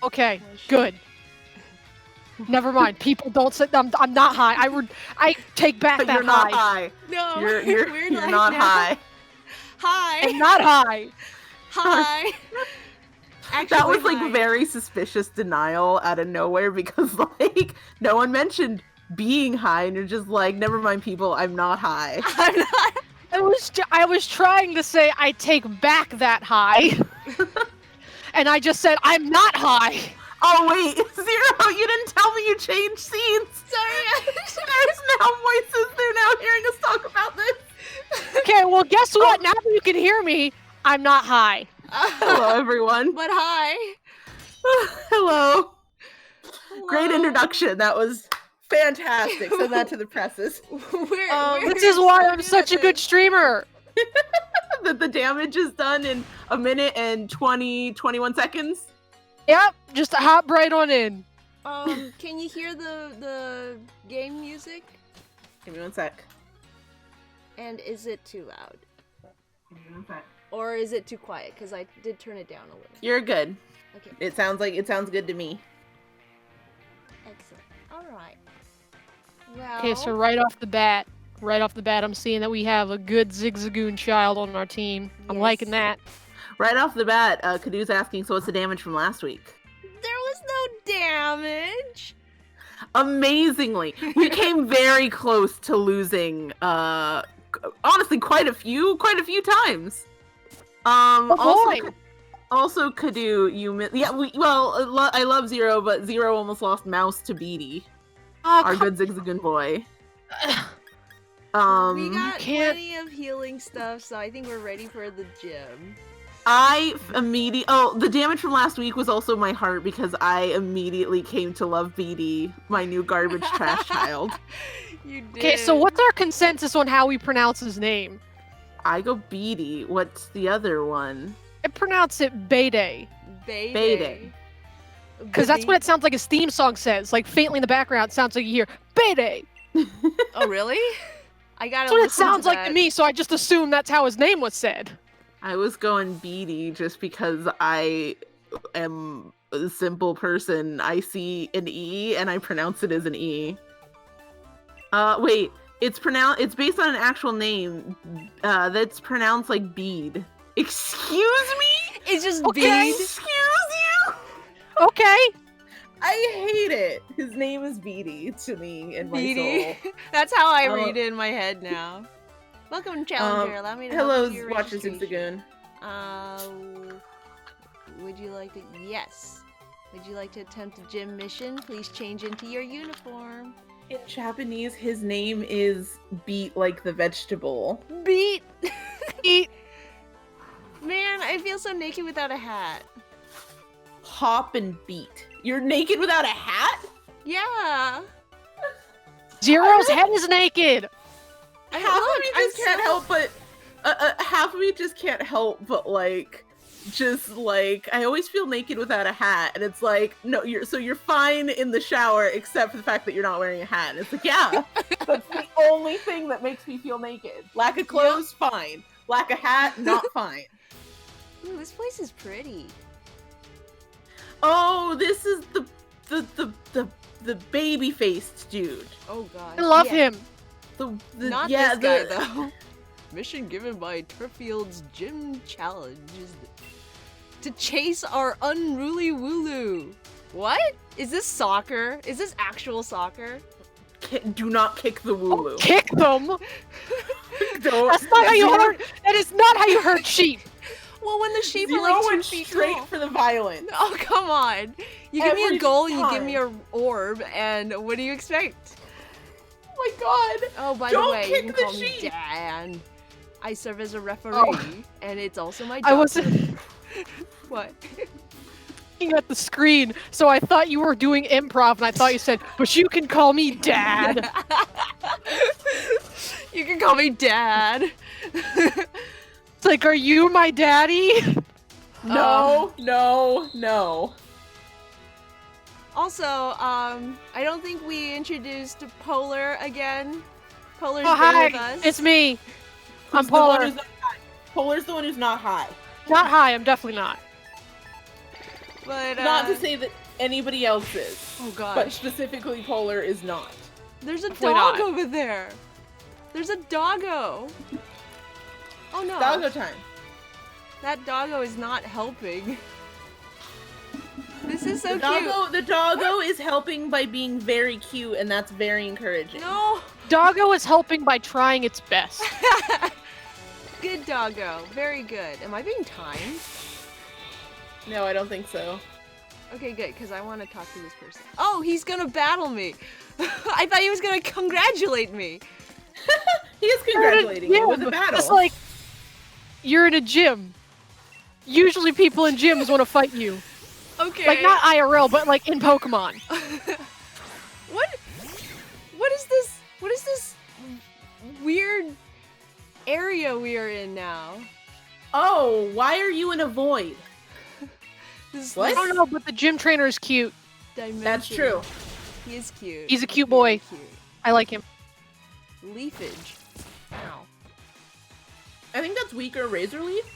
Okay, good. Never mind. People don't say I'm not high. I take back that You're not high. high. No, You're we're you're live not now. high. Hi. I'm not high. Hi. Actually, That was like hi. very suspicious denial out of nowhere because like no one mentioned being high and you're just like, never mind people, I'm not high. I'm not. I was trying to say I take back that high. And I just said I'm not high. Oh wait, Zero, you didn't tell me you changed scenes. Sorry. There's now voices. They're now hearing us talk about this. Okay, well guess what? Now that you can hear me, I'm not high. Hello, everyone. But hi. Hello. Great Hello. introduction. That was fantastic. Send that to the presses. This is why I'm such a good streamer. That the damage is done in a minute and 21 seconds. Yep, just a hop right on in. Can you hear the game music? Give me one sec. And is it too loud? Give me one sec. Or is it too quiet? Because I did turn it down a little. You're good. Okay. It sounds good to me. Excellent. Alright. Well... Okay, so right off the bat, I'm seeing that we have a good Zigzagoon child on our team. I'm liking that. Right off the bat, Kadoo's asking, so what's the damage from last week? There was no damage! Amazingly, we came very close to losing, honestly, quite a few times. Also, Kadoo, I love Zero, but Zero almost lost Mouse to Beatty, our good Zigzagoon boy. We got plenty of healing stuff, so I think we're ready for the gym. The damage from last week was also my heart because I immediately came to love Beatty, my new garbage trash child. You did. Okay, so what's our consensus on how we pronounce his name? I go Beatty. What's the other one? I pronounce it Bayday. Bayday. Because that's what it sounds like his theme song says. Like faintly in the background, it sounds like you hear Bayday. Oh, really? I gotta That's what it listen sounds to like to me, so I just assumed that's how his name was said. I was going Beatty just because I am a simple person. I see an E and I pronounce it as an E. Wait, it's based on an actual name that's pronounced like bead. Excuse me? It's just Okay. bead. Excuse you? Okay. I hate it. His name is Beatty to me in my soul. That's how I read it in my head now. Welcome, Challenger. Allow me to help hello, with your Watcher registration. Zigzagoon. Would you like to... Yes. Would you like to attempt a gym mission? Please change into your uniform. In Japanese, his name is Beat like the vegetable. Beat! Eat! Man, I feel so naked without a hat. Hop and beat. You're naked without a hat? Yeah! Zero's head is naked. Half of me just can't help but I always feel naked without a hat, and it's like, no, you're fine in the shower except for the fact that you're not wearing a hat. And it's like, yeah, that's the only thing that makes me feel naked. Lack of clothes, fine. Lack of hat, not fine. Ooh, this place is pretty. Oh, this is the baby-faced dude. Oh god. I love him. Not this guy, though. Mission given by Turfield's Gym Challenge is to chase our unruly Wooloo. What? Is this soccer? Is this actual soccer? Do not kick the Wooloo. Oh, kick them. Don't. That's not how you hurt. That is not how you hurt sheep. Well, when the sheep Zero are like 2 went feet straight tall. for the violence. Oh, come on. You give me Every a goal and you give time. me an orb, and what do you expect? Oh my god. Oh, by Don't the way, you kick can the call me sheep. Dan. I serve as a referee, and it's also my job. I wasn't What? looking at the screen, so I thought you were doing improv, and I thought you said, "But you can call me Dad." You can call me Dad. It's like, are you my daddy? No, no. Also, I don't think we introduced Polar again. Polar's Oh, been hi. with us. It's me. I'm Who's the one Polar. who's not high? Polar's the one who's not high. Not high. I'm definitely not. But Not to say that anybody else is, oh gosh. but specifically Polar is not. There's a Definitely dog not. over there. There's a doggo. Oh no. Doggo time. That doggo is not helping. This is so The doggo is helping by being very cute, and that's very encouraging. cute. No. Doggo is helping by trying its best. Good doggo. Very good. Am I being timed? No, I don't think so. Okay, good, because I want to talk to this person. Oh, he's gonna battle me. I thought he was gonna congratulate me. He is congratulating you with a battle. It's like you're in a gym. Usually people in gyms want to fight you. Okay. Like not IRL, but like in Pokemon. What is this? What is this weird area we are in now? Oh, why are you in a void? What? I don't know, but the gym trainer is cute. Dimension. That's true. He is cute. He's a cute boy. Very I like him. cute. Leafage. Ow. I think that's weaker Razor Leaf.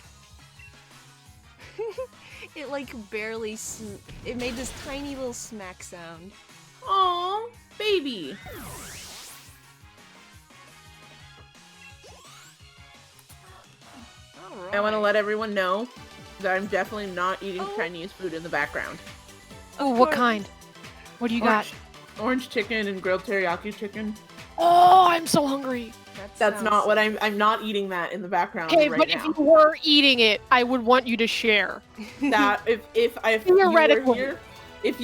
It like barely it made this tiny little smack sound. Aw, baby. I want to let everyone know that I'm definitely not eating Oh. Chinese food in the background. Oh, what kind? What do you got? Orange chicken and grilled teriyaki chicken. Oh, I'm so hungry. That's not what I'm not eating that in the background Okay, right but now. if you were eating it, I would want you to share. That if Theoretically. you were here, if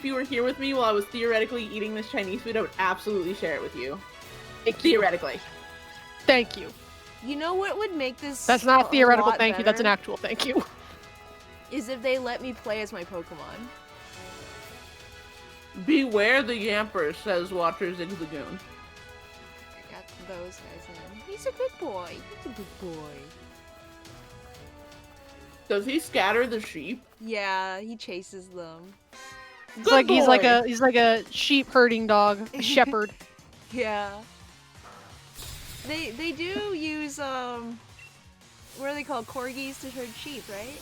you were here with me while I was theoretically eating this Chinese food, I would absolutely share it with you. Theoretically. Thank you. You know what would make this That's not a theoretical lot thank you, that's an better? actual thank you. Is if they let me play as my Pokemon. Beware the Yamper, says Watcher Zigzagoon. I got those guys in. He's a good boy. He's a good boy. Does he scatter the sheep? Yeah, he chases them. It's Good like he's boy. he's like a sheep herding dog, a shepherd. Yeah. They do use what are they called? Corgis to herd sheep, right?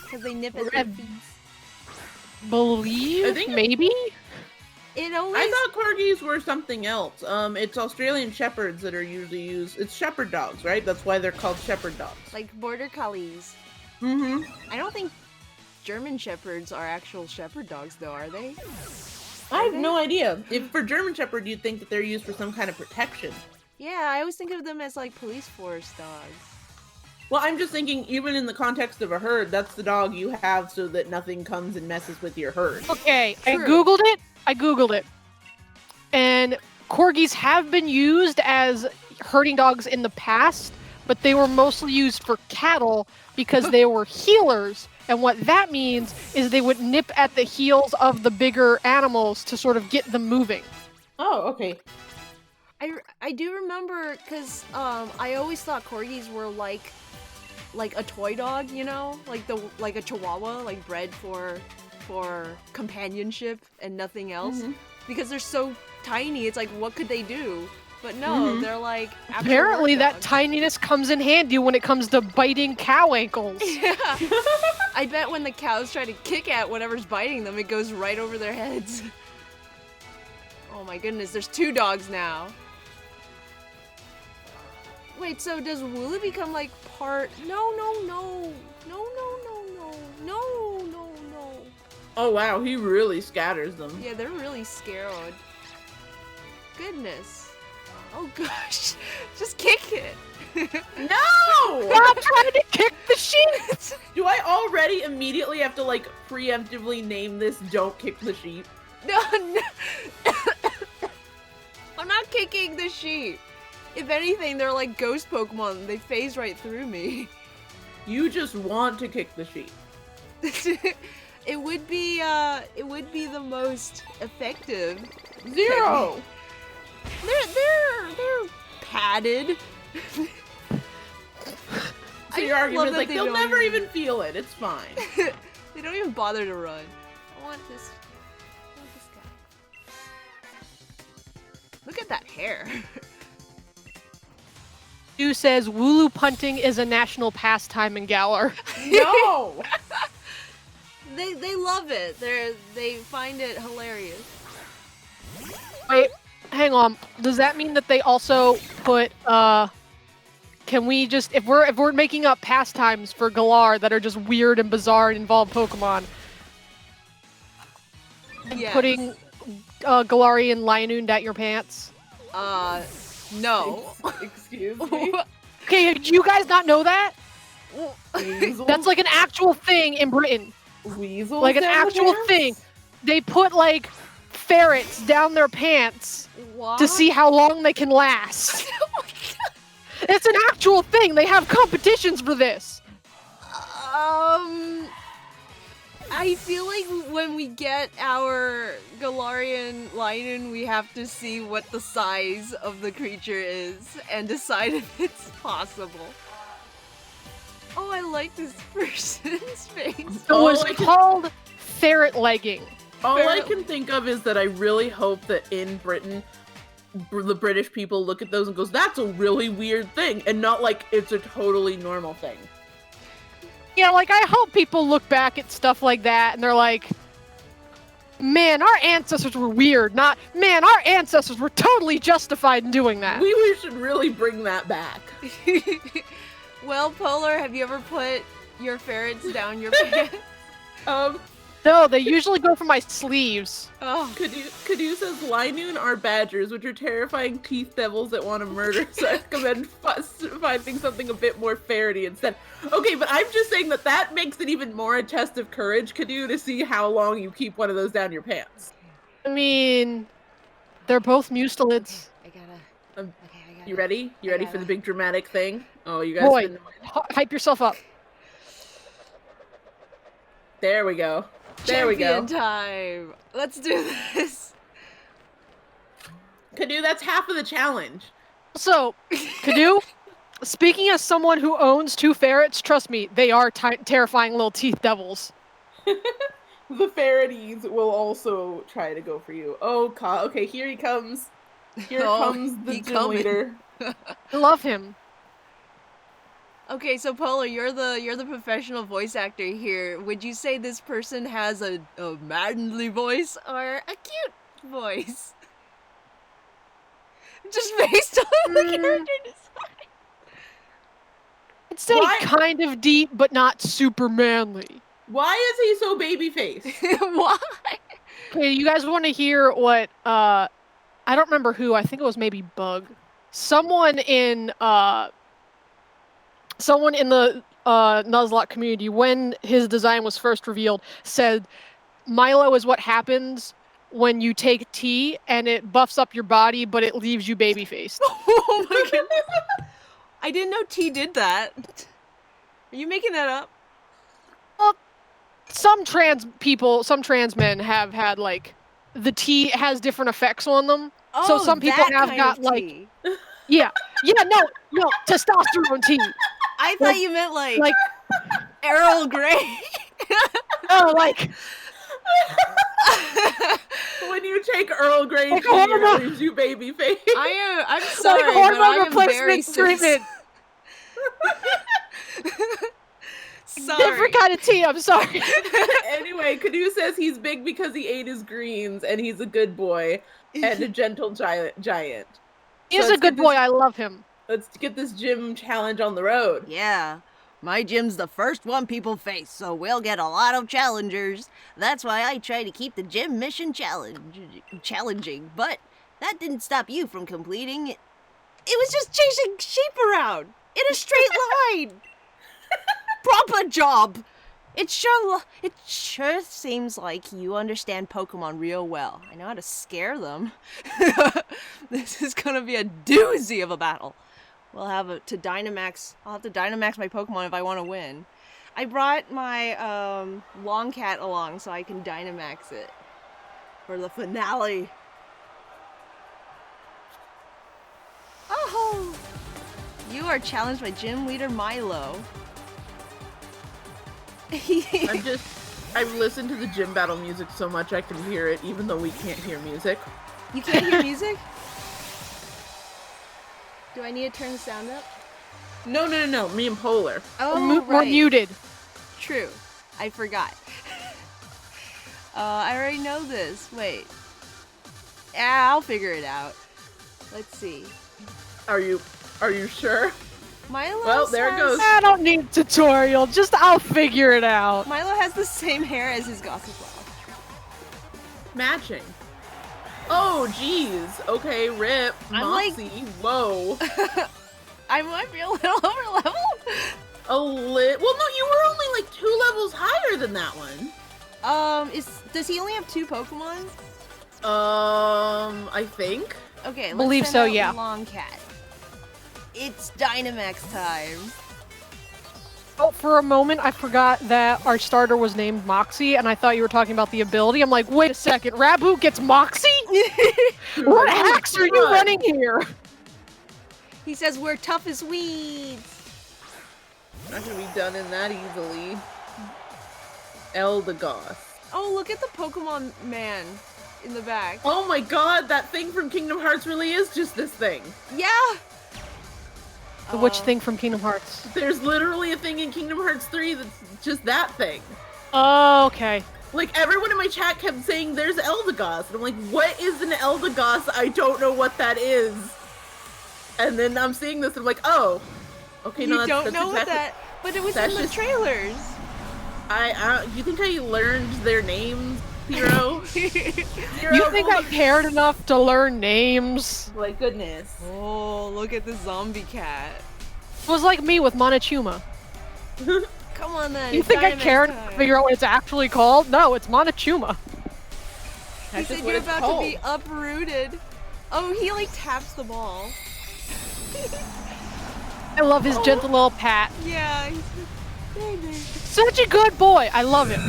Because they nip at their Red- feet. Believe? I think- Maybe? It always I thought corgis were something else. It's Australian shepherds that are usually used. It's shepherd dogs, right? That's why they're called shepherd dogs. like border collies. Mm-hmm. I don't think German shepherds are actual shepherd dogs, though, are they? I have no idea. If for German shepherd, you'd think that they're used for some kind of protection. Yeah, I always think of them as like police force dogs. Well, I'm just thinking, even in the context of a herd, that's the dog you have so that nothing comes and messes with your herd. Okay, I True. googled it. And corgis have been used as herding dogs in the past, but they were mostly used for cattle because they were healers. And what that means is they would nip at the heels of the bigger animals to sort of get them moving. Oh, okay. I do remember because I always thought corgis were like a toy dog, you know, like a Chihuahua, like bred for companionship and nothing else. Mhm. Because they're so tiny, it's like what could they do? But no, they're like actual Apparently, work that dogs. tininess comes in handy when it comes to biting cow ankles. Yeah. I bet when the cows try to kick at whatever's biting them, it goes right over their heads. Oh my goodness, there's 2 dogs now. Wait, so does Wooloo become like part? No. Oh, wow, he really scatters them. Yeah, they're really scared. Goodness. Oh gosh, just kick it. No! Stop trying to kick the sheep! Do I already immediately have to, like, preemptively name this Don't Kick the Sheep? No. I'm not kicking the sheep. If anything, they're like ghost Pokemon. They phase right through me. You just want to kick the sheep. It would be the most effective. 0! They're padded. So your argument is that like, they they'll don't never even- even feel it, it's fine. They don't even bother to run. I want this guy. Look at that hair. Stu says Wooloo punting is a national pastime in Galar. No! they love it. They find it hilarious. Wait, hang on. Does that mean that they also put can we just if we're making up pastimes for Galar that are just weird and bizarre and involve Pokemon, Yes. putting Galarian Lionund at your pants? No. Excuse me. Okay, did you guys not know that? Weasel? That's like an actual thing in Britain. Weasel. Like an actual thing. They put like ferrets down their pants What? to see how long they can last. It's an actual thing. They have competitions for this. I feel like when we get our Galarian Lionun, we have to see what the size of the creature is and decide if it's possible. Oh, I like this person's face. It was called ferret legging. All I can think of is that I really hope that in Britain, the British people look at those and goes, "That's a really weird thing," and not like it's a totally normal thing. Yeah, like I hope people look back at stuff like that and they're like, man, our ancestors were weird. Not, man, our ancestors were totally justified in doing that. We should really bring that back. Well, Polar, have you ever put your ferrets down your pants? No, they usually go for my sleeves. Oh. Kadu says Linoon are badgers, which are terrifying teeth devils that want to murder, so I recommend finding something a bit more ferrety instead. Okay, but I'm just saying that makes it even more a test of courage, Kadu, to see how long you keep one of those down your pants. I mean, they're both mustelids. I gotta... Um, Okay, I gotta... You ready? You ready for the big dramatic thing? Oh, you guys Boy, been... hype yourself up. There we go. There we go. Champion time! Let's do this! Kadu, that's half of the challenge. So, Kadu, speaking as someone who owns 2 ferrets, trust me, they are terrifying little teeth devils. The ferreties will also try to go for you. Oh, okay, here he comes. Here comes the gym leader. I love him. Okay, so Polar, you're the professional voice actor here. Would you say this person has a manly voice or a cute voice? Just based on the character design. I'd say kind of deep, but not super manly. Why is he so baby-faced? Why? Okay, you guys want to hear what, I don't remember who, I think it was maybe Bug. Someone in the Nuzlocke community, when his design was first revealed, said Milo is what happens when you take tea and it buffs up your body, but it leaves you baby-faced. Oh my god. I didn't know T did that. Are you making that up? Well, some trans men have had, like, the tea has different effects on them. Oh, so some people have got, like, yeah, no, testosterone tea. I thought you meant like Earl Grey. Oh, like when you take Earl Grey tea, it leaves you baby face. I'm sorry, like but I hormone am very replacement treatment. Sorry. Different kind of tea. I'm sorry. Anyway, Kadu says he's big because he ate his greens, and he's a good boy and a gentle giant. He's a good boy. I love him. Let's get this gym challenge on the road. Yeah. My gym's the first one people face, so we'll get a lot of challengers. That's why I try to keep the gym mission challenging, but that didn't stop you from completing it. It was just chasing sheep around in a straight line. Proper job. It sure seems like you understand Pokemon real well. I know how to scare them. This is gonna be a doozy of a battle. I'll have to Dynamax my Pokemon if I want to win. I brought my Longcat along so I can Dynamax it for the finale. Oh! You are challenged by Gym Leader Milo. I've listened to the gym battle music so much I can hear it, even though we can't hear music. You can't hear music? Do I need to turn the sound up? No. Me and Polar. Oh, More muted. True. I forgot. I already know this. Wait. Yeah, I'll figure it out. Let's see. Are you sure? Milo. Well, there it goes. I don't need tutorial. Just I'll figure it out. Milo has the same hair as his Gossifleur. Matching. Oh, jeez. Okay, rip. I'm like- Moxie. Whoa. I might be a little over level. Well, no, you were only like 2 levels higher than that one. Does he only have 2 Pokemon? I think. Okay, let's Believe send so, out yeah. Longcat. It's Dynamax time. Oh, for a moment, I forgot that our starter was named Moxie, and I thought you were talking about the ability. I'm like, wait a second, Rabu gets Moxie? What hacks are you running here? He says we're tough as weeds. Not gonna be done in that easily. Eldegoss. Oh, look at the Pokemon man in the back. Oh my god, that thing from Kingdom Hearts really is just this thing. Yeah. Which thing from Kingdom Hearts? There's literally a thing in Kingdom Hearts 3 that's just that thing. Oh, okay. Like, everyone in my chat kept saying there's Eldegoss. And I'm like, what is an Eldegoss? I don't know what that is. And then I'm seeing this and I'm like, oh. Okay, You no, don't that's know what exactly- that, but it was that's in the just- trailers. You think I learned their names, Zero? Zero, You think I cared enough to learn names? Like, goodness. Oh, look at the zombie cat. It was like me with Monachuma. Come on then. You it's think I Dynamax cared to time. figure out what it's actually called? No, it's Monachuma. He That's said just what you're it's about called. to be uprooted. Oh, he like taps the ball. I love his gentle little pat. Yeah. He's baby. Such a good boy. I love him.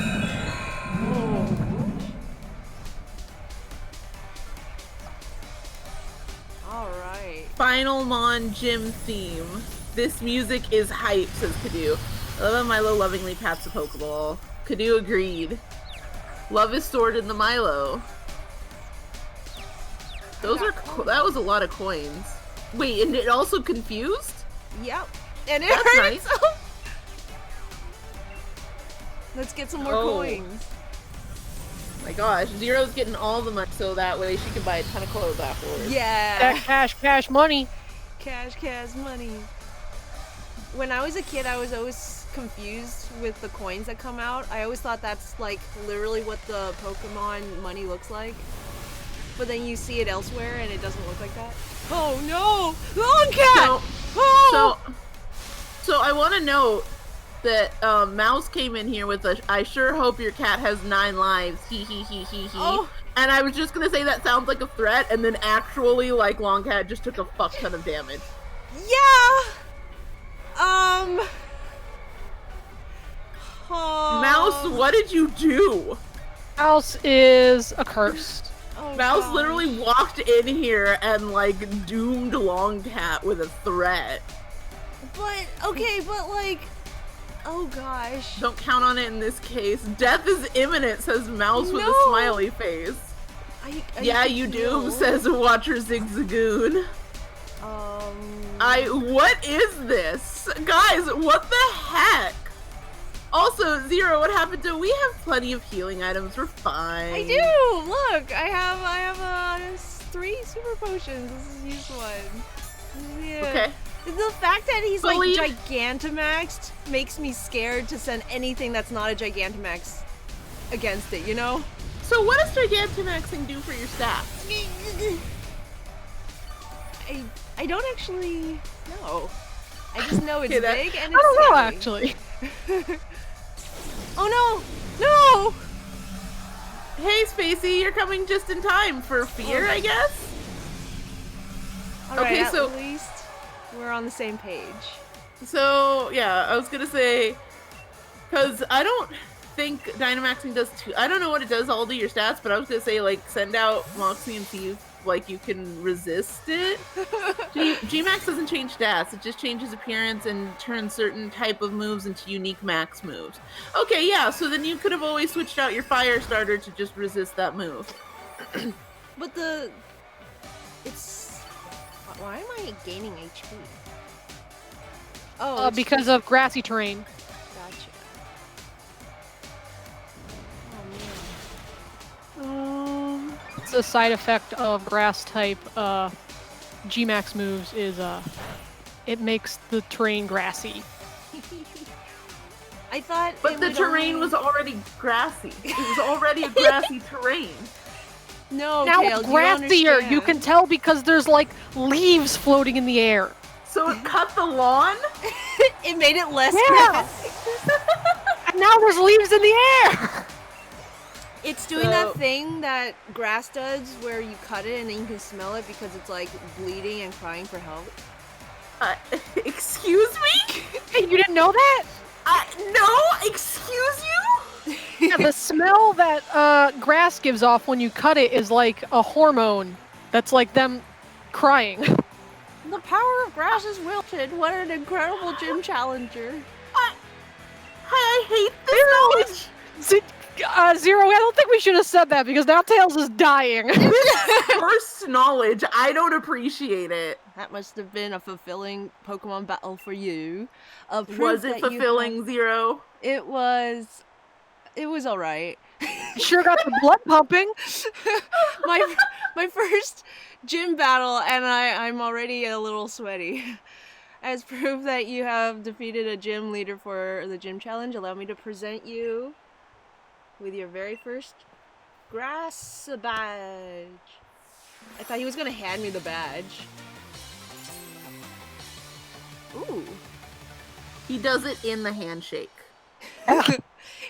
All right. Final Mon Gym theme. This music is hype, says Kadu. I love how Milo lovingly pats the Pokeball. Kadu agreed. Love is stored in the Milo. Those are that was a lot of coins. Wait, and it also confused? Yep. And it That's hurt nice. itself. Let's get some more Oh. coins. My gosh, Zero's getting all the money so that way she can buy a ton of clothes afterwards. Yeah. That cash money. Cash money. When I was a kid, I was always confused with the coins that come out. I always thought that's like literally what the Pokemon money looks like. But then you see it elsewhere and it doesn't look like that. Oh no! Longcat! Oh! So I want to note that Mouse came in here with a I sure hope your cat has 9 lives. He. Oh. And I was just gonna say that sounds like a threat, and then actually, like, Longcat just took a fuck ton of damage. Yeah! Mouse, what did you do? House is accursed. Oh, Mouse gosh. literally walked in here and, like, doomed Longcat with a threat. But, okay, but like... Oh gosh. Don't count on it in this case. Death is imminent, says Mouse with a No. smiley face. I Yeah, could you heal. do, says Watcher Zigzagoon. What is this? Guys, what the heck? Also, Zero, what happened to we have plenty of healing items, we're fine. I do! Look! I have 3 super potions. This is use one. Yeah. Okay. The fact that he's Believe- like Gigantamaxed makes me scared to send anything that's not a Gigantamax against it, you know? So what does Gigantamaxing do for your stats? I don't actually know. I just know it's Okay, that- big and I it's don't know, scary. actually. Oh no! No! Hey, Spacey, you're coming just in time for fear, I guess? Alright, Okay, at so- least we're on the same page. So, yeah, I was gonna say, because I don't think Dynamaxing does too, I don't know what it does all to your stats, but I was gonna say, like, send out Moxie and see if, like, you can resist it. Gmax doesn't change stats, it just changes appearance and turns certain type of moves into unique max moves. Okay, yeah, so then you could have always switched out your fire starter to just resist that move. But it's... Why am I gaining HP? Oh, it's Because of grassy terrain. Gotcha. Oh man. a side effect of grass type G-Max moves is it makes the terrain grassy. I thought But the terrain was already grassy. It was already a grassy terrain. No, Now Tails, it's you don't grassier. You understand. can tell because there's like leaves floating in the air. So it cut the lawn? It made it less Yeah. grassy. And now there's leaves in the air. It's doing that thing that grass does where you cut it and then you can smell it because it's like bleeding and crying for help. Excuse me? Hey, you didn't know that? No, excuse you? Yeah, the smell that grass gives off when you cut it is like a hormone. That's like them crying. The power of grass is wilted. What an incredible gym challenger. I hate this knowledge. Zero, I don't think we should have said that because now Tails is dying. First knowledge, I don't appreciate it. That must have been a fulfilling Pokemon battle for you. Was it fulfilling, Zero? It was alright. Sure got the blood pumping. my first gym battle, and I'm already a little sweaty. As proof that you have defeated a gym leader for the gym challenge, allow me to present you with your very first grass badge. I thought he was gonna hand me the badge. Ooh. He does it in the handshake.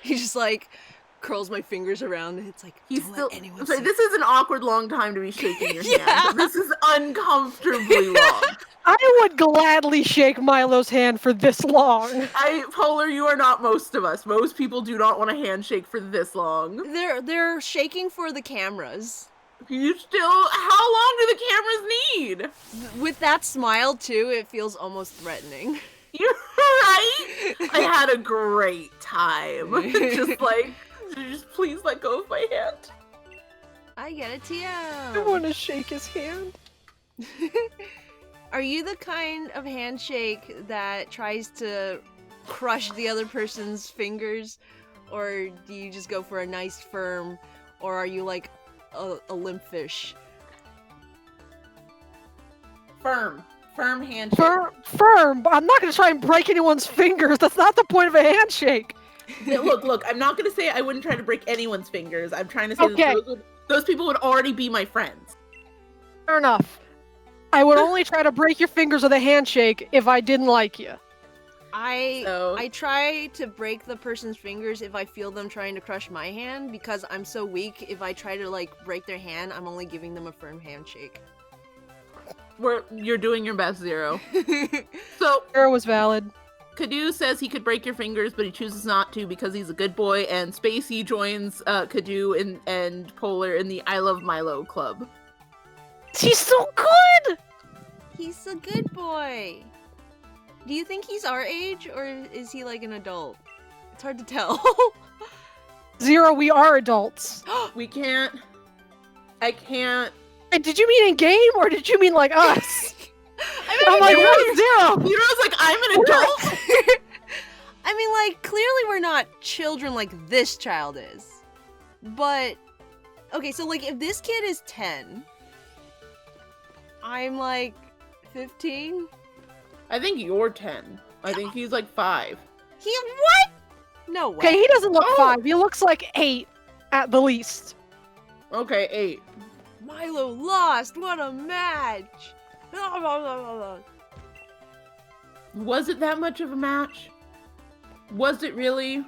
He just like curls my fingers around and it's like, He's don't still. let anyone I'm sorry, see. this is an awkward long time to be shaking your Yeah. hand. This is uncomfortably long. I would gladly shake Milo's hand for this long. Polar, you are not most of us. Most people do not want a handshake for this long. They're shaking for the cameras. You still. How long do the cameras need? With that smile too, it feels almost threatening. You're right. I had a great time. Just please let go of my hand. I get a I TM. want to shake his hand. Are you the kind of handshake that tries to crush the other person's fingers? Or do you just go for a nice firm? Or are you like a limp fish? Firm handshake. Firm, but I'm not going to try and break anyone's fingers. That's not the point of a handshake. Yeah, look, I'm not gonna say I wouldn't try to break anyone's fingers. I'm trying to say Okay. that those people would already be my friends. Fair enough. I would only try to break your fingers with a handshake if I didn't like you. I try to break the person's fingers if I feel them trying to crush my hand because I'm so weak. If I try to like break their hand, I'm only giving them a firm handshake. You're doing your best, Zero. So Zero was valid. Kadu says he could break your fingers, but he chooses not to because he's a good boy, and Spacey joins Kadu and Polar in the I Love Milo club. He's so good! He's a good boy. Do you think he's our age or is he like an adult? It's hard to tell. Zero, we are adults. I can't. Wait, did you mean in game or did you mean like us? I'm I like, mean, what is Zero? Zero's like, I'm an adult? I mean, like, clearly we're not children like this child is. But, okay, so, like, if this kid is 10, I'm, like, 15? I think you're 10. I think he's like 5. He, what? No way. Okay, he doesn't look Oh. 5. He looks like 8 at the least. Okay, 8. Milo lost. What a match. Was it that much of a match? Was it really?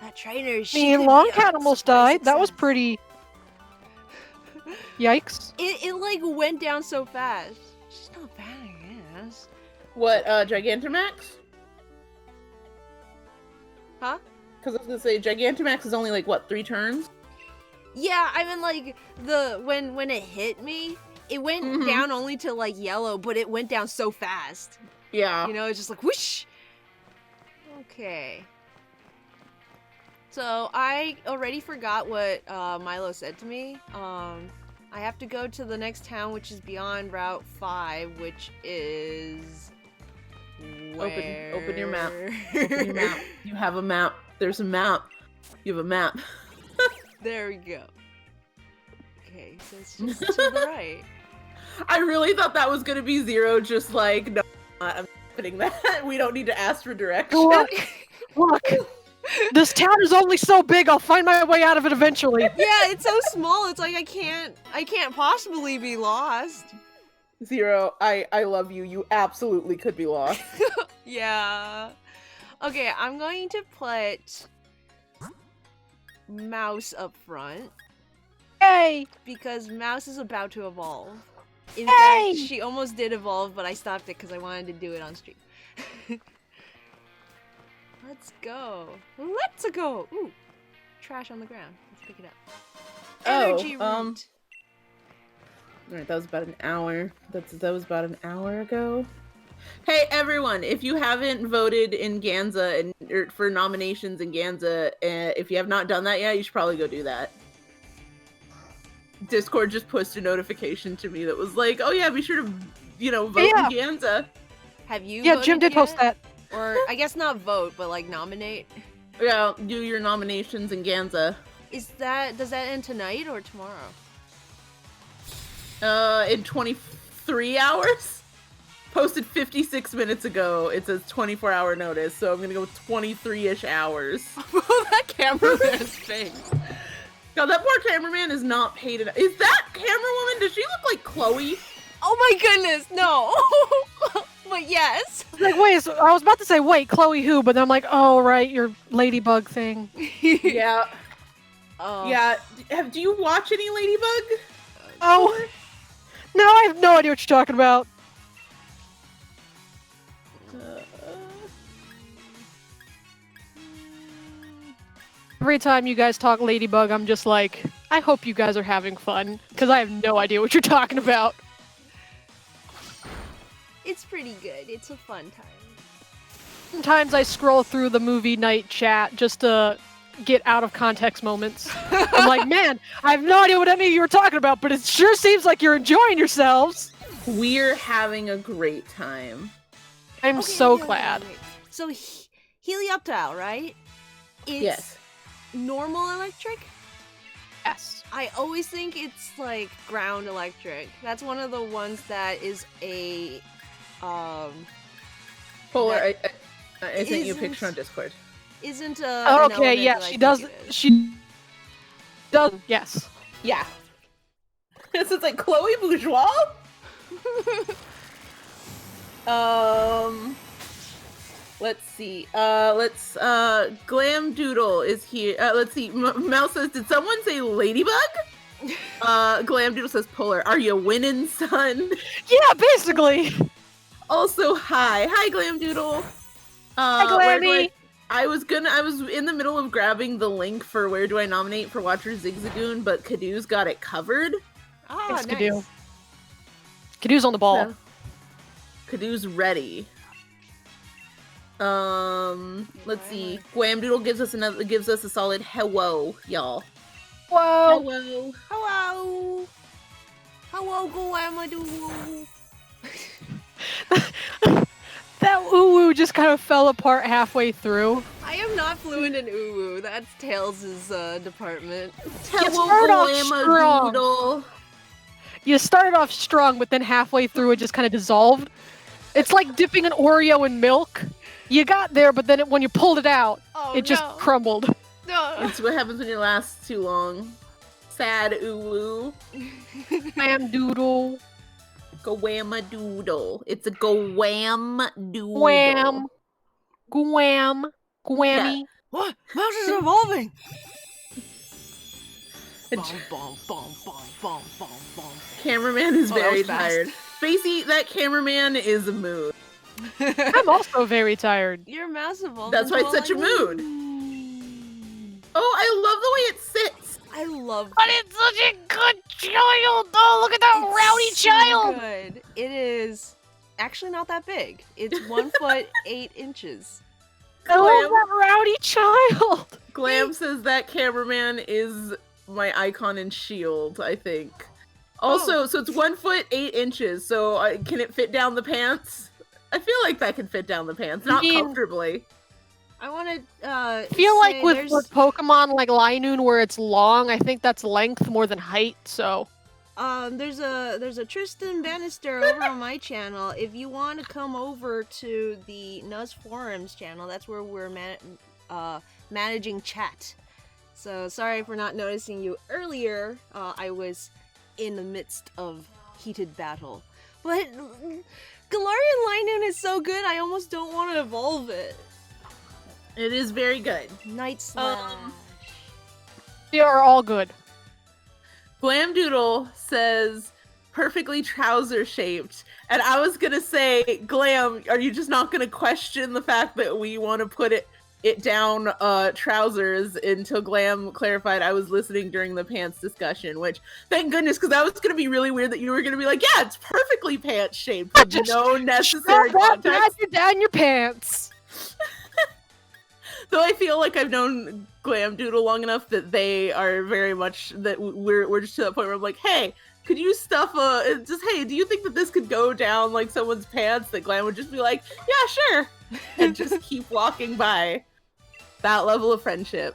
That trainer. I mean, Longcat almost died. That was pretty... Yikes. It like went down so fast. She's not bad, I guess. What, Gigantamax? Huh? Because I was gonna say, Gigantamax is only like, what, 3 turns? Yeah, I mean, like when it hit me, it went Mhm. down only to like yellow, but it went down so fast. Yeah. You know, it's just like whoosh. Okay. So I already forgot what Milo said to me. I have to go to the next town, which is beyond Route 5, which is Open your map. Open your map. You have a map. There's a map. You have a map. There we go. Okay, so it's just to the right. I really thought that was gonna be Zero, just like, no, I'm not putting that. We don't need to ask for directions. Look, this town is only so big. I'll find my way out of it eventually. Yeah, it's so small. It's like I can't possibly be lost. Zero, I love you. You absolutely could be lost. Yeah. Okay, I'm going to put Mouse up front Hey! because Mouse is about to evolve. In Hey! fact, she almost did evolve, but I stopped it because I wanted to do it on stream. Let's go. Let's go. Ooh, trash on the ground. Let's pick it up. Energy root. Alright, that was about an hour. That was about an hour ago. Hey everyone, if you haven't voted in Ganza or for nominations in Ganza, if you have not done that yet, you should probably go do that. Discord just posted a notification to me that was like, "Oh yeah, be sure to, vote in Ganza." Have you? Yeah, Jim did post that. Or I guess not vote, but like nominate. Yeah, do your nominations in Ganza. Does that end tonight or tomorrow? In 23 hours. Posted 56 minutes ago. It says 24-hour notice, so I'm gonna go 23-ish hours. That cameraman's face. God, that poor cameraman is not paid enough. Is that camera woman? Does she look like Chloe? Oh my goodness, no. But yes. Like, wait, so I was about to say, wait, Chloe who? But then I'm like, oh, right, your ladybug thing. Yeah. Oh. Yeah. Do you watch any Ladybug? Oh. No, I have no idea what you're talking about. Every time you guys talk Ladybug, I'm just like, I hope you guys are having fun, because I have no idea what you're talking about. It's pretty good. It's a fun time. Sometimes I scroll through the movie night chat just to get out of context moments. I'm like, man, I have no idea what any of you are talking about, but it sure seems like you're enjoying yourselves. We're having a great time. I'm so glad. Wait. So Helioptile, right? It's normal electric? Yes. I always think it's like ground electric. That's one of the ones that is a Polar, I sent you a picture on Discord. Isn't Oh, okay, yeah, she does. She does. Yes. Yeah. This is like Chloe Bourgeois. Let's see. Glam Doodle is here. Let's see. Mel says, "Did someone say ladybug?" Glam Doodle says, "Polar, are you winning, son?" Yeah, basically. Also, hi, Glam Doodle. Hi, Glammy. I was in the middle of grabbing the link for where do I nominate for Watcher Zigzagoon, but Kadoo's got it covered. Ah, Thanks, nice. Kadoo. Kadoo's on the ball. So, Kadoo's ready. Let's see. Guamdoodle gives us a solid hello, y'all. Whoa. Hello. Hello, Guamadoo. That uwu just kind of fell apart halfway through. I am not fluent in uwu. That's Tails' department. Hello, Guamadoodle. You started off strong, but then halfway through it just kind of dissolved. It's like dipping an Oreo in milk. You got there, but then when you pulled it out, it just crumbled. No. It's what happens when it lasts too long. Sad uwu. Doodle. Guamadoodle. It's a Guamdoodle. Wham. Guam. Guammy. Yeah. What? Mouse is evolving! Cameraman is very tired. Facey, that cameraman is a mood. I'm also very tired. Your mouse evolved. That's why it's such a mood. Oh, I love the way it sits. I love But it's such a good child, though. Look at that rowdy child. Good. It is actually not that big. It's 1 foot 8 inches. I love that rowdy child. Glam says that cameraman is my icon and shield, I think. Also, so it's 1 foot 8 inches. So can it fit down the pants? I feel like that can fit down the pants, not comfortably. I want to feel like with Pokemon like Linoon where it's long, I think that's length more than height, so there's a Tristan Bannister over on my channel. If you want to come over to the Nuz Forums channel, that's where we're managing chat. So sorry for not noticing you earlier. I was in the midst of heated battle. But Galarian Linoon is so good, I almost don't want to evolve it. It is very good. Night Slash. They are all good. Glamdoodle says perfectly trouser shaped. And I was gonna say, Glam, are you just not gonna question the fact that we want to put it down trousers until Glam clarified I was listening during the pants discussion, which thank goodness, because that was gonna be really weird that you were gonna be like, yeah, it's perfectly pants shaped with no necessary context. You're down your pants. Though I feel like I've known Glamdoodle long enough that they are very much that we're just to that point where I'm like, hey, could you stuff hey, do you think that this could go down like someone's pants? That Glam would just be like, yeah, sure, and just keep walking by. That level of friendship.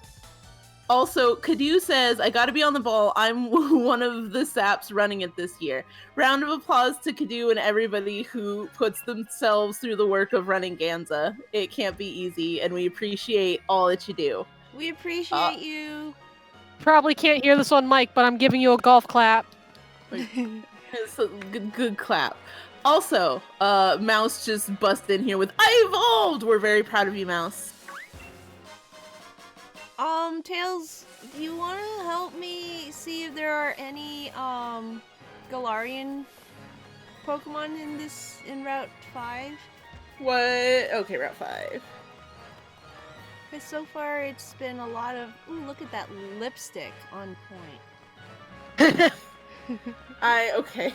Also, Kadu says, I gotta be on the ball. I'm one of the saps running it this year. Round of applause to Kadu and everybody who puts themselves through the work of running Ganza. It can't be easy, and we appreciate all that you do. We appreciate you. Probably can't hear this on mic, but I'm giving you a golf clap. It's a good clap. Also, Mouse just busted in here with, I evolved! We're very proud of you, Mouse. Tails, do you want to help me see if there are any, Galarian Pokemon in Route 5? What? Okay, Route 5. Because so far it's been a lot of, ooh, look at that lipstick on point. Okay.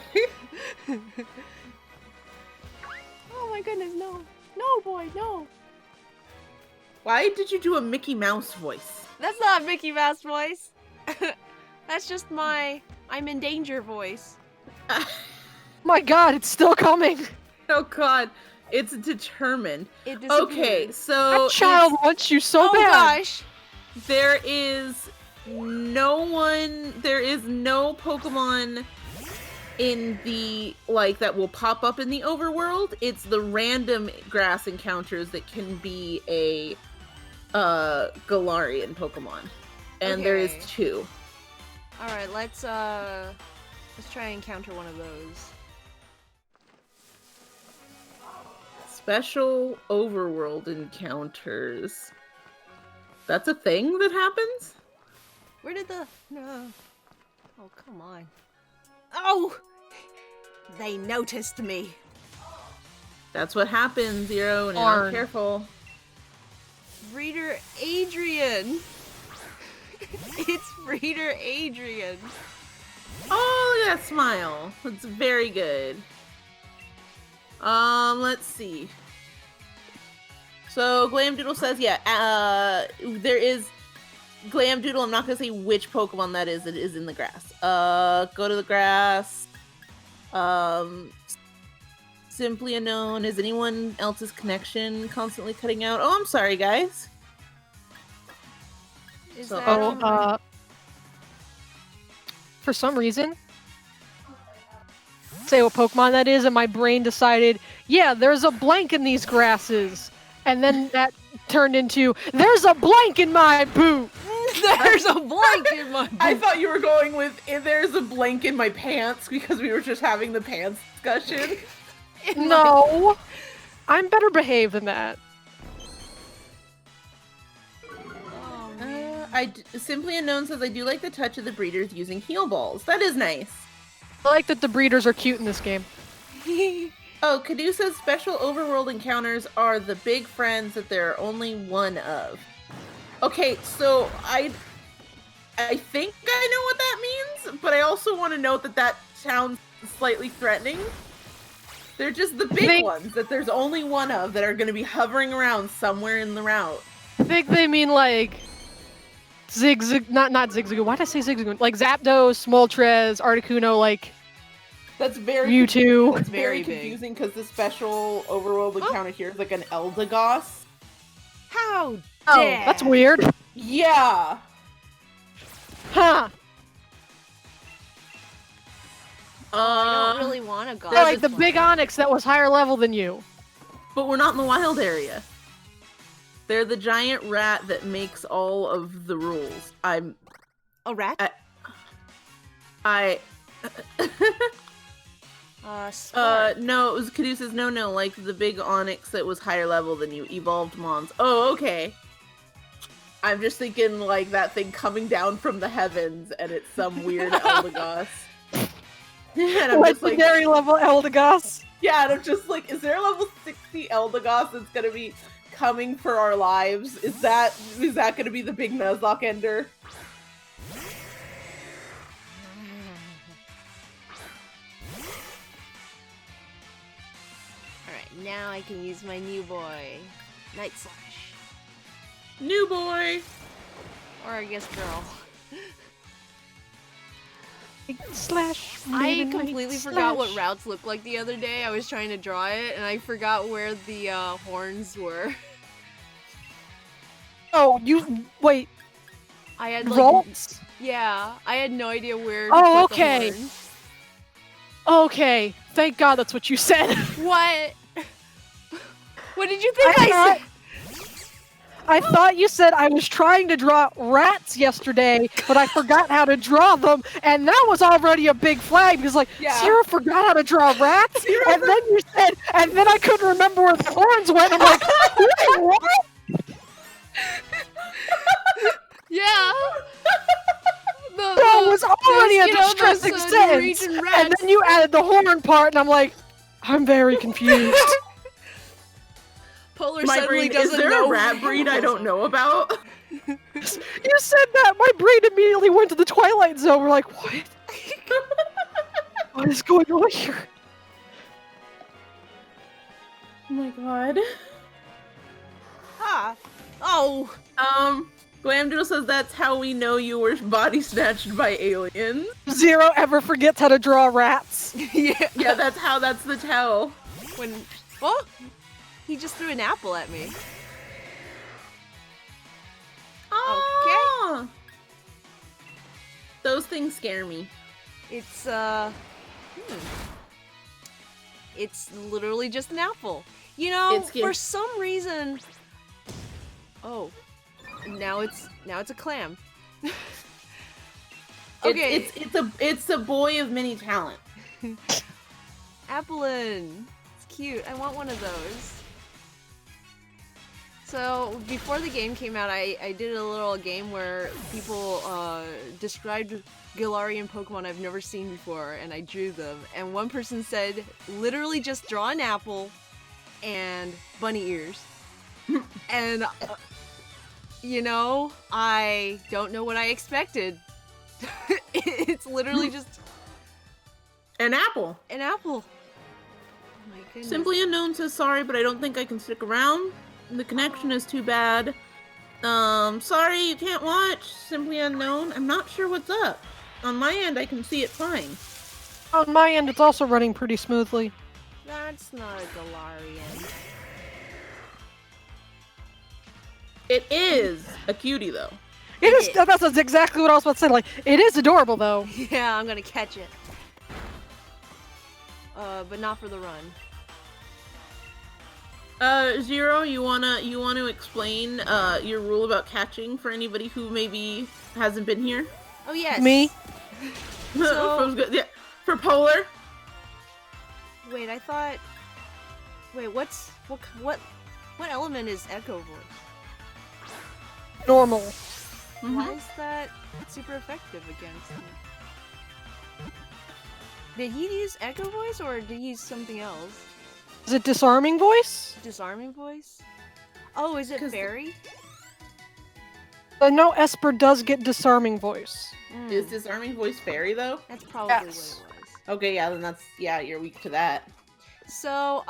Oh my goodness, no. No, boy, no. Why did you do a Mickey Mouse voice? That's not Mickey Mouse voice. That's just my I'm in danger voice. My god, it's still coming. Oh god, it's determined. It disappeared. Okay, so That child wants you so bad. Gosh. There is no Pokemon in the, like, that will pop up in the overworld. It's the random grass encounters that can be a Galarian Pokemon. And there is 2. Alright, let's try and encounter one of those. Special overworld encounters. That's a thing that happens? Where did the... No. Oh, come on. Oh! They noticed me. That's what happens, Zero, and you're Darn. not careful. Breeder Adrian! It's Breeder Adrian. Oh, look at that smile. That's very good. Let's see. So, Glamdoodle says, yeah, there is... Glamdoodle, I'm not gonna say which Pokemon that is. It is in the grass. Go to the grass. Simply Unknown. Is anyone else's connection constantly cutting out? Oh, I'm sorry, guys. Is So- that For some reason, say what Pokemon that is, and my brain decided, yeah, there's a blank in these grasses. And then that turned into, there's a blank in my boot. There's a blank in my boot. I thought you were going with, there's a blank in my pants, because we were just having the pants discussion. No, I'm better behaved than that. Oh, man. Simply Unknown says, I do like the touch of the breeders using heal balls. That is nice. I like that the breeders are cute in this game. Oh, Kadu says special overworld encounters are the big friends that there are only one of. Okay, so I think I know what that means, but I also want to note that that sounds slightly threatening. They're just the big ones that there's only one of that are going to be hovering around somewhere in the route. I think they mean like Zigzag, not Zigzagoon. Why did I say Zigzagoon? Like Zapdos, Moltres, Articuno, like That's very Mewtwo. That's very Very big. confusing because the special overworld encounter here is like an Eldegoss. How Oh, dare! that's weird. Yeah. Huh. I don't really want to go. They're like the big Onyx that was higher level than you. But we're not in the wild area. They're the giant rat that makes all of the rules. A rat? No, it was Caduceus. No, like the big Onyx that was higher level than you, evolved Mons. Oh, okay. I'm just thinking like that thing coming down from the heavens, and it's some weird Eldegoss. And I'm just like, legendary level Eldegoss. yeah, and I'm just like, is there a level 60 Eldegoss that's gonna be coming for our lives? Is that gonna be the big Nuzlocke ender? Alright, now I can use my new boy, Night Slash. New boy! Or I guess girl. Slash. I completely forgot what routes looked like the other day. I was trying to draw it, and I forgot where the horns were. Oh, you wait. I had like, Rolls? yeah, I had no idea where. To Oh, put the okay. horns. Okay, thank God that's what you said. What? What did you think I said? I thought you said I was trying to draw rats yesterday, but I forgot how to draw them, and that was already a big flag because, like, Yeah. Sarah forgot how to draw rats, and then you said, and then I couldn't remember where the horns went. I'm like, wait, what? Yeah. That was already a distressing those, sentence, Norwegian and rats. then you added the horn part, and I'm like, I'm very confused. Polar My suddenly brain, is doesn't there know. a rat breed I don't know about? You said that, my brain immediately went to the Twilight Zone. We're like, what? What is going on here? Oh my god. Ah. Oh. Glamdrill says that's how we know you were body snatched by aliens. Zero ever forgets how to draw rats. Yeah. Yeah, that's the tell. When. Oh. He just threw an apple at me. Oh. Those things scare me. It's It's literally just an apple. You know, It's for some reason. Oh. Now it's a clam. Okay. It's a boy of many talent. Applin. It's cute. I want one of those. So, before the game came out, I did a little game where people described Galarian Pokemon I've never seen before, and I drew them. And one person said, literally just draw an apple and bunny ears. And, you know, I don't know what I expected. It's literally just An apple. an apple. Oh my goodness. Simply Unknown says sorry, but I don't think I can stick around. The connection is too bad. Sorry you can't watch. Simply Unknown. I'm not sure what's up. On my end, I can see it fine. On my end, it's also running pretty smoothly. That's not a Galarian. It is a cutie, though. It is. That's exactly what I was about to say. Like, it is adorable, though. Yeah, I'm gonna catch it. But not for the run. Zero, you wanna explain your rule about catching for anybody who maybe hasn't been here? Oh yes. Me? So- Yeah, for Polar. Wait, I thought. Wait, what element is Echo Voice? Normal. Why is that super effective against me? Did he use Echo Voice or did he use something else? Is it disarming voice? Disarming Voice? Oh, is it 'Cause- Fairy? No, Esper does get disarming voice. Is Disarming Voice fairy though? That's probably Yes. what it was. Okay, yeah, then you're weak to that. So,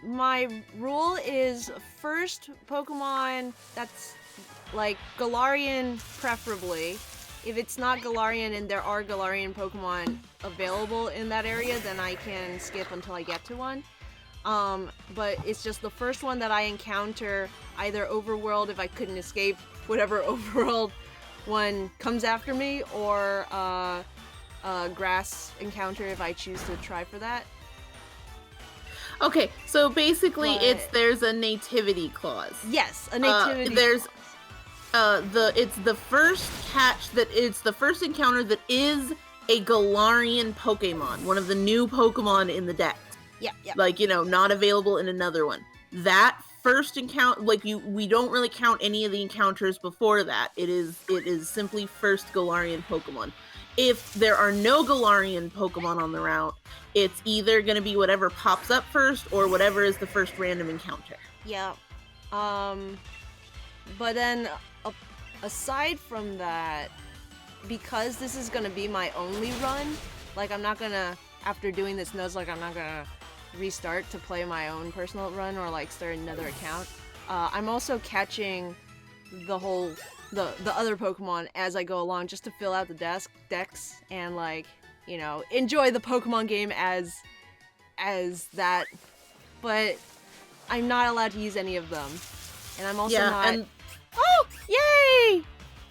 my rule is first Pokemon that's like Galarian preferably. If it's not Galarian and there are Galarian Pokemon available in that area, then I can skip until I get to one. But it's just the first one that I encounter, either Overworld if I couldn't escape whatever Overworld one comes after me, or grass encounter if I choose to try for that. Okay, so basically But- there's a nativity clause. Yes, a nativity. there's- clause. It's the first it's the first encounter that is a Galarian Pokemon, one of the new Pokemon in the deck. Yeah. Like, not available in another one. That first encounter, we don't really count any of the encounters before that. It is simply first Galarian Pokemon. If there are no Galarian Pokemon on the route, it's either going to be whatever pops up first or whatever is the first random encounter. Yeah. But then, aside from that, because this is gonna be my only run, like I'm not gonna, after doing this Nuzlocke, I'm not gonna restart to play my own personal run or like start another account. I'm also catching the other Pokemon as I go along just to fill out the decks and like, enjoy the Pokemon game as that. But I'm not allowed to use any of them. And I'm also not... And Oh! Yay!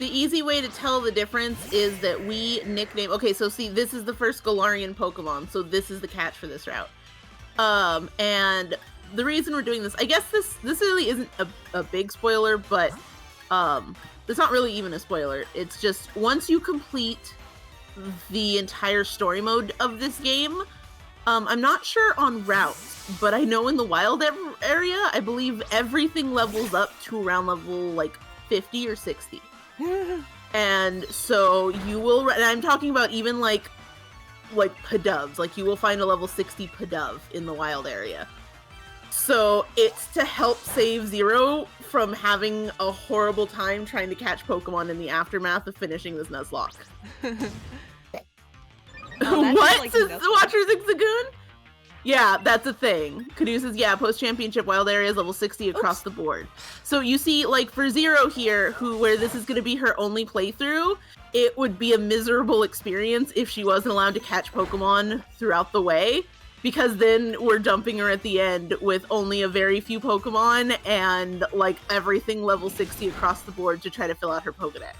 the easy way to tell the difference is that we nickname... Okay, so see, this is the first Galarian Pokemon, so this is the catch for this route. And the reason we're doing this... I guess this really isn't a big spoiler, but it's not really even a spoiler. It's just, once you complete the entire story mode of this game, I'm not sure on routes, but I know in the wild area, I believe everything levels up to around level 50 or 60. And so you will, and I'm talking about even like Pidovs, you will find a level 60 Pidove in the wild area. So it's to help save Zero from having a horrible time trying to catch Pokemon in the aftermath of finishing this Nuzlocke. What? Says the Watcher Zigzagoon? Yeah, that's a thing. Kadoo says, yeah, post-championship wild area is level 60 across the board. So you see, for Zero here, where this is going to be her only playthrough, it would be a miserable experience if she wasn't allowed to catch Pokemon throughout the way, because then we're dumping her at the end with only a very few Pokemon and, everything level 60 across the board to try to fill out her Pokedex.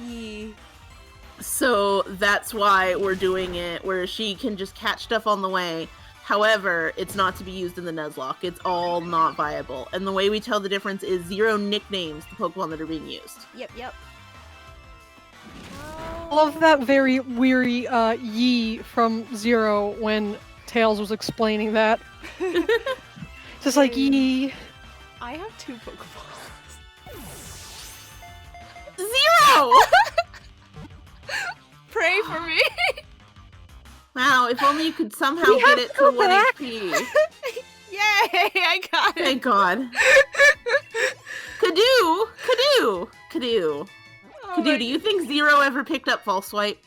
Yeah. So that's why we're doing it, where she can just catch stuff on the way. However, it's not to be used in the Nuzlocke. It's all not viable. And the way we tell the difference is Zero nicknames the Pokemon that are being used. Yep. I love that very weary Yi from Zero when Tails was explaining that. Just like Yi. I have 2 Pokeballs. Zero! Pray for me! Wow, if only you could somehow We get have it to to go 1 back. HP. Yay! I got it! Thank God. Kadoo! Oh Kadoo, my do you think Zero ever picked up False Swipe?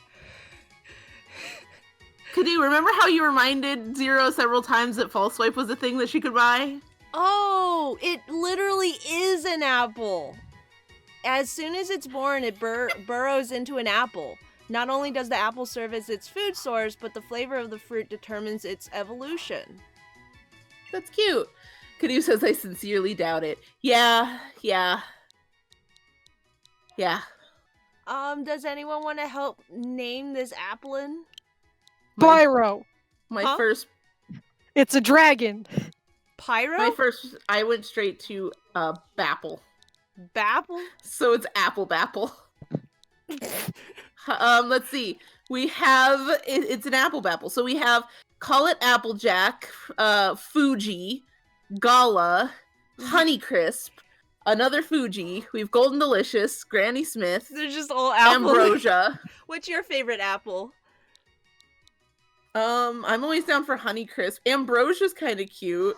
Kadoo, remember how you reminded Zero several times that False Swipe was a thing that she could buy? Oh, it literally is an apple. As soon as it's born, it burrows into an apple. Not only does the apple serve as its food source, but the flavor of the fruit determines its evolution. That's cute. Kadoo says, I sincerely doubt it. Yeah. Does anyone want to help name this applin? Pyro. My Huh? first, It's a dragon. Pyro? I went straight to Bapple. Bapple? So it's Apple Bapple. Let's see. We have, it's an Apple Bapple. So we have Call It Applejack, Fuji, Gala, Honeycrisp, another Fuji. We have Golden Delicious, Granny Smith, They're just all apple. Ambrosia. What's your favorite apple? I'm always down for Honeycrisp. Ambrosia's kind of cute.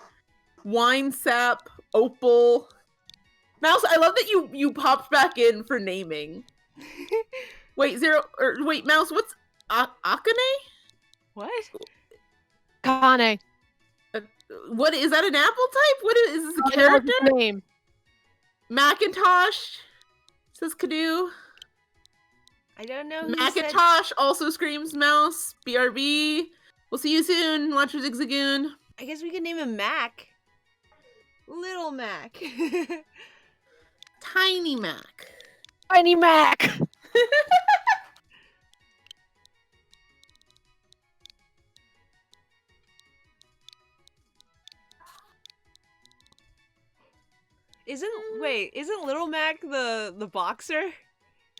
Wine Sap, Opal. Mouse, I love that you popped back in for naming. Wait, Mouse, what's Akane? What? Kane. What is that, an apple type? What is this, a That was character? his name. Macintosh, says Kadoo. I don't know who said... Macintosh also screams Mouse. BRB. We'll see you soon, Watcher Zigzagoon. I guess we could name him Mac. Little Mac. Tiny Mac. Tiny Mac. Isn't Little Mac the boxer?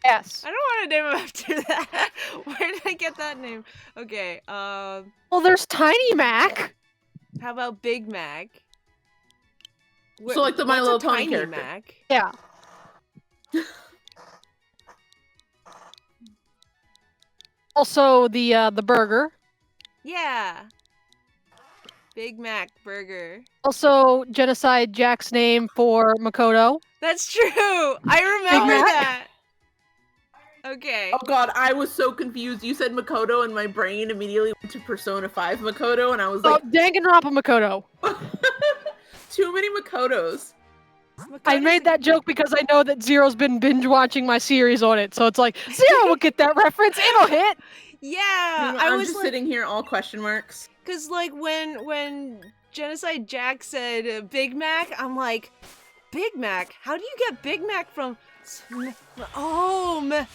Yes. I don't want to name him after that. Where did I get that name? Okay, Well, there's Tiny Mac. how about Big Mac? So like the My What's Little a Pony Tiny character. Mac? Yeah. Also, the burger. Yeah. Big Mac burger. Also, Genocide Jack's name for Makoto. That's true. I remember Mac? that. Okay. Oh god, I was so confused. You said Makoto and my brain immediately went to Persona 5 Makoto and I was Oh, like, Danganronpa Makoto. too many Makotos. I Makoto's made that joke because I know that Zero's been binge watching my series on it, so it's like Zero will get that reference. It'll hit. Yeah, I'm I was just like, sitting here all question marks. cause like when Genocide Jack said Big Mac, I'm like, Big Mac? How do you get Big Mac from?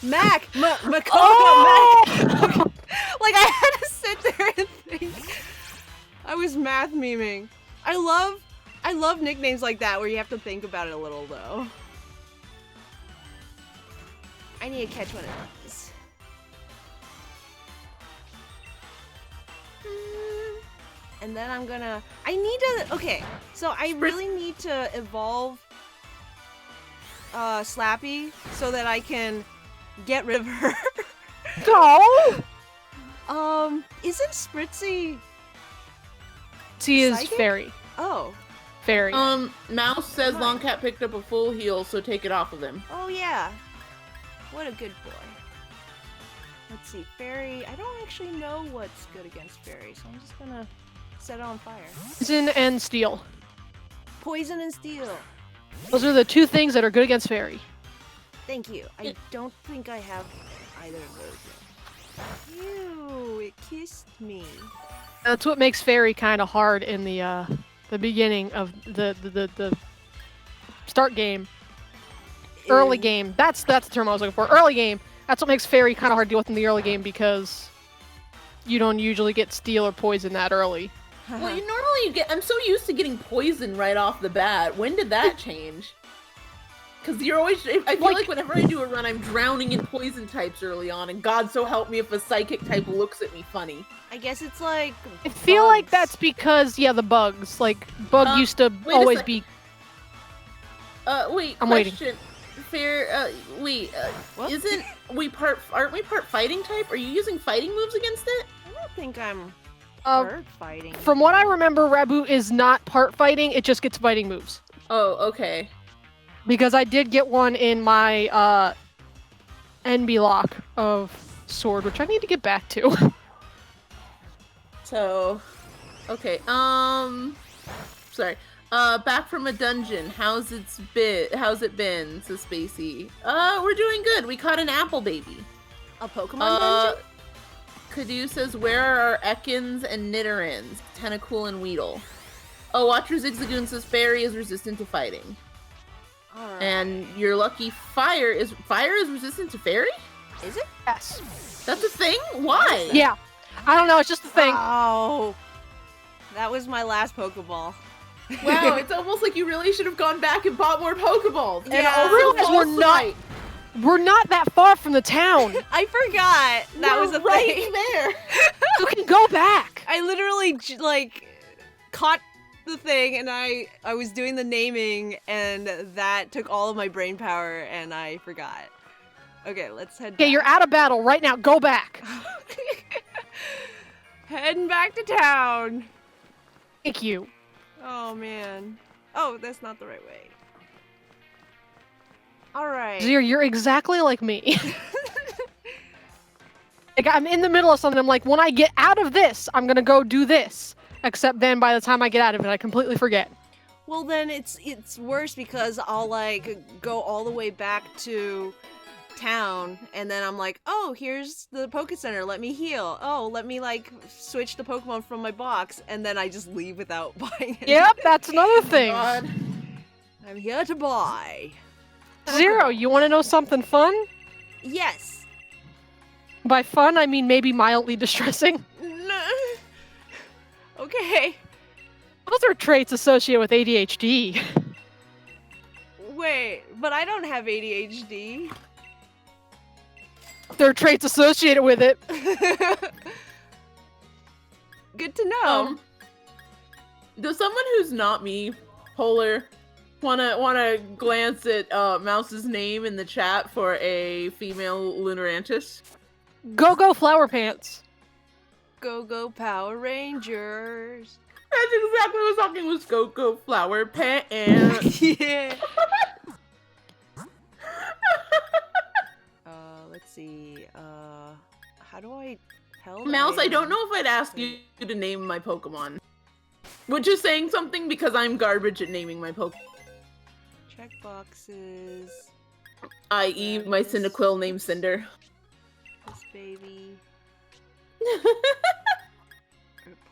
Mac, Makoto Oh! Mac. Like I had to sit there and think. I was math memeing. I love nicknames like that where you have to think about it a little though. I need to catch one of these. And then okay, so I really need to evolve Slappy so that I can get rid of her. No! Isn't Spritzy... She is Psychic? fairy. Oh. Fairy. Mouse says Come on. Longcat picked up a full heal, so take it off of him. Oh yeah. What a good boy. Let's see, Fairy. I don't actually know what's good against Fairy, so I'm just gonna set it on fire. Poison and steel. Poison and Steel. Those are the two things that are good against fairy. Thank you. I don't think I have either of those yet. Ew, it kissed me. That's what makes fairy kind of hard in the beginning of the start game. Early game. That's the term I was looking for. Early game. That's what makes fairy kind of hard to deal with in the early game because you don't usually get steel or poison that early. Well, you normally get. I'm so used to getting poison right off the bat. When did that change? Because you're always. I feel like whenever I do a run, I'm drowning in poison types early on, and God so help me if a psychic type looks at me funny. I guess it's like. I feel like bugs. that's because the bugs. Like bug used to wait a always sec. be. Wait. I'm waiting. Question. Fair. Wait. What? Aren't we part fighting type? Are you using fighting moves against it? I don't think I'm Uh, bird fighting. From what I remember, Rabu is not part fighting. It just gets fighting moves. Oh, okay. Because I did get one in my NB lock of sword, which I need to get back to. So, okay. Sorry. Back from a dungeon. How's it been? Says Spacey. We're doing good. We caught an apple baby. A Pokemon dungeon? Kadu says, where are our Ekans and Nidorans? Tentacool and Weedle. Oh, Watcher Zigzagoon says fairy is resistant to fighting. Alright. And your lucky fire is resistant to fairy? Is it? Yes. That's a thing? Why? Yeah. I don't know. It's just a thing. Oh. That was my last Pokeball. Wow, it's almost like you really should have gone back and bought more Pokeballs. And Yeah. also Realize we're False not- Light. We're not that far from the town. I forgot that was a right thing. there. You can go back. I literally caught the thing and I was doing the naming and that took all of my brain power and I forgot. Okay, let's head Okay, back. you're out of battle right now. Go back. Heading back to town. Thank you. Oh man. Oh, that's not the right way. Alright. Zero, you're exactly like me. Like I'm in the middle of something. I'm like, when I get out of this, I'm gonna go do this. Except then, by the time I get out of it, I completely forget. Well, then it's worse because I'll go all the way back to town and then I'm like, oh, here's the Poké Center. Let me heal. Oh, let me switch the Pokemon from my box, and then I just leave without buying it. Yep, that's another thing. God. I'm here to buy. Zero, you want to know something fun? Yes. By fun, I mean maybe mildly distressing. No. Okay. Those are traits associated with ADHD. Wait, but I don't have ADHD. There are traits associated with it. Good to know. Does someone who's not me, Polar, wanna glance at Mouse's name in the chat for a female Lunarantis? Go Flower Pants. Go Power Rangers. That's exactly what I was talking was Go Flower Pants. Yeah. Let's see. How do I tell Mouse, I don't know if I'd ask you to name my Pokemon. Which is saying something because I'm garbage at naming my Pokemon. Check boxes. I.e. my Cyndaquil named Cinder. This baby.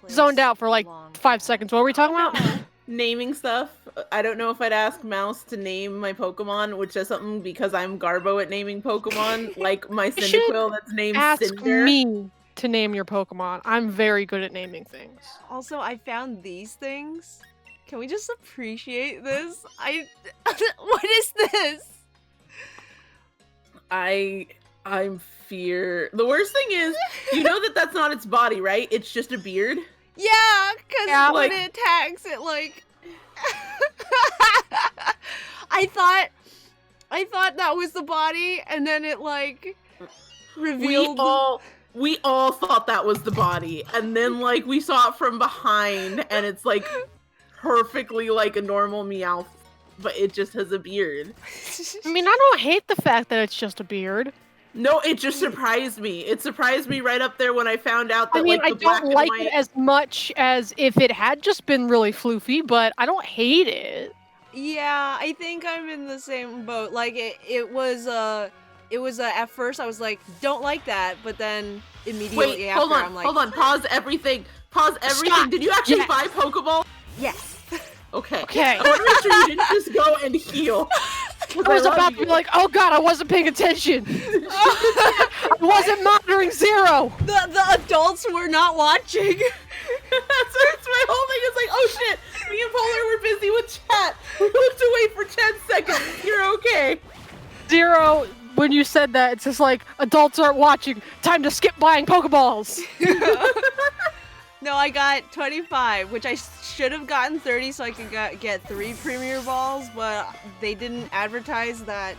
Zoned out for like 5 seconds. What were we talking about? Naming stuff. I don't know if I'd ask Mouse to name my Pokemon, which is something because I'm garbo at naming Pokemon, like my Cyndaquil that's named Ask Cinder. me to name your Pokemon. I'm very good at naming things. Also, I found these things. Can we just appreciate this? What is this? I'm fear. The worst thing is, you know that's not its body, right? It's just a beard. Yeah, because when like- it attacks, it like. I thought that was the body, and then it like revealed. We all thought that was the body, and then like we saw it from behind, and it's like perfectly like a normal Meowth, but it just has a beard. I mean, I don't hate the fact that it's just a beard. No, it just surprised me. It surprised me right up there when I found out that I mean, like the I black don't and like white... it as much as if it had just been really floofy, but I don't hate it. Yeah, I think I'm in the same boat. Like it was at first I was like, don't like that, but then immediately Wait, after hold on, I'm like, hold on, pause everything. Stop. Did you actually Yes. buy Pokeball? yes. Okay. Okay. I want to make sure you didn't just go and heal. I was about to be like, oh god, I wasn't paying attention. I wasn't monitoring Zero. The adults were not watching. That's my whole thing. It's like, oh shit, me and Polar were busy with chat. We looked away for 10 seconds. You're okay. Zero, when you said that, it's just like, adults aren't watching. Time to skip buying Pokeballs. No, I got 25, which I should have gotten 30 so I could get 3 Premier Balls, but they didn't advertise that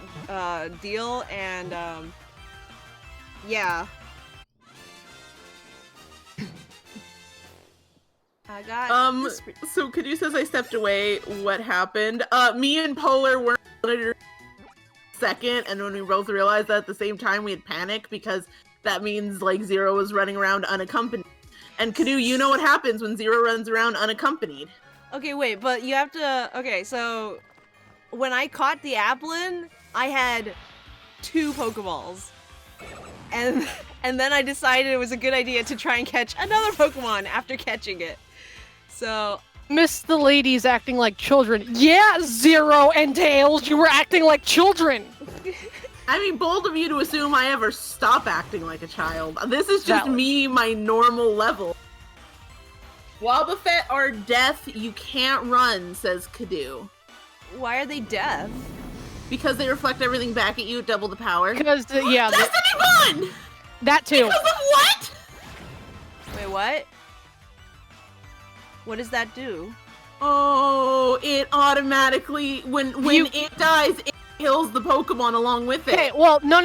deal, and yeah. I got this- So Kadu says I stepped away. What happened? Me and Polar weren't second, and when we both realized that at the same time, we had panic because that means like Zero was running around unaccompanied. And Kadu, you know what happens when Zero runs around unaccompanied. Okay, wait, but you have to... Okay, so... When I caught the Applin, I had 2 Pokeballs. And then I decided it was a good idea to try and catch another Pokemon after catching it. So... Miss the ladies acting like children. Yeah, Zero and Tails, you were acting like children. I mean, bold of you to assume I ever stop acting like a child. This is just Valid. me, my normal level. Wobbuffet are deaf, you can't run, says Kadu. Why are they deaf? Because they reflect everything back at you at double the power. Because, yeah, Destiny Bond! that too. Because of what? Wait, what? What does that do? Oh, it automatically, when it dies, it kills the Pokemon along with it. Okay, well, no.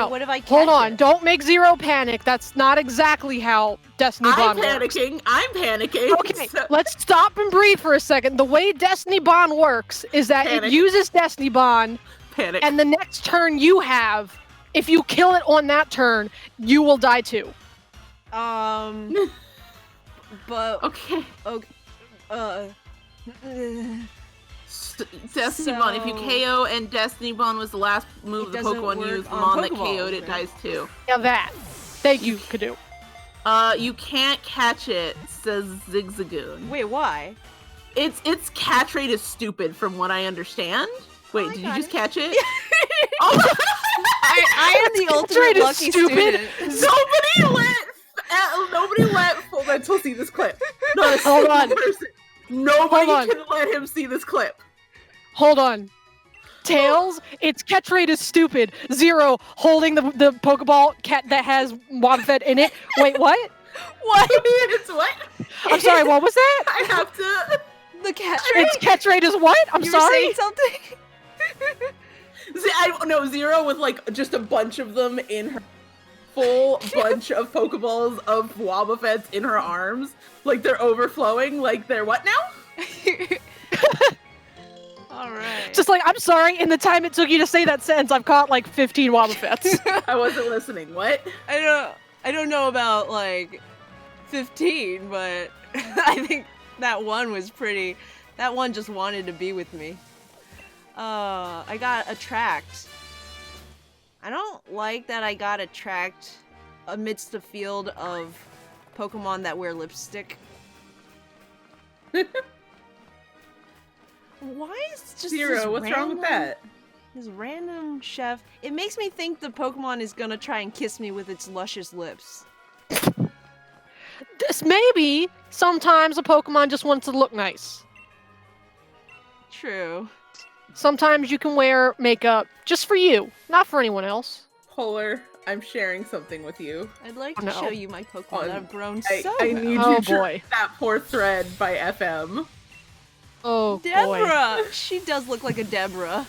What if I catch Hold on, it? don't make Zero panic. That's not exactly how Destiny I'm Bond works. I'm panicking. Okay, so- let's stop and breathe for a second. The way Destiny Bond works is that Panic. it uses Destiny Bond, Panic. and the next turn you have, if you kill it on that turn, you will die too. But... Okay. Okay, Destiny Bond. If you So- KO and Destiny Bond was the last move It the doesn't Pokemon work used, the on Mon that Pokeballs, KO'd it right? dies too. Yeah, that. Thank you, Kadu. You can't catch it, says Zigzagoon. Wait, why? Its catch rate is stupid from what I understand. Wait, I did you got just it. catch it? Oh, I am the Trade ultimate is lucky stupid. student. nobody let Full Mental see this clip. Not a Hold single on. person. Nobody Hold on. can let him see this clip. Hold on. Tails, its catch rate is stupid. 0, holding the Pokeball cat that has Wobbuffet in it. Wait, what? What? It's what? I'm sorry, what was that? I have to. The catch rate? Its catch rate is what? I'm You were sorry? saying something? See, I know Zero with like just a bunch of them in her full bunch of Pokeballs of Wobbuffets in her arms. Like they're overflowing. Like they're what now? Alright. Just like, I'm sorry, in the time it took you to say that sentence, I've caught like 15 Wobbuffets. I wasn't listening. What? I don't know about like 15, but I think that one was pretty. That one just wanted to be with me. I got Attract. I don't like that I got Attract amidst a field of Pokemon that wear lipstick. Why is just Zero, this what's wrong with that? This random chef. It makes me think the Pokemon is gonna try and kiss me with its luscious lips. This maybe sometimes a Pokemon just wants to look nice. True. Sometimes you can wear makeup just for you, not for anyone else. Polar, I'm sharing something with you. I'd like Oh, to no. show you my Pokemon that have grown I so need Oh, you to boy. read that poor thread by FM. Oh, boy. Deborah! She does look like a Deborah.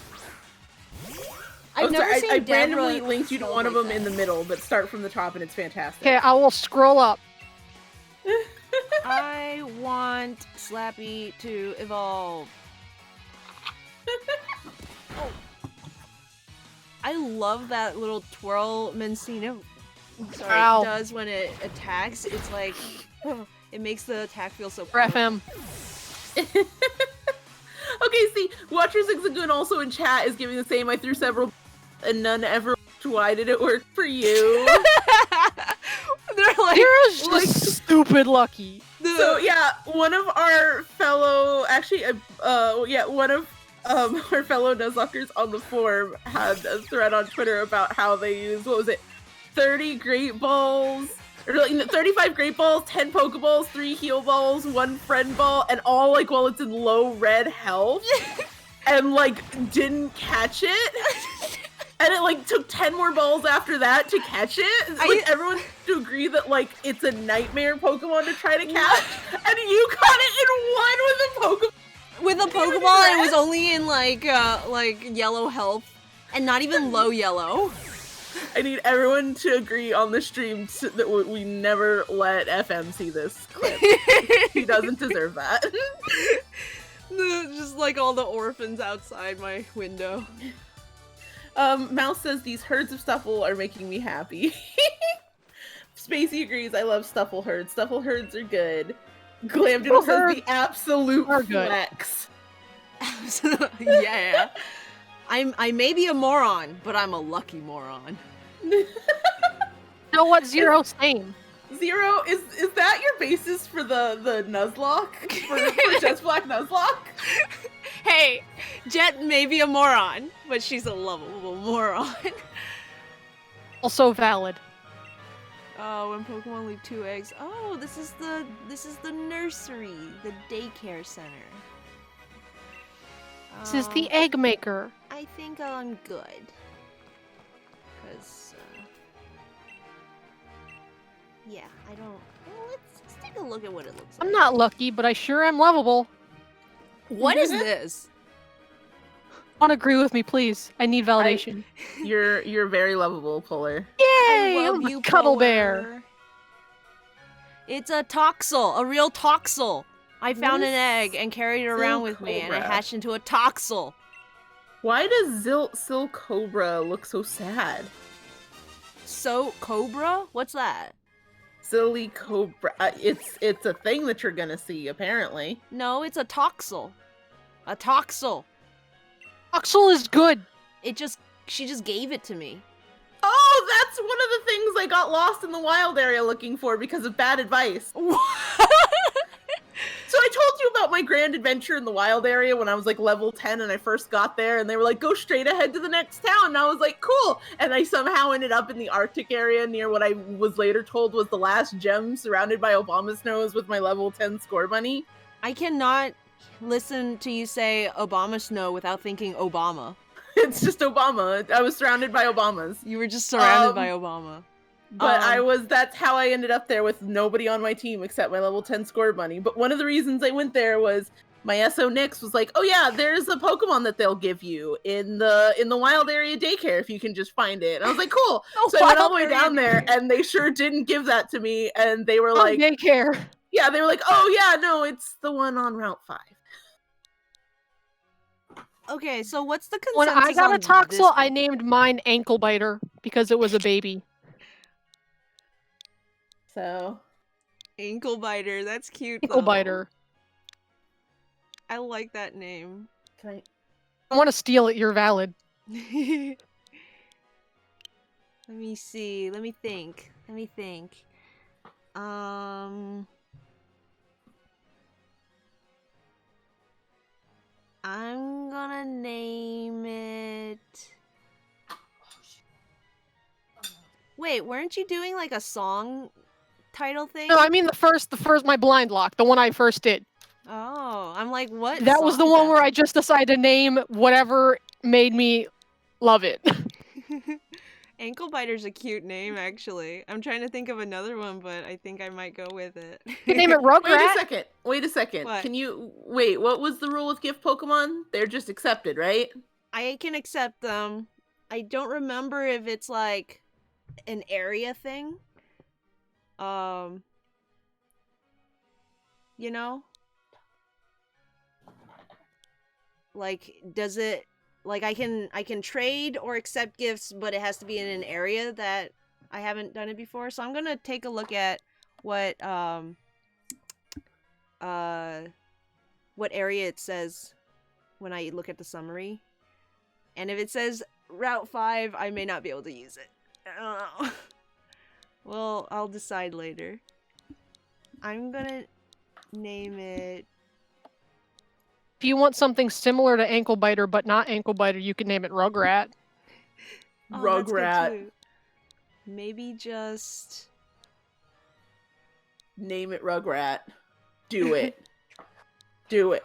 I've never seen I Deborah randomly linked you to so one of like them in the that. middle, but start from the top and it's fantastic. Okay, I will scroll up. I want Slappy to evolve. Oh. I love that little twirl Mencino Ow. does when it attacks. It's like, it makes the attack feel so For FM. Okay, see, Watcher Zigzagoon also in chat is giving the same. I threw several and none ever worked. Why did it work for you? They're like, Hero's just stupid lucky. So yeah, one of our fellow, actually, one of our fellow Nuzlockers on the forum had a thread on Twitter about how they use, what was it, 30 Great Balls, or like 35 Great Balls, 10 Pokeballs, 3 Heal Balls, 1 Friend Ball, and all like while it's in low red health, and like didn't catch it. And it like took 10 more balls after that to catch it. Like everyone to agree that like it's a nightmare Pokemon to try to catch, and you caught it in one with a Pokemon. with a Pokeball, and it was only in like yellow health, and not even low yellow. I need everyone to agree on the stream that we never let FM see this clip. He doesn't deserve that. Just like all the orphans outside my window. Mouse says these herds of Stuffle are making me happy. Spacey agrees. I love Stuffle herds. Stuffle herds are good. Glamdiddle says the absolute flex. Yeah. I may be a moron, but I'm a lucky moron. You know what? Zero's same. Zero, is that your basis for the Nuzlocke? For Jet's Black Nuzlocke? Hey, Jet may be a moron, but she's a lovable moron. Also valid. Oh, when Pokemon leave 2 eggs. Oh, this is the nursery, the daycare center. This is the egg maker. I think I'm good. Cause yeah, I don't. Well, let's take a look at what it looks like. I'm not lucky, but I sure am lovable. What is this? Want to agree with me, please? I need validation. You're very lovable, Polar. Yay! I love I'm a you, cuddle Polar. bear. It's a Toxel, a real Toxel. I found an egg and carried it around with me, and it Cobra. hatched into a Toxel. Why does Silcobra look so sad? So, Cobra? What's that? Silly Cobra. It's a thing that you're gonna see, apparently. No, it's a Toxel. A Toxel. Axel is good. She just gave it to me. Oh, that's one of the things I got lost in the wild area looking for because of bad advice. So I told you about my grand adventure in the wild area when I was like level 10 and I first got there, and they were like, go straight ahead to the next town. And I was like, cool. And I somehow ended up in the Arctic area near what I was later told was the last gem, surrounded by Obama snows with my level 10 score bunny. I cannot listen to you say Obama Snow without thinking Obama. It's just Obama. I was surrounded by Obamas. You were just surrounded by Obama. But that's how I ended up there with nobody on my team except my level 10 score bunny. But one of the reasons I went there was my SO Nyx was like, oh yeah, there's a Pokemon that they'll give you in the wild area daycare if you can just find it. And I was like, cool. So I went all the way down there and they sure didn't give that to me. And they were like, daycare. Yeah, they were like, oh yeah, no, it's the one on Route 5. Okay, so what's the consensus When I got a on this Toxel, I one? named mine Ankle Biter because it was a baby. So Ankle Biter, that's cute. Ankle though. Biter. I like that name. can I want to steal it. You're valid. Let me see. Let me think. I'm gonna name it. Wait, weren't you doing like a song title thing? No, I mean the first, my blind lock, the one I first did. Oh, I'm like, what? That was the song is one that? where I just decided to name whatever made me love it. Ankle Biter's a cute name, actually. I'm trying to think of another one, but I think I might go with it. You name it Rugrat. Wait a second. What? Can you wait? What was the rule with gift Pokemon? They're just accepted, right? I can accept them. I don't remember if it's like an area thing. You know? Like, does it like I can trade or accept gifts, but it has to be in an area that I haven't done it before. So I'm gonna take a look at what area it says when I look at the summary. And if it says Route 5, I may not be able to use it. I don't know. Well, I'll decide later. I'm gonna name it... If you want something similar to Ankle Biter but not Ankle Biter, you can name it Rugrat. Oh, that's good Rugrat. too. Maybe just... Name it Rugrat. Do it. Do it.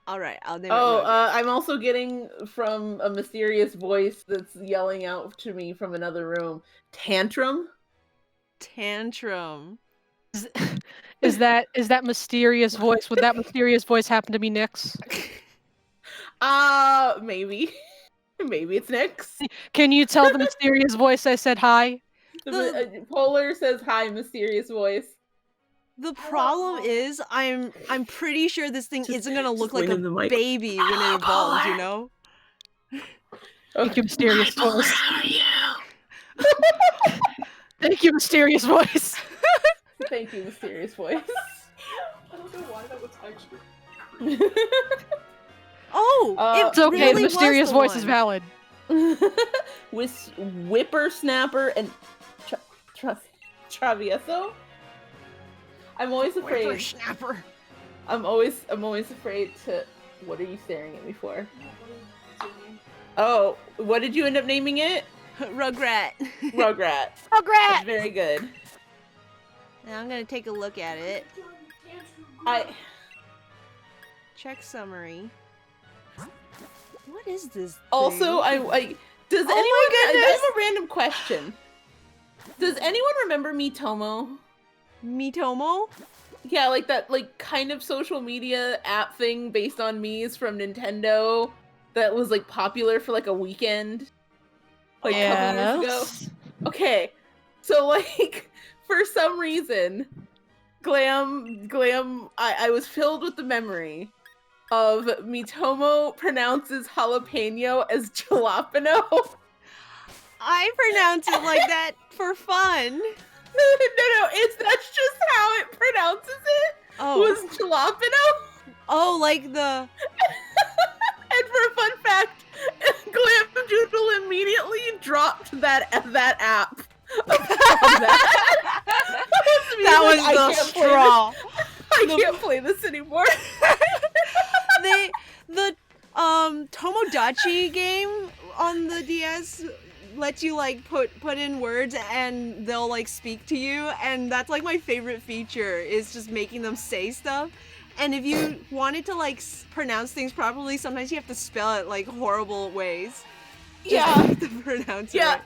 Alright, I'll name Oh, it Rugrat. I'm also getting from a mysterious voice that's yelling out to me from another room. Tantrum? Tantrum. Is that mysterious voice? Would that mysterious voice happen to be Nyx? Maybe. Maybe it's Nyx. Can you tell the mysterious voice I said hi? Polar says hi, mysterious voice. The problem is, I'm pretty sure this thing isn't gonna look like a winging the mic. baby when it evolves, you know? Thank you, mysterious voice. How are you? Thank you, mysterious voice. Thank you, mysterious voice. I don't know why that was actually. Oh! It's okay, really the was mysterious the voice one. is valid. With Whippersnapper and Travieso? I'm always afraid. Whippersnapper. I'm always afraid to. What are you staring at me for? Oh, what did you end up naming it? Rugrat. Rugrat. Rugrat! That's very good. Now I'm gonna take a look at it. Check summary. What is this Also, thing? does my anyone? I goodness! have a random question. Does anyone remember Miitomo? Miitomo? Yeah, like that, like kind of social media app thing based on Mii's from Nintendo that was like popular for like a weekend, like a couple years ago. Okay, so like for some reason, Glam, I was filled with the memory of Miitomo pronounces jalapeno as jalapeno. I pronounce it like that for fun. No, that's just how it pronounces it. Oh. Was jalapeno. Oh, like the... And for a fun fact, Glam Doodle immediately dropped that app. That was the straw. I can't play this anymore. The Tomodachi game on the DS lets you like put in words and they'll like speak to you, and that's like my favorite feature is just making them say stuff. And if you wanted to like pronounce things properly, sometimes you have to spell it like horrible ways. Yeah. To pronounce Yeah. it.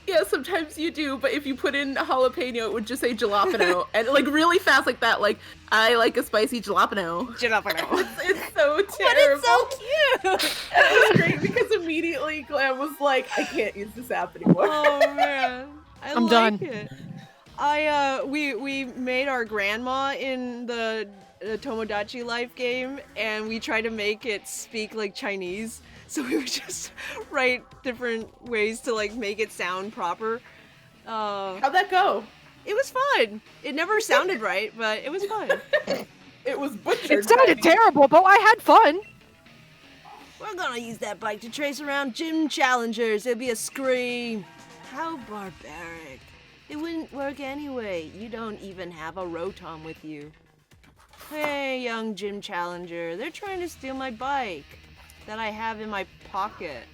Yeah, sometimes you do, but if you put in jalapeno, it would just say jalapeno. And like really fast like that, like, I like a spicy jalapeno. Jalapeno. It's so terrible. But it's so cute! It was great because immediately Glam was like, I can't use this app anymore. Oh man. I'm like done. It. We made our grandma in the Tomodachi Life game, and we tried to make it speak like Chinese. So we would just write different ways to like make it sound proper. How'd that go? It was fun. It never sounded right, but it was fun. It was butchered. It sounded terrible, but I had fun. We're gonna use that bike to trace around gym challengers. It'll be a scream. How barbaric. It wouldn't work anyway. You don't even have a Rotom with you. Hey, young gym challenger. They're trying to steal my bike that I have in my pocket.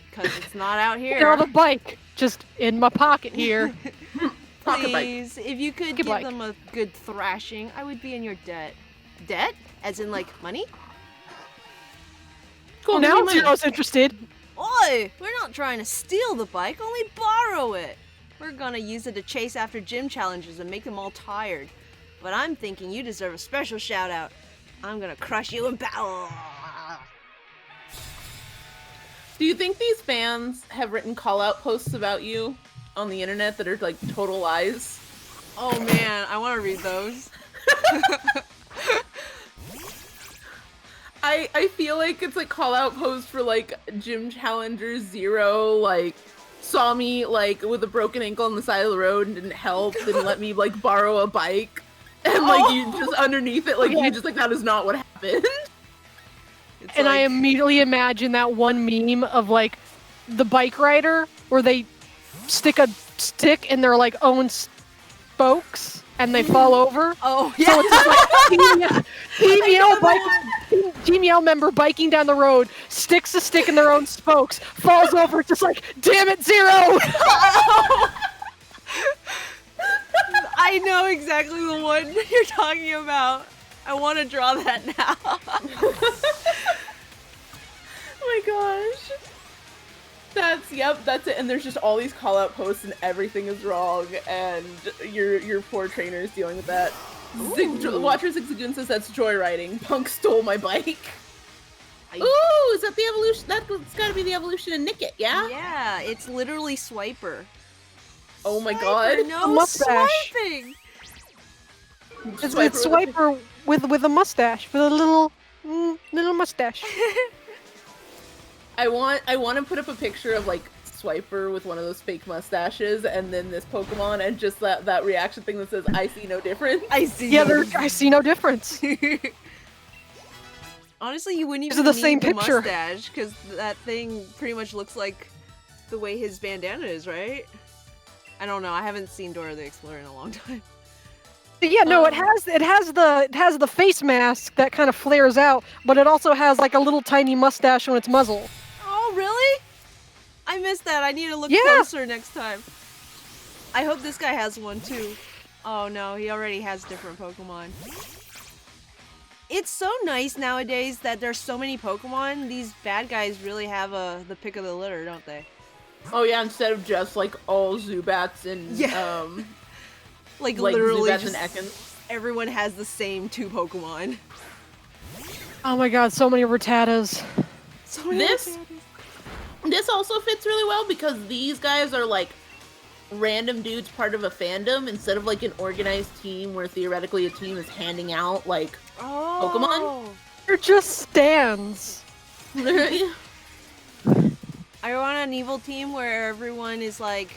Because it's not out here. Get on the bike, just in my pocket here. Pocket bike. Please, if you could Pocket give bike. them a good thrashing, I would be in your debt. Debt? As in, like, money? Cool, Now give me money. Zero's interested. Oi! We're not trying to steal the bike, only borrow it. We're gonna use it to chase after gym challengers and make them all tired. But I'm thinking you deserve a special shout out. I'm gonna crush you in battle. Do you think these fans have written call-out posts about you on the internet that are like total lies? Oh man, I wanna read those. I feel like it's like call-out posts for like Gym Challenger Zero, like saw me like with a broken ankle on the side of the road and didn't help, didn't let me like borrow a bike. And like you just underneath it, like you just like that is not what happened. It's And I like- immediately imagine that one meme of like the bike rider where they stick a stick in their like own spokes and they fall over. Oh, So yeah! it's just like Team Yell member biking down the road, sticks a stick in their own spokes, falls over, just like, damn it, Zero! I know exactly the one you're talking about. I want to draw that now. Oh my gosh. That's it. And there's just all these call out posts and everything is wrong and your poor trainer is dealing with that. Watcher Zigzagoon says that's joyriding. Punk stole my bike. Ooh, is that the evolution? That's gotta be the evolution of Nickit, yeah? Yeah, it's literally Swiper. Oh my Swiper, god. no mustache. swiping! It's Swiper with a mustache, with a little mustache. I want to put up a picture of like Swiper with one of those fake mustaches and then this Pokemon and just that reaction thing that says I see no difference. I see. Yeah, I see no difference. Honestly, you wouldn't These even are the need same the picture. mustache because that thing pretty much looks like the way his bandana is, right? I don't know. I haven't seen Dora the Explorer in a long time. But yeah, no, it has the face mask that kind of flares out, but it also has like a little tiny mustache on its muzzle. Oh, really? I missed that. I need to look Yeah. closer next time. I hope this guy has one too. Oh no, he already has different Pokemon. It's so nice nowadays that there's so many Pokemon. These bad guys really have the pick of the litter, don't they? Oh yeah, instead of just like all Zubats and Yeah. Like like literally Zubats just and Ekans. everyone has the same 2 Pokemon. Oh my god, so many Rattatas. So many This also fits really well because these guys are like random dudes part of a fandom instead of like an organized team where theoretically a team is handing out like Oh. They're just stands. I want an evil team where everyone is like,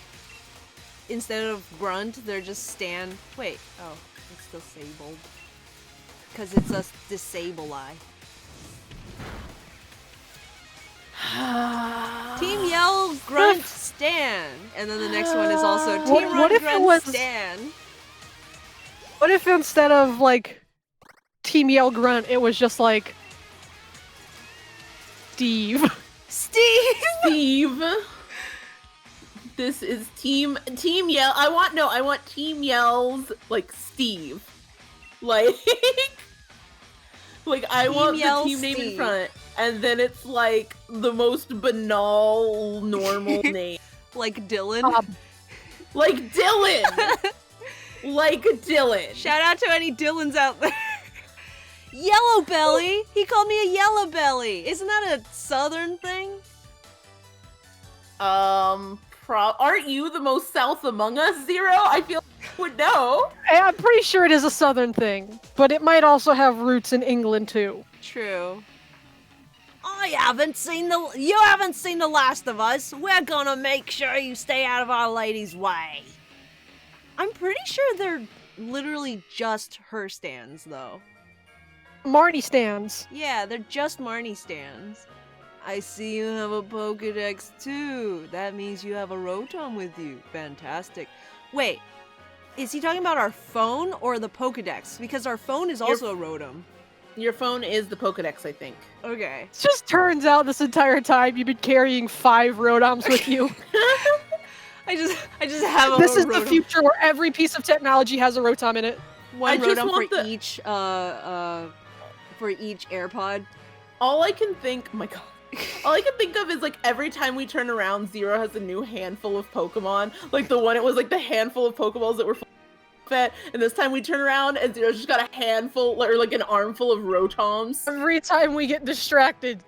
instead of grunt, they're just stand. Wait, oh, it's disabled. Because it's a disable eye. Team Yell, Grunt, Stan. And then the next one is also Team What Run, if it Grunt, was- Stan. What if instead of like Team Yell Grunt, it was just like Steve? Steve! Steve. This is Team Yell. I want Team Yell's like Steve. Like Like, I Team want Yell the team name in Steve. front, and then it's like the most banal, normal name. Like Dylan. Like Dylan! Like Dylan. Shout out to any Dylans out there. Yellow Belly! He called me a Yellow Belly! Isn't that a southern thing? Aren't you the most south among us, Zero? I feel like you would know. I'm pretty sure it is a southern thing, but it might also have roots in England too. True. You haven't seen The Last of Us. We're gonna make sure you stay out of our lady's way. I'm pretty sure they're literally just her stands, though. Marnie stands. Yeah, they're just Marnie stands. I see you have a Pokedex too. That means you have a Rotom with you. Fantastic. Wait, is he talking about our phone or the Pokedex? Because our phone is also a Rotom. Your phone is the Pokedex, I think. Okay. It just turns out this entire time you've been carrying 5 Rotoms with you. I just have a This is Rotom. the future where every piece of technology has a Rotom in it. One I just Rotom want for each AirPod. All I can think, my god. All I can think of is like every time we turn around, Zero has a new handful of Pokemon. Like the one, it was like the handful of Pokeballs that were fed, and this time we turn around and Zero's just got a handful or like an armful of Rotoms. Every time we get distracted,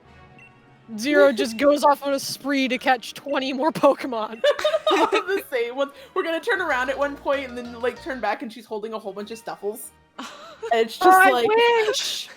Zero just goes off on a spree to catch 20 more Pokemon. The same ones. We're gonna turn around at one point and then like turn back and she's holding a whole bunch of Stuffles. And it's just I like, wish!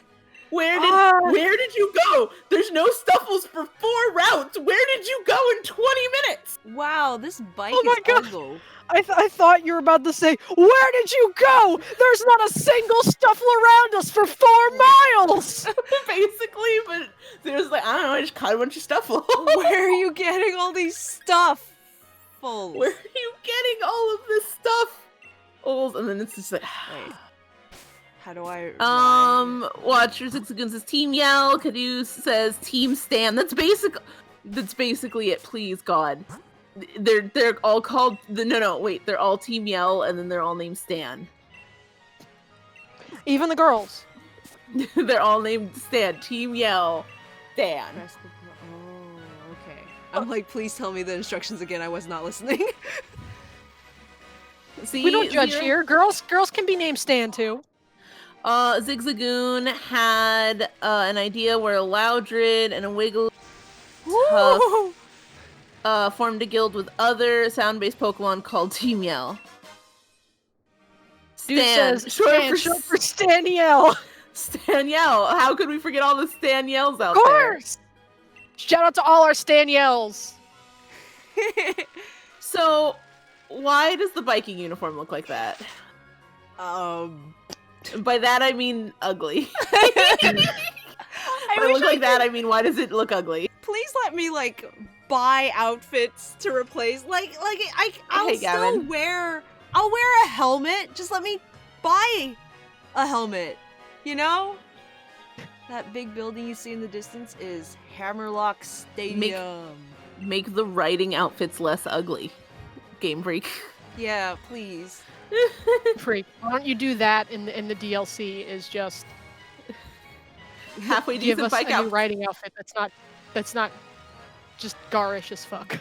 where did you go? There's no Stuffles for 4 routes. Where did you go in 20 minutes? Wow, this bike Oh my is God. ugly. I thought you were about to say, where did you go? There's not a single Stuffle around us for 4 miles! Basically, but Zero's like, I don't know, I just caught a bunch of Stuffles. Where are you getting all these stuff? Where are you getting all of this stuff? And then it's just like, Wait. How do I Watcher Zigzagoon says Team Yell, Caduce says Team Stan. That's basically it, please God. They're all called they're all Team Yell and then they're all named Stan. Even the girls. They're all named Stan. Team Yell, Stan. Oh, okay. I'm like, please tell me the instructions again. I was not listening. See, We don't judge Zero? here. Girls can be named Stan too. Zigzagoon had an idea where a Loudred and a Wigglytuff formed a guild with other sound-based Pokemon called Team Yell. Dude Stan, says short Stan, for short for Staniel. Stan Yell. How could we forget all the Stan Yells out Of there? course! Shout out to all our Staniels. So, why does the biking uniform look like that? By that I mean ugly. I By wish look like that, I mean why does it look ugly? Please let me like buy outfits to replace. I'll Hey, still Gavin. wear. I'll wear a helmet. Just let me buy a helmet. You know. That big building you see in the distance is Hammerlock Stadium. Make the riding outfits less ugly. Game Freak. Yeah, please. Freak. Why don't you do that in the DLC? Is just Halfway give decent us bike a new outfit. riding outfit that's not just garish as fuck.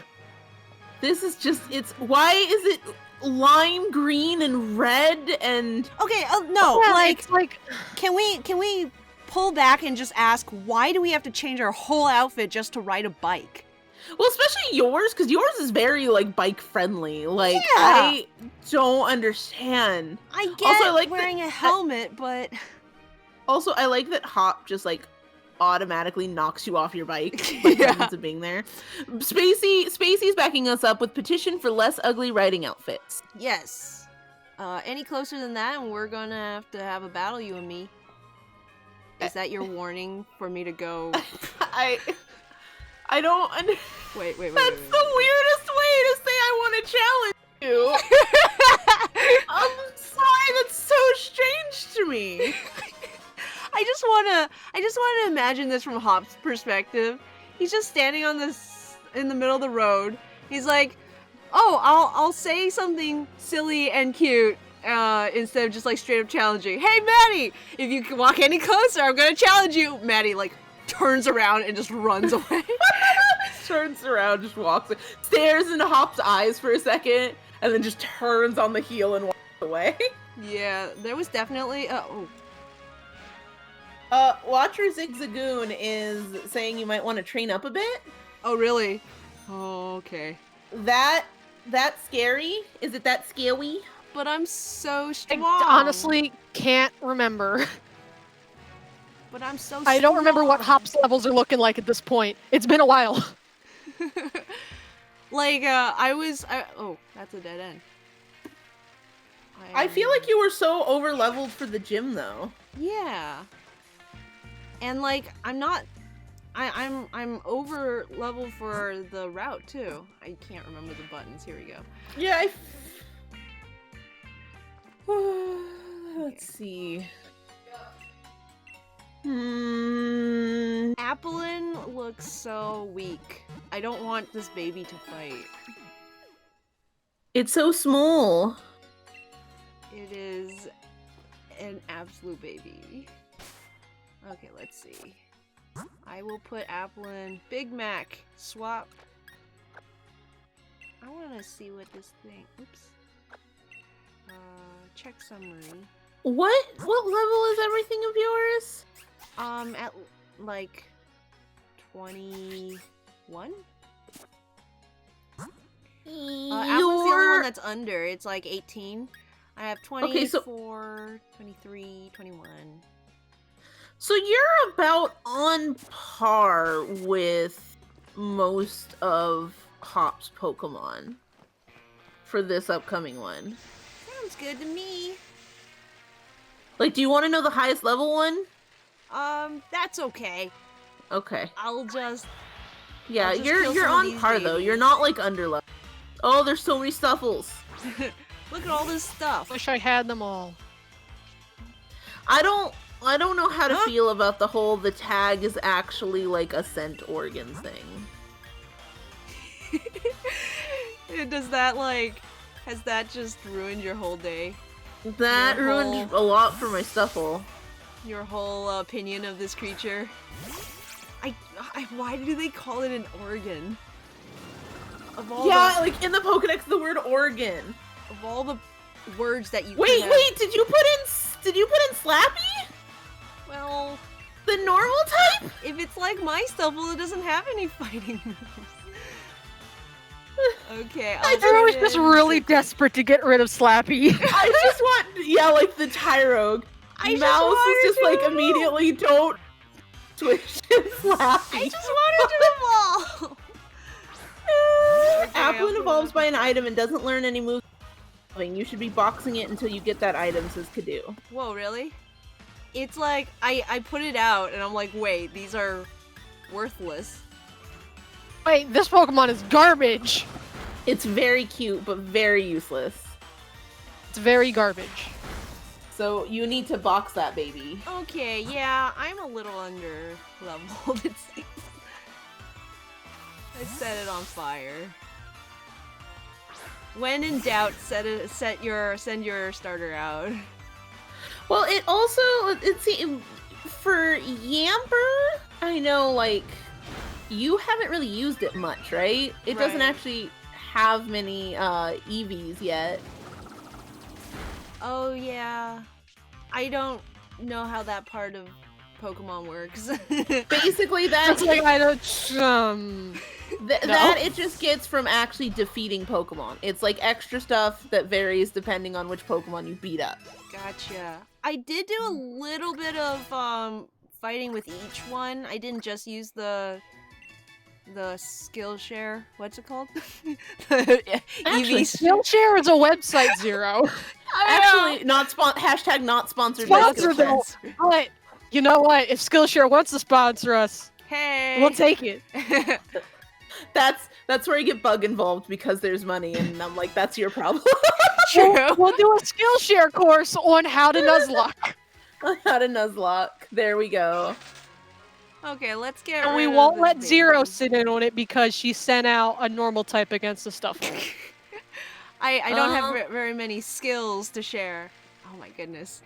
This is just, why is it lime green and red and... Okay. No. Yeah, like, it's like can we pull back and just ask why do we have to change our whole outfit just to ride a bike? Well, especially yours, because yours is very, like, bike-friendly. Like, Yeah. I don't understand. I get Also, I like wearing a helmet, but Also, I like that Hop just, like, automatically knocks you off your bike by Yeah. means of being there. Spacey's backing us up with petition for less ugly riding outfits. yes. Any closer than that, and we're gonna have a battle, you and me. Is that your warning for me to go? I don't under- Wait. That's the weirdest way to say I want to challenge you. I'm sorry, that's so strange to me. I just wanna imagine this from Hop's perspective. He's just standing on this in the middle of the road. He's like, "Oh, I'll say something silly and cute instead of just like straight up challenging. Hey, Maddie, if you can walk any closer, I'm gonna challenge you. Maddie like turns around and just runs away. Turns around, just walks, stares into Hop's eyes for a second, and then just turns on the heel and walks away. Yeah, there was definitely Watcher Zigzagoon is saying you might want to train up a bit. Oh, really? Oh, okay. That's scary? Is it that scary? But I'm so I strong. honestly can't remember. But I'm so I don't remember what strong. Hop's levels are looking like at this point. It's been a while. Like, oh, that's a dead end. I feel like you were so over leveled for the gym though. Yeah. And like, I'm not, I'm over level for the route too. I can't remember the buttons. Here we go. Yeah, let's see. Applin looks so weak. I don't want this baby to fight. It's so small. It is an absolute baby. Okay, let's see. I will put Applin, Big Mac, swap. I want to see what this thing, oops. Check summary. What level is everything of yours? At like 21? Applin's the only one that's under. It's like 18. I have 24, Okay, so 23, 21. So you're about on par with most of Hop's Pokemon for this upcoming one. Sounds good to me. Like, do you want to know the highest level one? That's okay. Okay. I'll just Yeah, just kill you're some of on these par though. babies. You're not like under level. Oh, there's so many Stuffles. look at all this stuff. Wish I had them all. I don't know how to Huh? feel about the tag is actually like a scent organ thing. Does that like, has that just ruined your whole day? That Your ruined whole- a lot for my Stuffle. Your whole opinion of this creature? Why do they call it an organ? Of all Yeah, like in the Pokedex, the word organ. of all the words that you Wait, could have- wait, did you put in Slappy? Well, The normal type? if it's like my stuff, well, it doesn't have any fighting moves. Okay, I'll I was put just in- really desperate to get rid of Slappy. I just want, yeah, like the Tyrogue. I just Mouse wanted is just to like evolve. immediately don't switch to Slappy. I just wanted to evolve! Okay, I'll Applin put evolves it by an item and doesn't learn any moves. You should be boxing it until you get that item, says Kadoo. Whoa, really? It's like, I put it out, and I'm like, wait, these are worthless. Wait, this Pokemon is garbage. It's very cute, but very useless. It's very garbage. So you need to box that baby. Okay, yeah, I'm a little under leveled, it seems. I set it on fire. When in doubt, send your starter out. Well, it also, for Yamper, I know, like, you haven't really used it much, right? It doesn't Right. actually have many EVs yet. Oh yeah, I don't know how that part of Pokemon works. Basically, That's that like I don't. that it just gets from actually defeating Pokemon. It's like extra stuff that varies depending on which Pokemon you beat up. Gotcha. I did do a little bit of fighting with each one. I didn't just use the Skillshare. What's it called? Actually, Skillshare is a website, Zero. Actually, not hashtag not sponsored. Sponsor by them. Skillshare. But you know what? If Skillshare wants to sponsor us, Hey. we'll take it. That's where you get bug involved because there's money, and I'm like, that's your problem. True. We'll do a Skillshare course on how to Nuzlocke. How to Nuzlocke. There we go. Okay, let's get. And we rid of won't this let Zero baby. sit in on it because she sent out a normal type against the stuff. I don't have very many skills to share. Oh my goodness.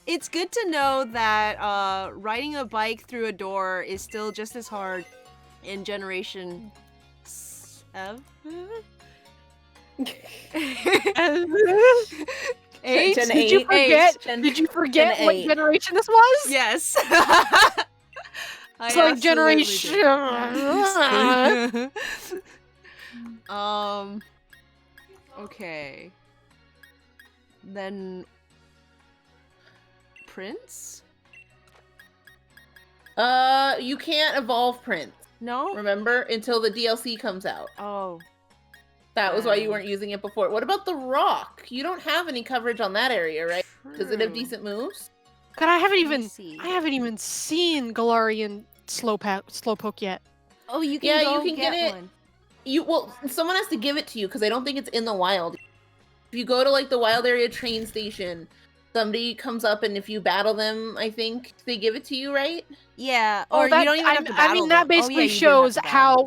It's good to know that riding a bike through a door is still just as hard in Generation 7? 8? Gen Did you 8. forget? Gen- Did you forget Gen what 8. generation this was? Yes. It's like generation. Okay. Then Prince? You can't evolve Prince. No? Remember? Until the DLC comes out. Oh. That was why you weren't using it before. What about the Rock? You don't have any coverage on that area, right? Does it have True. decent moves? God, I haven't Let me even see. seen Galarian Slowpoke yet. Oh, you can Yeah, go you can get it. one. Someone has to give it to you because I don't think it's in the wild. If you go to like the wild area train station, somebody comes up and if you battle them, I think they give it to you, right? Yeah, Oh, or that, you don't even have to battle I mean, that them. Oh, yeah, basically you do have shows to battle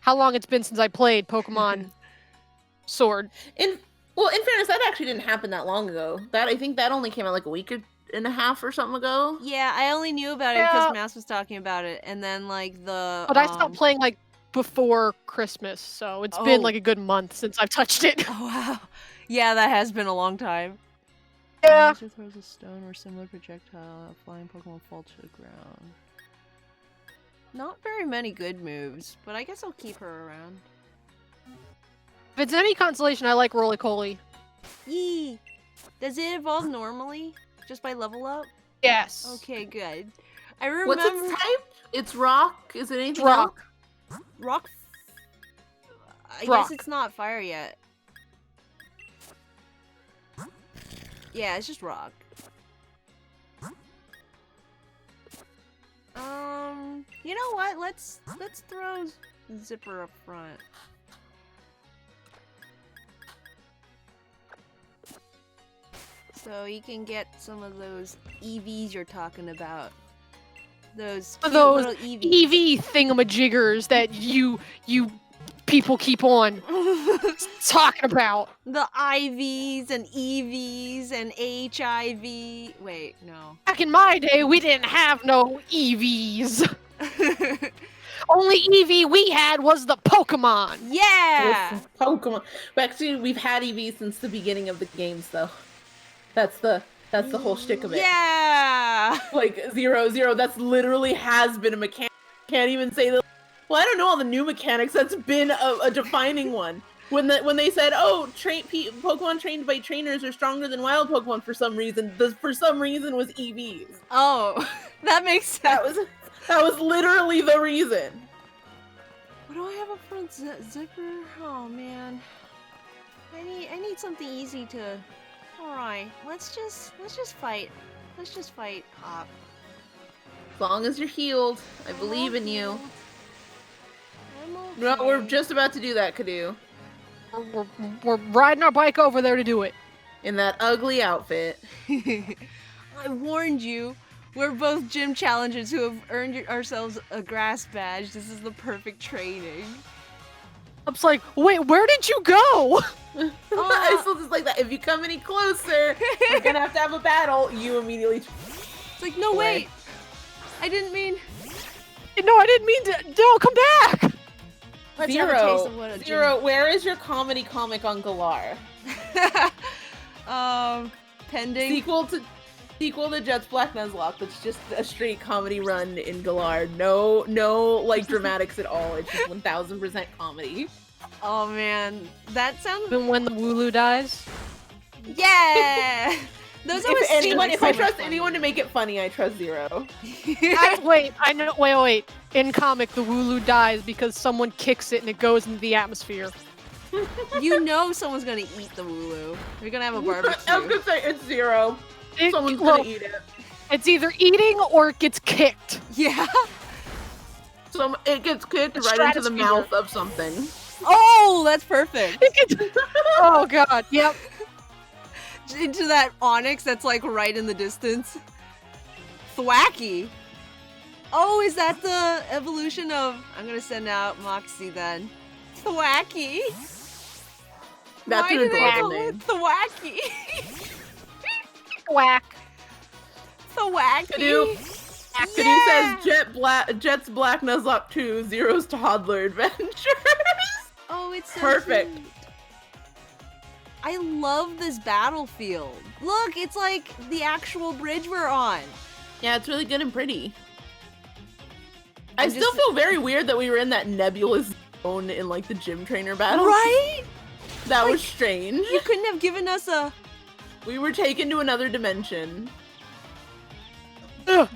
how long it's been since I played Pokemon Sword. In fairness, that actually didn't happen that long ago. I think that only came out like a week and a half or something ago. Yeah, I only knew about it Yeah. because Mouse was talking about it, and then like the. But I stopped playing like before Christmas, so it's been like a good month since I've touched it. Oh wow, yeah, that has been a long time. Yeah. Laser throws a stone or similar projectile. A flying Pokemon fall to the ground. Not very many good moves, but I guess I'll keep her around. If it's any consolation, I like Roly-Poly. Yee! Does it evolve normally? Just by level up? Yes. Okay, good. I remember. What's its type? It's rock. Is it anything Rock. else? Rock. I Rock. guess it's not fire yet. Yeah, it's just rock. You know what? Let's throw Zipper up front. So you can get some of those EVs you're talking about. Those cute Those little EVs. EV thingamajiggers that you people keep on talking about. The IVs and EVs and HIV. Wait, no. Back in my day, we didn't have no EVs. Only EV we had was the Pokemon. Yeah! With Pokemon. But actually, we've had EV since the beginning of the games, though. That's the whole shtick of it. Yeah! Like zero, that's literally has been a mechanic. Can't even say that. Well, I don't know all the new mechanics. That's been a defining one. When they said, "Oh, Pokemon trained by trainers are stronger than wild Pokemon," for some reason, was EVs. Oh, that makes sense. That was literally the reason. What do I have up front? Zipper? Oh man, I need something easy to. All right, let's just fight. Let's just fight Hop. As long as you're healed, I believe in you. I'm okay. No, we're just about to do that, Kadu. We're riding our bike over there to do it. In that ugly outfit. I warned you. We're both gym challengers who have earned ourselves a grass badge. This is the perfect training. I'm just like, wait, where did you go? I still just like that. If you come any closer, we're gonna have a battle. You immediately. It's like, no, wait. I didn't mean. No, I didn't mean to. No, come back. Let's have a taste of what a Zero, where is your comedy comic on Galar? Pending. Sequel to Jet's Black Nuzlocke. That's just a straight comedy run in Galar. No, like dramatics at all. It's just 1000% comedy. Oh man, that sounds. Even when the Wooloo dies. Yeah. Those always seem like if so I much trust fun. anyone to make it funny, I trust Zero. Wait. In comic, the Wooloo dies because someone kicks it and it goes into the atmosphere. You know someone's gonna eat the Wooloo. They're gonna have a I was barbecue. gonna say it's Zero. Someone's well, gonna eat it. It's either eating or it gets kicked. Yeah. It gets kicked It's right into the stratosphere. mouth of something. Oh, that's perfect. Oh god, yep. Into that Onyx that's like right in the distance. Thwacky. Oh, is that the evolution of... I'm gonna send out Moxie then. Thwacky. That's Why an do they adorable call name. it Thwacky? Whack. Thwacky. Kadoo says Jet's Black Nuzlocke 2, Zero's Toddler Adventures. Oh, it's so Perfect. cute. I love this battlefield. Look, it's like the actual bridge we're on. Yeah, it's really good and pretty. I I'm still just- feel very weird that we were in that nebulous zone in like the gym trainer battle. Right? That was strange. You couldn't have given us a... We were taken to another dimension. Ugh.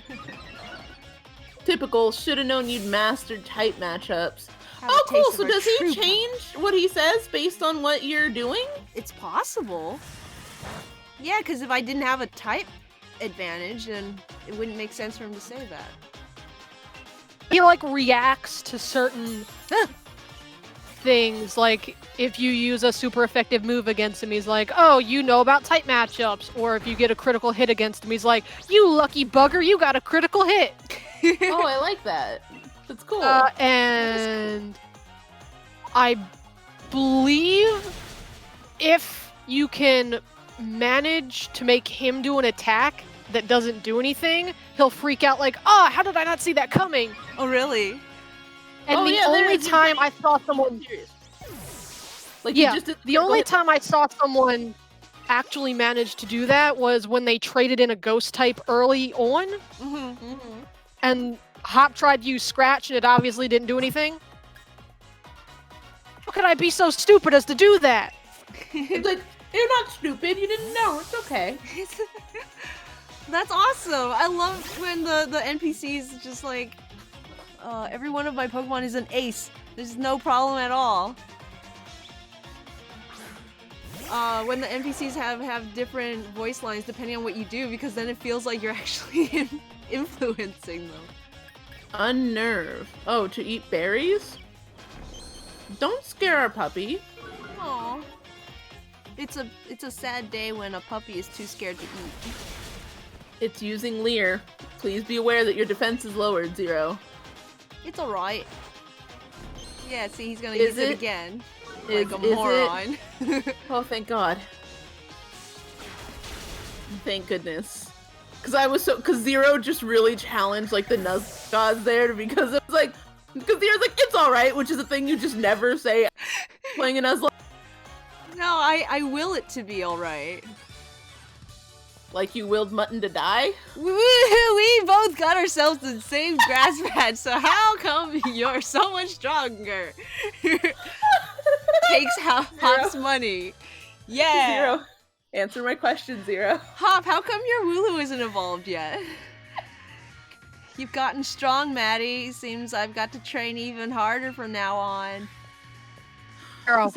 Typical, should have known you'd mastered type matchups. have a Oh, cool. taste So of our does he true change what he says based on what you're doing? It's possible. Yeah, because if I didn't have a type advantage, then it wouldn't make sense for him to say that. He like reacts to certain things. Like if you use a super effective move against him, he's like, "Oh, you know about type matchups." Or if you get a critical hit against him, he's like, "You lucky bugger, you got a critical hit." Oh, I like that. That's cool. And I believe if you can manage to make him do an attack that doesn't do anything, he'll freak out like, "Oh, how did I not see that coming?" Oh, really? And Oh, the yeah, only there's- time I saw someone Like yeah, you just did the only time I saw someone actually manage to do that was when they traded in a ghost type early on, Mm-hmm. and Hop tried to use Scratch, and it obviously didn't do anything. How could I be so stupid as to do that? It's like, you're not stupid, you didn't know, it's okay. That's awesome. I love when the NPCs just like, every one of my Pokemon is an ace. There's no problem at all. When the NPCs have different voice lines depending on what you do, because then it feels like you're actually influencing them. Unnerve. Oh, to eat berries? Don't scare our puppy. Aww. It's a sad day when a puppy is too scared to eat. It's using Leer. Please be aware that your defense is lowered, Zero. It's alright. Yeah, see, he's gonna Is use it it? again. Is- Like a is it? moron. Oh, thank God. Thank goodness. Cause Zero just really challenged like the Nuzgods there because it was like, because Zero's like, it's alright, which is a thing you just never say playing a Nuzlocke. No, I will it to be alright. Like you willed Mutton to die? We both got ourselves the same grass patch, so how come you're so much stronger? Takes Hop's money. Yeah. Zero. Answer my question, Zero. Hop, how come your Wooloo isn't evolved yet? You've gotten strong, Maddie. Seems I've got to train even harder from now on. Girl.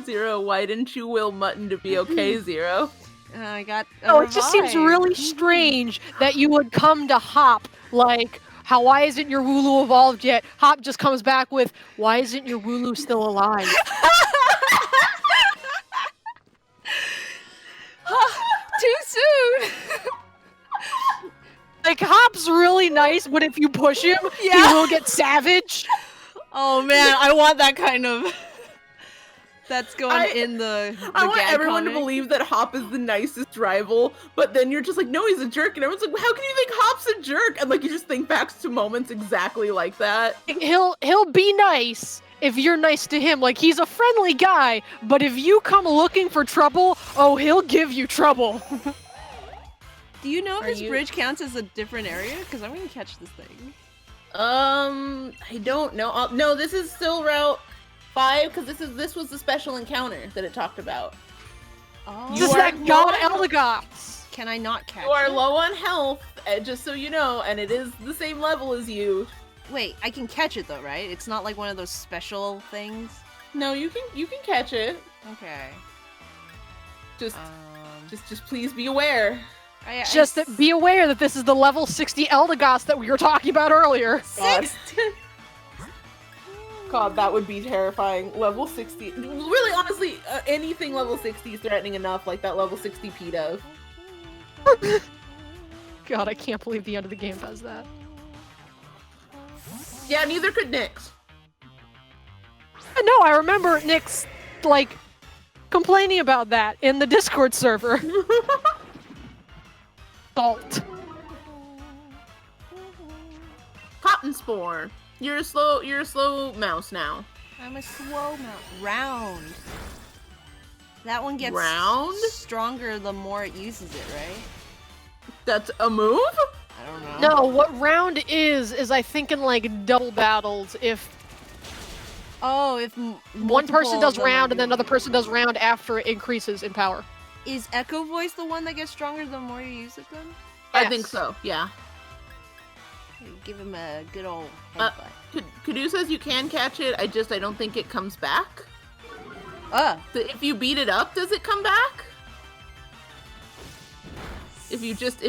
Zero, why didn't you will Mutton to be okay, Zero? I got a Oh, it just seems revive. really strange that you would come to Hop like, why isn't your Wooloo evolved yet? Hop just comes back with, why isn't your Wooloo still alive? Too soon! Like, Hop's really nice, but if you push him, Yeah. he will get savage. Oh man, I want that kind of... That's going in the I want gag everyone to comic. believe that Hop is the nicest rival, but then you're just like, no, he's a jerk, and everyone's like, well, how can you think Hop's a jerk? And like, you just think back to moments exactly like that. He'll be nice if you're nice to him. Like, he's a friendly guy, but if you come looking for trouble, oh, he'll give you trouble. Do you know if Are this you- bridge counts as a different area? Because I'm gonna catch this thing. I don't know. No, this is still Route 5, because this was the special encounter that it talked about. Oh. You This is are that God low- Eldegoss. Can I not catch You are it? low on health, just so you know, and it is the same level as you. Wait, I can catch it though, right? It's not like one of those special things? No, you can catch it. Okay. Just Um, just please be aware. Just that be aware that this is the level 60 Eldegoss that we were talking about earlier. God. God, that would be terrifying. Level 60. Really, honestly, anything level 60 is threatening enough, like that level 60 Pedo. God, I can't believe the end of the game does that. Yeah, neither could Nyx. No, I remember Nick's, like, complaining about that in the Discord server. Salt. Cotton Spore. You're a slow mouse now. I'm a slow mount. Round. That one gets Round? stronger the more it uses it, right? That's a move? I don't know. No, what round is I think in, like, double battles, if Oh, if one person does multiple of them round are and then another doing person does round after it increases in power. it. Is Echo Voice the one that gets stronger the more you use it then? I think Yes. so, yeah. You give him a good old headbutt. Kadu says you can catch it, I don't think it comes back. If you beat it up, does it come back? If you just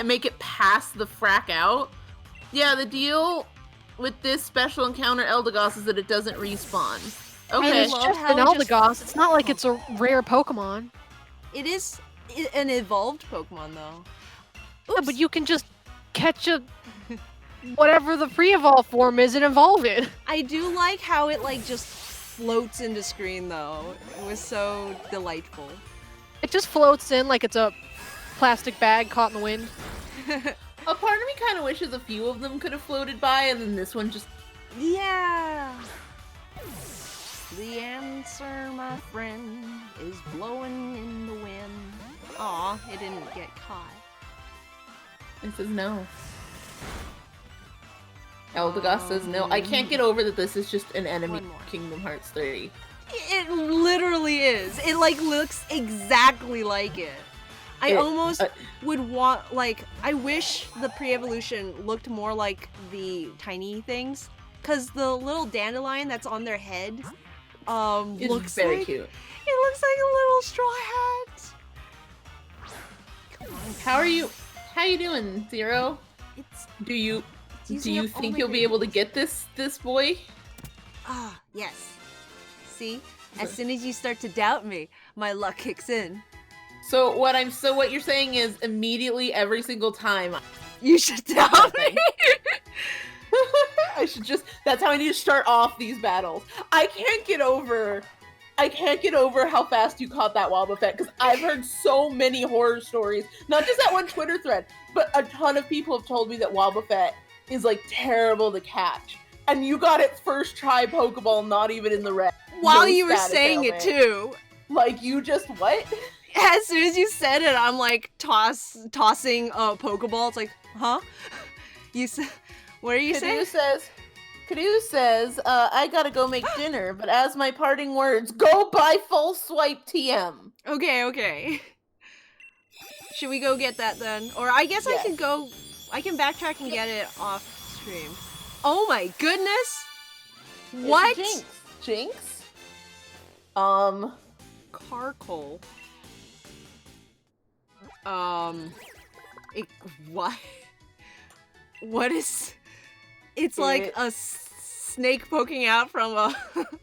make it past the frack out? Yeah, the deal with this special encounter Eldegoss is that it doesn't respawn. And Okay. it's love just how an it just- Eldegoss. It's not like it's a rare Pokemon. It is an evolved Pokemon, though. Yeah, but you can just catch a whatever the pre-evolve form is and evolve it. I do like how it, like, just floats into screen, though. It was so delightful. It just floats in like it's a plastic bag caught in the wind. A part of me kind of wishes a few of them could have floated by, and then this one just... Yeah. The answer, my friend, is blowing in the wind. Aw, it didn't get caught. It says no. Eldegoss says no. I can't get over that this is just an enemy One more. Kingdom Hearts 3. It literally is. It, like, looks exactly like it. I almost would want, like, I wish the pre-evolution looked more like the tiny things. Because the little dandelion that's on their head, It's looks very like, cute. it looks like a little straw hat. Come on, How you doing, Zero? It's Do you using up all think my you'll be able to great get this boy? Ah, yes. See? As soon as you start to doubt me, my luck kicks in. So what you're saying is immediately every single time You should doubt me. that's how I need to start off these battles. I can't get over how fast you caught that Wobbuffet, because I've heard so many horror stories, not just that one Twitter thread, but a ton of people have told me that Wobbuffet is, like, terrible to catch. And you got it first try Pokeball, not even in the red. While No you were status saying it ailment. too. Like, you just, what? As soon as you said it, I'm like tossing a Pokeball. It's like, huh? You said, what are you saying? Kadu says, I gotta go make dinner, but as my parting words, go buy full swipe TM. Okay. Should we go get that then? Or I guess Yes. I can backtrack and get it off stream. Oh my goodness! What? It's Jinx? Carkol. What? What is... It's like a snake poking out from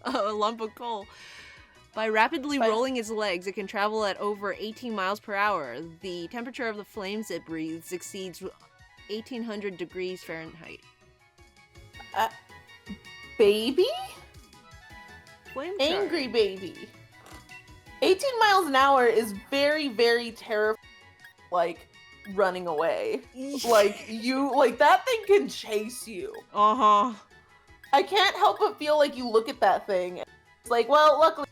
a lump of coal. By rapidly rolling its legs, it can travel at over 18 miles per hour. The temperature of the flames it breathes exceeds 1800 degrees Fahrenheit. Baby? Flame Angry baby. 18 miles an hour is very, very terrifying, like, running away. Like, that thing can chase you. Uh-huh. I can't help but feel like you look at that thing, and it's like, well, luckily,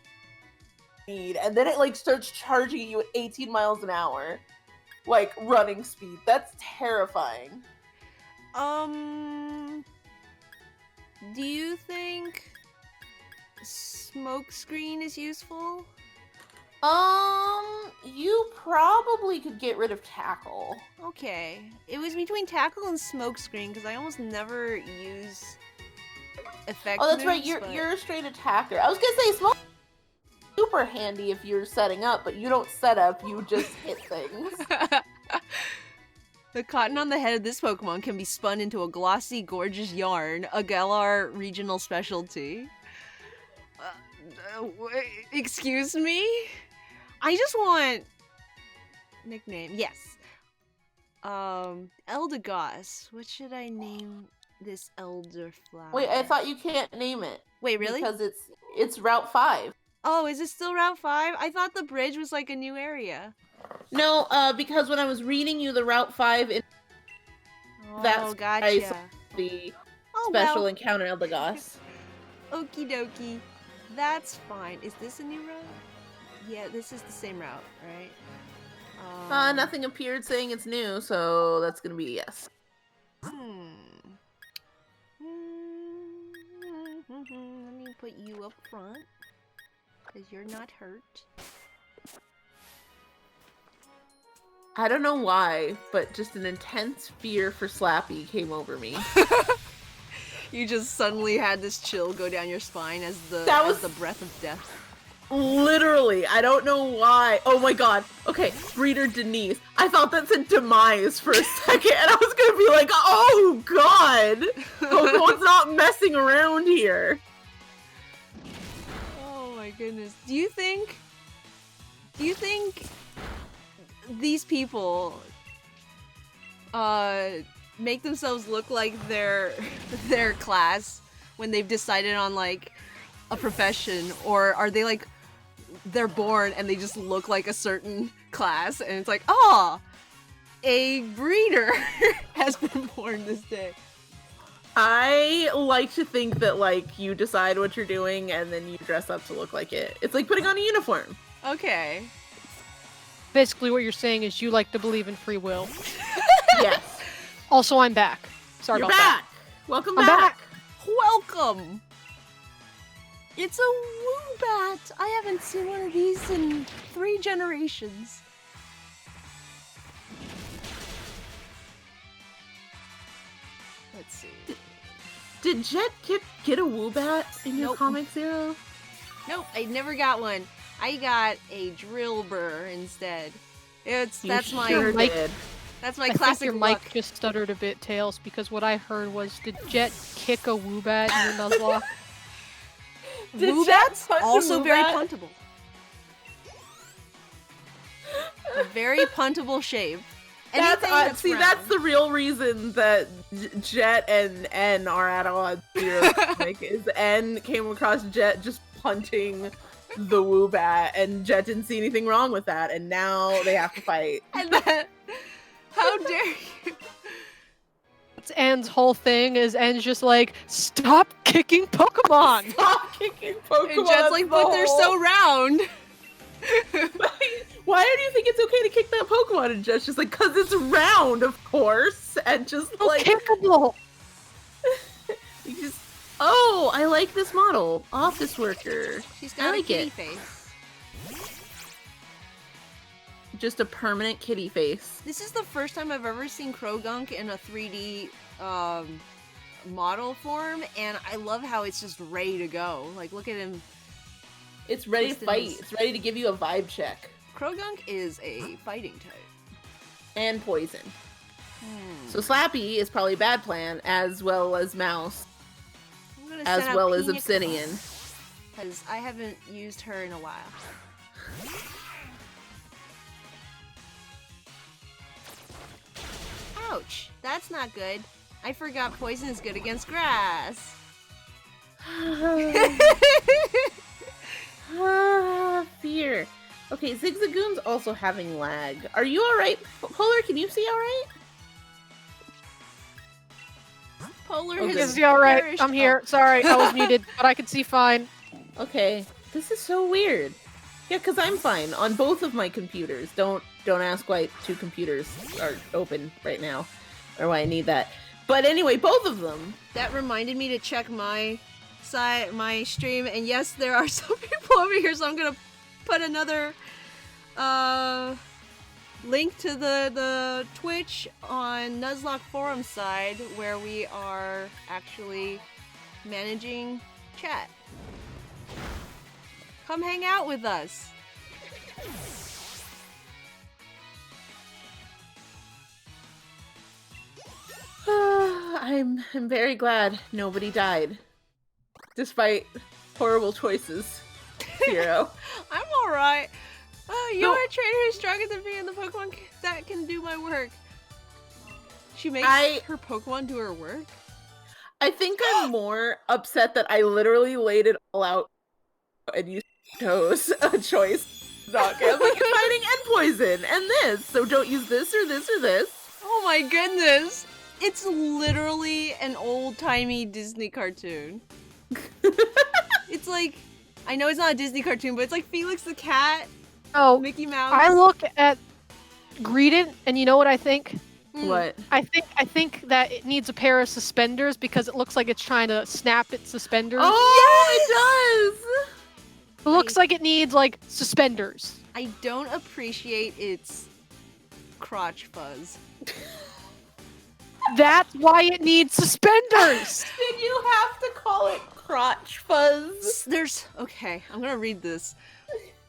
and then it, like, starts charging you at 18 miles an hour. Like, running speed. That's terrifying. Do you think smokescreen is useful? You probably could get rid of Tackle. Okay. It was between tackle and smokescreen because I almost never use effect Oh, that's right. moves, You're but- you're a straight attacker. I was gonna say smoke super handy if you're setting up, but you don't set up. You just hit things. The cotton on the head of this Pokemon can be spun into a glossy, gorgeous yarn, a Galar regional specialty. Excuse me? I just want... Nickname, yes. Eldegoss. What should I name this elderflower. Wait, I thought you can't name it. Wait, really? Because it's Route 5. Oh, is it still Route 5? I thought the bridge was like a new area. No, because when I was reading you the Route 5, that's gotcha. I saw the special encounter Eldegoss. Okie dokie. That's fine. Is this a new route? Yeah, this is the same route, right? Nothing appeared saying it's new, so that's gonna be a yes. Let me put you up front, because you're not hurt. I don't know why, but just an intense fear for Slappy came over me. You just suddenly had this chill go down your spine as the breath of death. Literally, I don't know why. Oh my god. Okay, Breeder Denise. I thought that said demise for a second, and I was gonna be like, oh god! Pokemon's not messing around here. Oh my goodness. Do you think these people make themselves look like their class when they've decided on like a profession, or are they like they're born and they just look like a certain class and it's like, a breeder has been born this day? I like to think that like you decide what you're doing and then you dress up to look like it. It's like putting on a uniform. Okay. Basically, what you're saying is you like to believe in free will. Yes. Also, I'm back. Sorry You're about back. that. Welcome I'm back. Welcome. It's a Woobat. I haven't seen one of these in 3 generations. Let's see. Did Jet get a Woobat in your Nope. Comic Zero? Nope, I never got one. I got a Drillbur instead. That's my sure Mike- did. that's my I think classic your luck. mic just stuttered a bit, Tails, because what I heard was, did Jet kick a Woobat in your Nuzlocke? Did Woobats Jet punch a also very Woobat? puntable. A very puntable shape. That's, Anything that's see, round. that's the real reason that Jet and N are at odds here. Like, is N came across Jet just punting the Woobat, and Jet didn't see anything wrong with that, and now they have to fight. And then, how dare you? It's Anne's whole thing is Anne's just like, stop kicking Pokemon! Stop kicking Pokemon! And Jet's like, but they're so round. Why do you think it's okay to kick that Pokemon? And Jet's just like, cause it's round, of course, and just So like, kickable! you just, oh, I like this model, office worker. She's I got a like kitty it. face. Just a permanent kitty face. This is the first time I've ever seen Krogunk in a 3D model form, and I love how it's just ready to go. Like, look at him. It's ready to Twisted fight. his- It's ready to give you a vibe check. Krogunk is a fighting type. And poison. So Slappy is probably a bad plan, as well as Mouse, I'm gonna as send out well as Pina Obsidian. because I haven't used her in a while. Ouch! That's not good. I forgot poison is good against grass. Fear. Okay, Zigzagoon's also having lag. Are you alright? Polar, can you see alright? Polar Okay. has Is he alright? perished. I'm here. Sorry, I was muted, but I can see fine. Okay. This is so weird. Yeah, because I'm fine on both of my computers. Don't ask why 2 computers are open right now, or why I need that. But anyway, both of them. That reminded me to check my stream, and yes, there are some people over here, so I'm gonna put another link to the Twitch on Nuzlocke forum side where we are actually managing chat. Come hang out with us. I'm very glad nobody died, despite horrible choices. Zero. I'm alright. You're No. a trainer who's stronger than me and the Pokemon that can do my work. She makes I- her Pokemon do her work? I think I'm more upset that I literally laid it all out and you chose a choice. Not I'm like, it's fighting and poison and this, so don't use this or this or this. Oh my goodness! It's literally an old-timey Disney cartoon. It's like, I know it's not a Disney cartoon, but it's like Felix the Cat, Oh, Mickey Mouse. I look at Greedent, and you know what I think? What? I think that it needs a pair of suspenders because it looks like it's trying to snap its suspenders. Oh, It looks like it needs like suspenders. I don't appreciate its crotch fuzz. That's why it needs suspenders. Did you have to call it crotch fuzz? Okay, I'm gonna read this.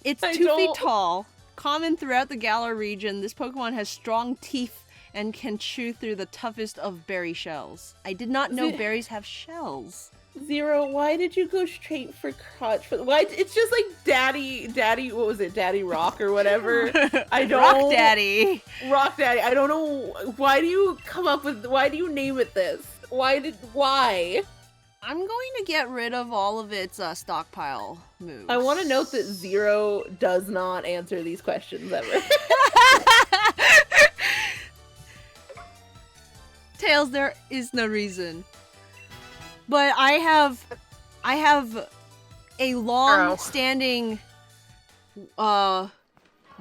It's I 2 feet don't- tall, common throughout the Galar region. This Pokemon has strong teeth and can chew through the toughest of berry shells. I did not know berries have shells. Zero, why did you go straight for crotch fuzz? Why? It's just like Daddy, what was it? Daddy Rock or whatever. I don't. Rock Daddy. Rock Daddy. I don't know. Why do you name it this? Why? I'm going to get rid of all of its stockpile moves. I want to note that Zero does not answer these questions ever. Tails, there is no reason. But I have a long-standing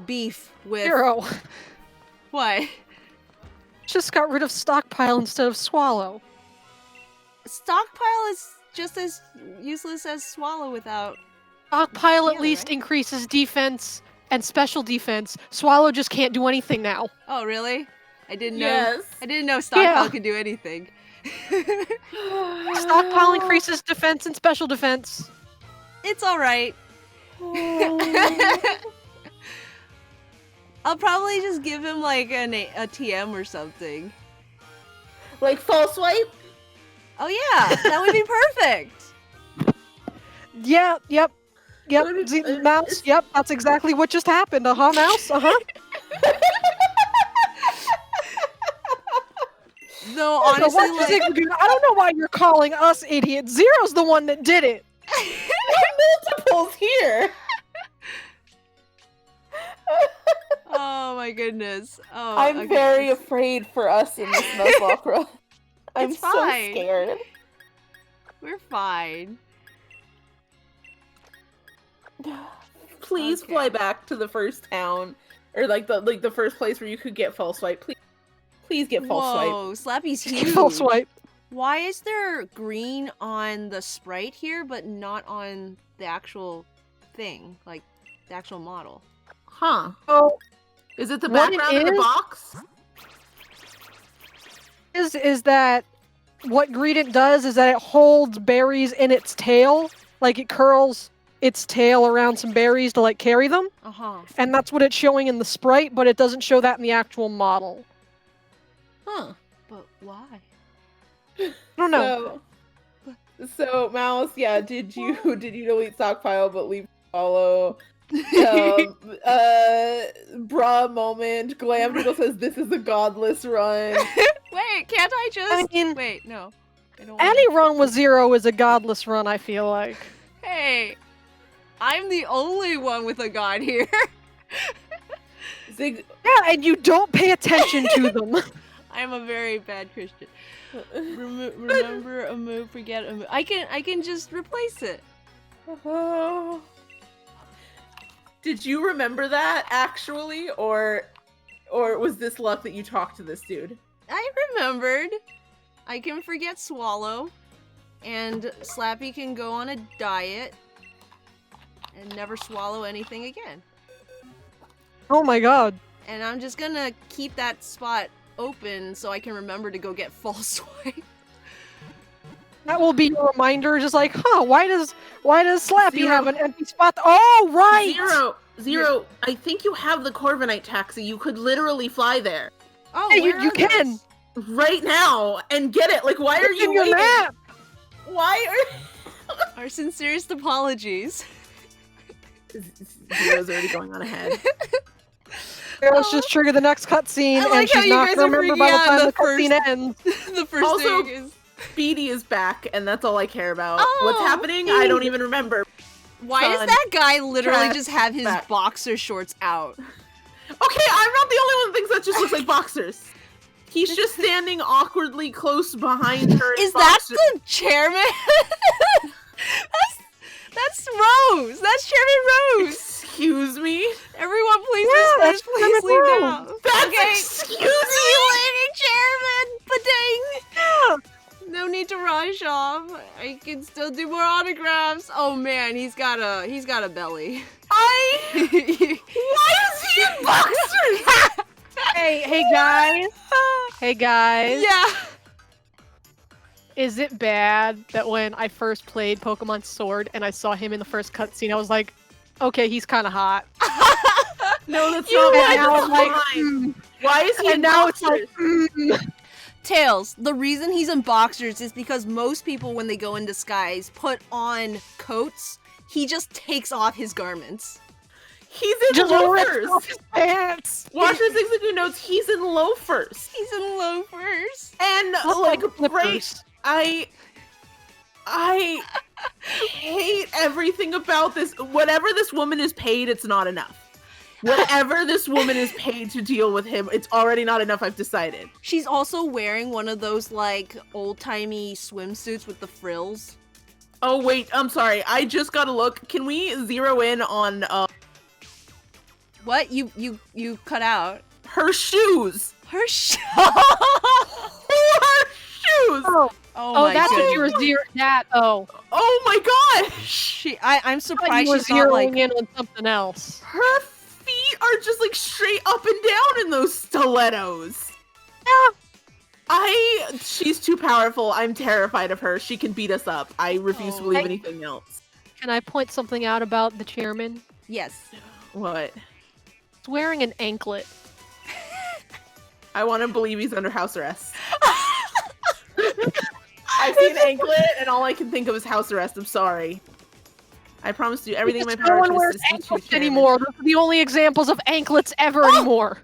beef with Hero what? just got rid of Stockpile instead of Swallow. Stockpile is just as useless as Swallow without. Stockpile at Yeah, least right? increases defense and special defense. Swallow just can't do anything now. Oh, really? I didn't know. Yes. I didn't know Stockpile Yeah. could do anything. Stockpile increases defense and special defense. It's all right. I'll probably just give him like a TM or something. Like false swipe? Oh yeah, that would be perfect. Yeah, yep. What is- Mouse, yep, that's exactly what just happened. Uh-huh, Mouse, uh-huh. Though So honestly, what you think we're doing? I don't know why you're calling us idiots. Zero's the one that did it. Multiples here. oh my goodness. Oh, I'm okay. very afraid for us in this Nuzlocke. I'm It's so fine. scared. We're fine. Please Okay. fly back to the first town, or like the first place where you could get false swipe. Please get false swipe. Whoa, Slappy's huge. Full swipe. Why is there green on the sprite here, but not on the actual thing, like the actual model? Huh? Oh, Is it the What it background of the is- box? is that what Greedent does is that it holds berries in its tail, like it curls its tail around some berries to like carry them, Uh-huh. and that's what it's showing in the sprite, but it doesn't show that in the actual model. Huh? But why? I don't know. So Mouse, yeah, did you delete Stockpile but leave Follow? Bra moment. Glam Doodle says this is a godless run. Wait, can't I just I mean, wait, no. I don't any run with Zero is a godless run, I feel like. Hey, I'm the only one with a god here. Zig. Yeah, and you don't pay attention to them. I'm a very bad Christian. Remember a move, forget a move. I can just replace it. Did you remember that actually, or was this luck that you talked to this dude? I remembered. I can forget Swallow, and Slappy can go on a diet and never swallow anything again. Oh my god. And I'm just gonna keep that spot open so I can remember to go get false swipe. That will be a reminder, just like, huh, why does Slappy Zero. have an empty spot? Oh, right! Zero. I think you have the Corviknight taxi. You could literally fly there Oh, Hey, you where are can. those? right now and get it. Like, why are It's you in your waiting? map! Why Our sincerest apologies. are Zero's already going on ahead? Let's just trigger the next cutscene, I like and how she's you not guys gonna are remember freaking by the out time the the cutscene first- ends. The first Also, thing is Beatty is back, and that's all I care about. Oh, What's happening? I don't even remember. Why does Son, that guy literally trash just have his back. boxer shorts out? Okay, I'm not the only one that thinks that just looks like boxers. He's just standing awkwardly close behind her. in Is that boxers. the chairman? That's Rose. That's Chairman Rose. Excuse me? Everyone, please Yeah, disperse. that's Please Chairman leave Rose. now. That's Okay. excuse See me? you later, Chairman. Ba-ding. No need to rush off. I can still do more autographs. Oh man, he's got a belly. Why is he in boxers? Hey guys. Hey guys. Yeah. Is it bad that when I first played Pokemon Sword and I saw him in the first cutscene, I was like, okay, he's kind of hot. No, that's You not And bad. now That's I'm like, fine. Why is he and in now it's boxers? like, Tails, the reason he's in boxers is because most people, when they go in disguise, put on coats. He just takes off his garments. He's in just rips loafers. off his pants. Watcher Zigzagoon notes he's in loafers. He's in loafers. And Look like like right, flippers. I hate everything about this. Whatever this woman is paid, it's not enough. Whatever this woman is paid to deal with him, it's already not enough, I've decided. She's also wearing one of those, like, old-timey swimsuits with the frills. Oh wait, I'm sorry. I just gotta look. Can we zero in on What? You cut out. her shoes? Her sh- Her shoes! Oh, my that's what you goodness. were zeroing that. Oh, Oh my gosh! I'm I thought surprised you were she's not, zeroing like... in on something else. Her feet are just like straight up and down in those stilettos. She's too powerful. I'm terrified of her. She can beat us up. I refuse to Oh. believe Hey. anything else. Can I point something out about the chairman? Yes. What? He's wearing an anklet. I want to believe he's under house arrest. I've seen anklet, and all I can think of is house arrest. I'm sorry. I promise to do everything in my Because power no one to wears assist you, anklets Chairman. anymore. Those are the only examples of anklets ever anymore.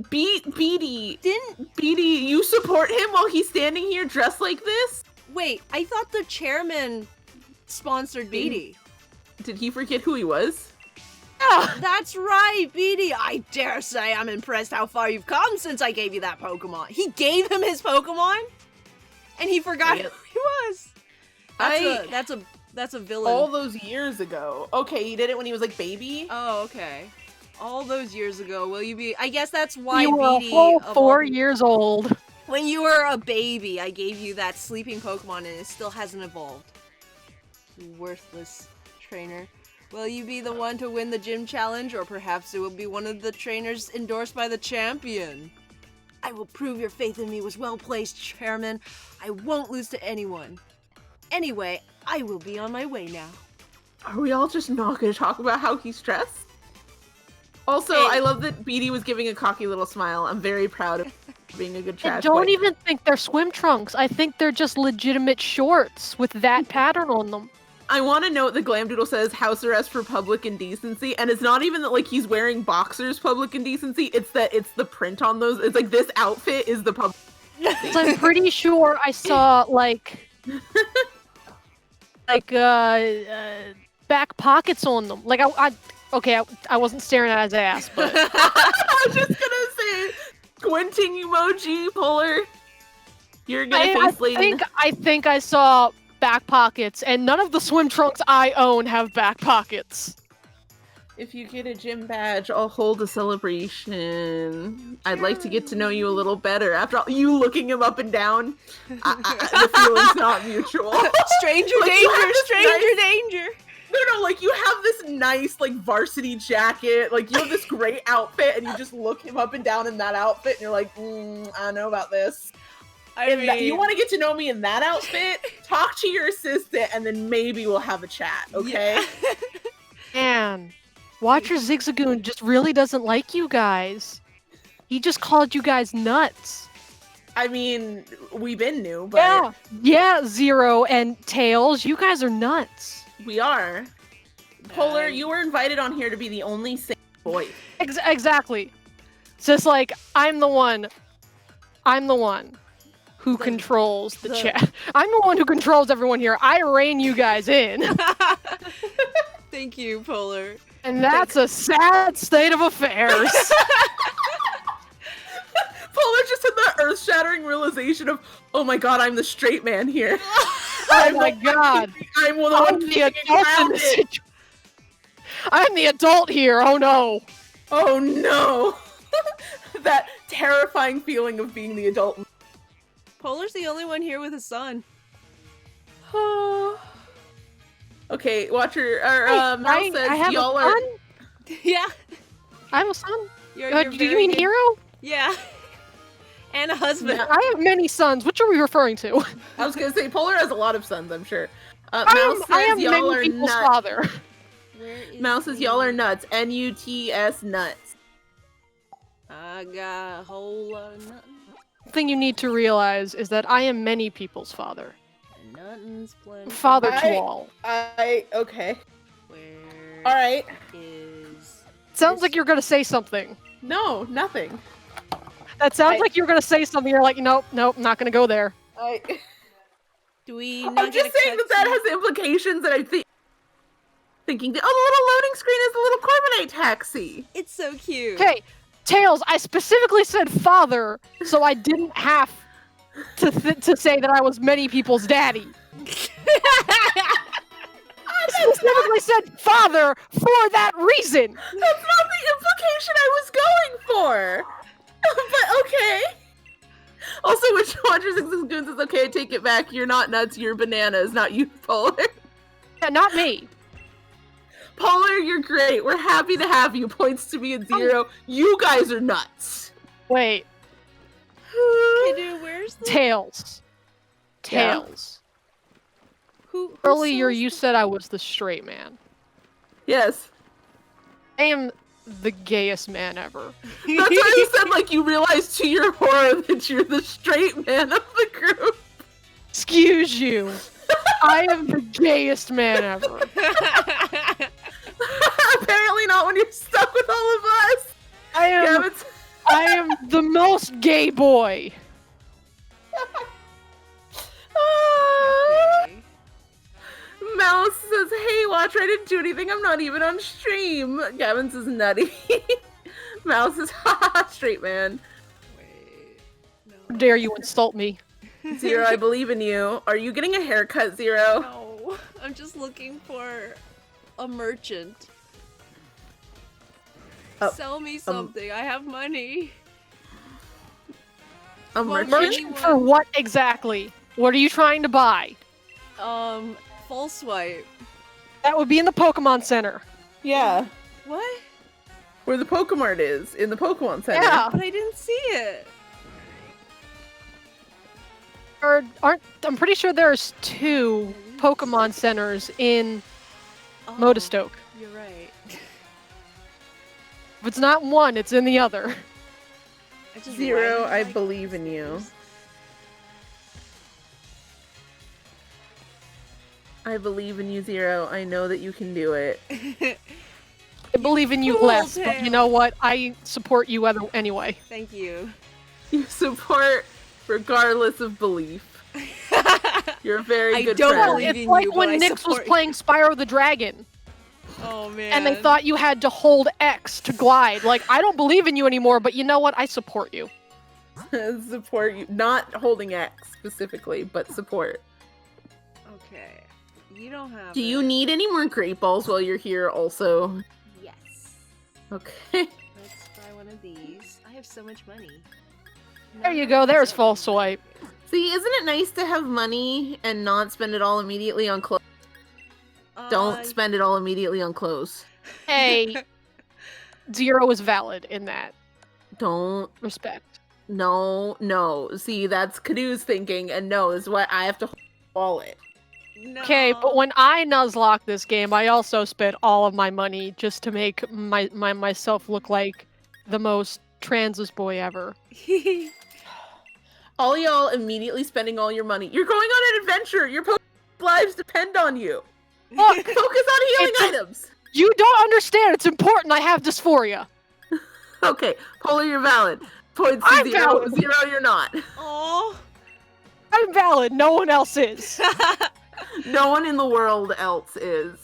Beatty, Didn't... Beatty, you support him while he's standing here dressed like this? Wait, I thought the chairman sponsored Beatty. Did he forget who he was? That's right, Beatty. I dare say I'm impressed how far you've come since I gave you that Pokemon. He gave him his Pokemon, and he forgot who Yep. he was. That's a villain. All those years ago. Okay, he did it when he was like baby. Oh, okay. All those years ago, will you be? I guess that's why You were a Beatty. whole of 4 all- years old. When you were a baby, I gave you that sleeping Pokemon, and it still hasn't evolved. You worthless trainer. Will you be the one to win the gym challenge, or perhaps it will be one of the trainers endorsed by the champion? I will prove your faith in me was well placed, Chairman. I won't lose to anyone. Anyway, I will be on my way now. Are we all just not going to talk about how he's dressed? Also, Hey. I love that Beatty was giving a cocky little smile. I'm very proud of being a good I trash don't boy. even think they're swim trunks. I think they're just legitimate shorts with that pattern on them. I want to note that Glamdoodle says house arrest for public indecency, and it's not even that like he's wearing boxers public indecency. It's that it's the print on those. It's like this outfit is the public. So I'm pretty sure I saw like back pockets on them. Like I wasn't staring at his ass, but I was just gonna say, squinting emoji, Polar. You're gonna I think I saw back pockets, and none of the swim trunks I own have back pockets. If you get a gym badge, I'll hold a celebration. I'd like to get to know you a little better. After all, you looking him up and down, the feeling's not mutual. Stranger Like, you have danger, this stranger danger. No, like you have this nice like varsity jacket, like you have this great outfit, and you just look him up and down in that outfit, and you're like, I don't know about this. You want to get to know me in that outfit? Talk to your assistant, and then maybe we'll have a chat, okay? Yeah. Man, Watcher Zigzagoon just really doesn't like you guys. He just called you guys nuts. I mean, we've been new, but Yeah, Zero and Tails, you guys are nuts. we are. Polar, you were invited on here to be the only sane boy. Exactly. It's just like, I'm the one. who controls the chat. I'm the one who controls everyone here. I rein you guys in. Thank you, Polar. And that's a sad state of affairs. Polar just had the earth-shattering realization of, oh my god, I'm the straight man here. Oh my god. I'm the one I'm the keeping it adult in grounded. this situation. I'm the adult here. Oh no. Oh no. That terrifying feeling of being the adult. Polar's the only one here with a son. Okay, Watcher, or Mel I says have y'all a are. son? Yeah. I have a son? You're Do you very mean good- Hero? Yeah. And a husband. Yeah. I have many sons. Which are we referring to? I was gonna say Polar has a lot of sons, I'm sure. Mel I am says y'all many are people's nuts. father. Where is Mel says the- y'all are nuts. N-U-T-S nuts. I got a whole lot of nothing. The thing you need to realize is that I am many people's father. And nothing's plenty. Father to I- all. Okay. Where Alright. is... Sounds like you're gonna say something. No, nothing. That sounds like you're gonna say something. You're like, nope, I'm not gonna go there. Do we I'm not just get a saying that cutscene? has implications that I think. Thinking that, oh, the little loading screen is the little Corbinite taxi. It's so cute. Okay, Tails, I specifically said father, so I didn't have to say that I was many people's daddy. I specifically said father for that reason. That's not the implication I was going for. But okay. Also, which Watcher 6 Goons is okay, I take it back. You're not nuts, you're bananas, not you, Polar. Yeah, not me. Polar, you're great. We're happy to have you. Points to me at 0. You guys are nuts. Wait, Okay, dude, where's the... Tails. Yeah. Tails. Who Earlier sells you the- said I was the straight man. Yes. I am the gayest man ever. That's why you said, like, you realize to your horror that you're the straight man of the group. Excuse you. I am the gayest man ever. Apparently not when you're stuck with all of us. I am the most gay boy. Okay. Mouse says, hey, Watcher, I didn't do anything. I'm not even on stream. Gavin says, nutty. Mouse says, haha, straight man. Wait. How dare you insult me? 0, I believe in you. Are you getting a haircut, 0? No. I'm just looking for a merchant. Sell me something. I have money. A Well, merchant? Merchant for what exactly? What are you trying to buy? Full swipe. That would be in the Pokemon Center. Yeah. What? Where the Pokemart is, in the Pokemon Center. Yeah. But I didn't see it. Or I'm pretty sure there's 2 Pokemon Centers in Oh, Modestoke. You're right. If it's not one, it's in the other. I just 0, widened I my believe in you. conspiracy. I believe in you, 0. I know that you can do it. I believe in you Cool, less, but you Tails. know what? I support you anyway. Thank you. You support regardless of belief. You're a very I good don't friend. believe It's in like you, but when I Nyx was support you. playing Spyro the Dragon, Oh man. and they thought you had to hold X to glide. Like, I don't believe in you anymore, but you know what? I support you. Support you. Not holding X specifically, but support. Okay. You don't have. Do you it. need any more great balls while you're here also? Yes. Okay. Let's buy one of these. I have so much money. There you go. There's full swipe. See, isn't it nice to have money and not spend it all immediately on clothes? Don't spend it all immediately on clothes. Hey, 0 is valid in that Don't. respect. No. See, that's Canoe's thinking, and no is what I have to wallet. No. Okay, but when I nuzlocke this game, I also spent all of my money just to make myself look like the most transist boy ever. All y'all immediately spending all your money. You're going on an adventure. Your lives depend on you. Look, Focus on healing It's a- items. you don't understand. It's important. I have dysphoria. Okay, Polar, you're valid. Points to I'm 0. valid. 0, you're not. Oh. I'm valid. No one else is. No one in the world else is.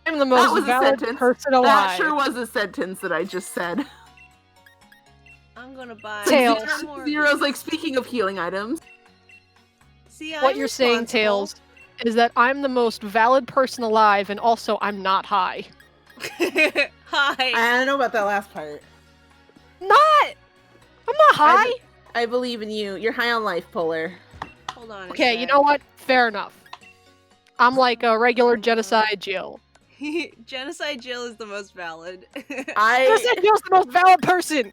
I'm the That most was a valid sentence. person That alive. sure was a sentence that I just said. I'm gonna buy Tails. more of Zero's these. like, speaking of healing items. See, What I'm you're saying, responsible. Tails, is that I'm the most valid person alive, and also I'm not high. Hi. I don't know about that last part. Not. I'm not high. I believe in you. You're high on life, Polar. Hold on. Okay, you know what? Fair enough. I'm like a regular genocide Jill. Genocide Jill is the most valid. Genocide Jill's the most valid person.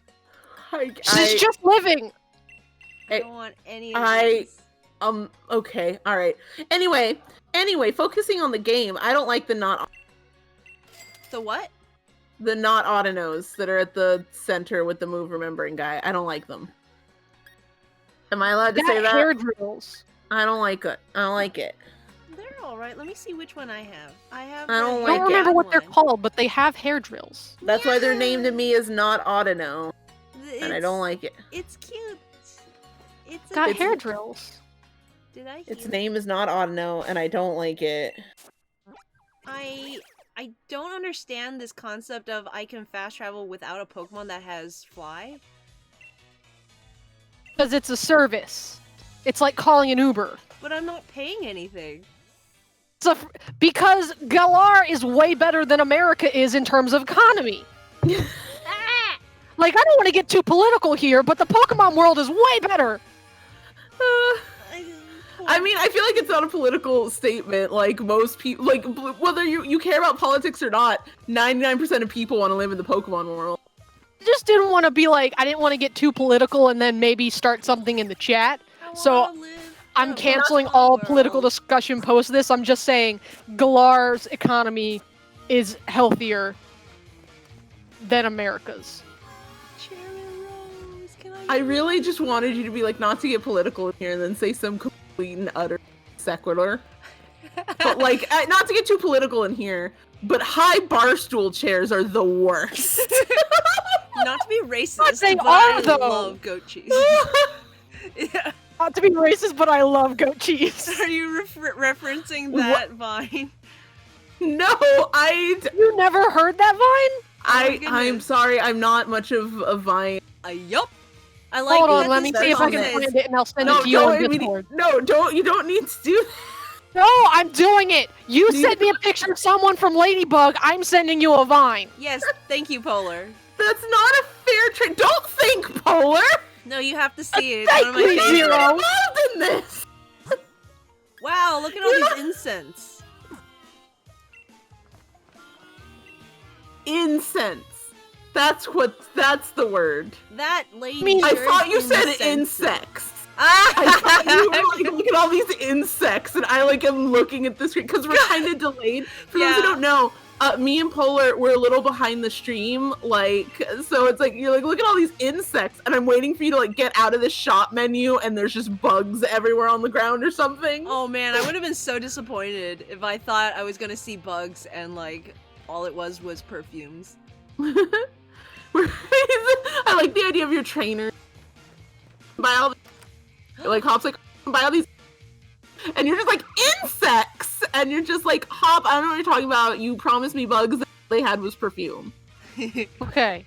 She's just living. I don't want any of I- these. Okay, all right. Anyway, focusing on the game, I don't like the not what? autonos that are at the center with the move remembering guy. I don't like them. Am I allowed to say that? Hair drills. I don't like it. I don't like it. They're all right. Let me see which one I have. I have. I don't the I like don't remember hand what they're one. called, but they have hair drills. That's why their name to Yeah. me is not autono, and I don't like it. It's cute. It's Got It's- hair drills. Did I? Its hear- name is not autono, and I don't like it. I don't understand this concept of I can fast travel without a Pokemon that has fly. Because it's a service. It's like calling an Uber. But I'm not paying anything. Because Galar is way better than America is in terms of economy. Ah! Like, I don't want to get too political here, but the Pokemon world is way better. I mean, I feel like it's not a political statement. Like most people, like whether you care about politics or not, 99% of people want to live in the Pokemon world. I just didn't want to be like, I didn't want to get too political and then maybe start something in the chat. So, I'm canceling all political discussion post this. I'm just saying Galar's economy is healthier than America's. I really just wanted you to be like, not to get political in here, and then say some complete and utter sequitur. But like, not to get too political in here, but high bar stool chairs are the worst. Not to be racist, they but are, I though. love goat cheese. Yeah. Not to be racist, but I love goat cheese. Are you referencing that Vine? No, You never heard that Vine? I'm goodness. sorry, I'm not much of a Vine. Yup. I like Hold on, that let me this see if I song can says- find it and I'll send No, it to you on don't, Discord. you don't need to do that. No, I'm doing it. You sent me a picture of someone from Ladybug. I'm sending you a Vine. Yes, thank you, Polar. That's not a fair trade. Don't think, Polar. No, you have to see it. It's one of my Thank you, favorites. Zero. Involved in this. Wow, look at all these incense. Incense. That's the word. That lady. mean, I sure thought you is said incensive. insects. I thought you were Ah! like, look at all these insects, and I like am looking at the screen because we're kind of delayed. For those who Yeah. don't know, me and Polar we're a little behind the stream, like so it's like you're like, look at all these insects, and I'm waiting for you to like get out of the shop menu, and there's just bugs everywhere on the ground or something. Oh man, I would have been so disappointed if I thought I was gonna see bugs and like all it was perfumes. I like the idea of your trainer. Buy all like Hop's like buy all these, and you're just like insects, and you're just like Hop. I don't know what you're talking about. You promised me bugs. That all they had was perfume. Okay.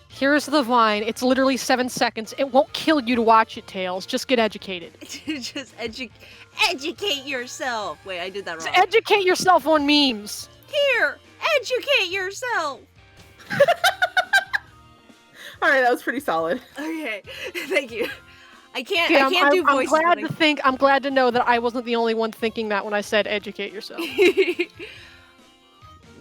Here's the Vine. It's literally 7 seconds. It won't kill you to watch it, Tails. Just get educated. Just educate yourself. Wait, I did that Just wrong. educate yourself on memes. Here, educate yourself. All right, that was pretty solid. Okay, thank you. I can't. Okay, I can't do voices. I'm glad to know that I wasn't the only one thinking that when I said educate yourself.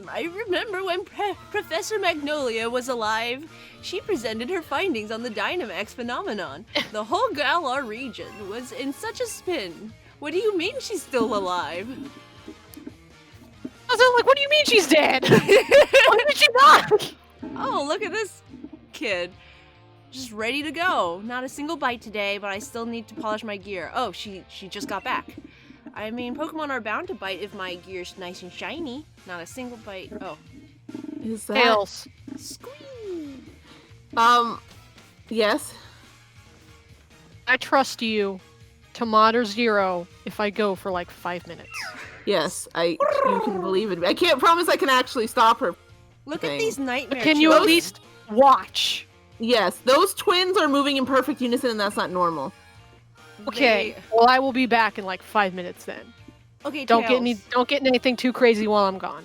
I remember when Professor Magnolia was alive. She presented her findings on the Dynamax phenomenon. The whole Galar region was in such a spin. What do you mean she's still alive? I was like, what do you mean she's dead? Why did she not? Oh, look at this kid. Just ready to go. Not a single bite today, but I still need to polish my gear. Oh, she just got back. I mean, Pokemon are bound to bite if my gear's nice and shiny. Not a single bite. Oh. Is that Tails. Squee! yes? I trust you to mod or zero if I go for like 5 minutes. Yes, you can believe it. I can't promise I can actually stop her. Look thing. at these nightmare Can you at children. least watch? Yes, those twins are moving in perfect unison, and that's not normal. Okay. They- Well, I will be back in like 5 minutes then. Okay, Don't get Tails. don't get anything too crazy while I'm gone.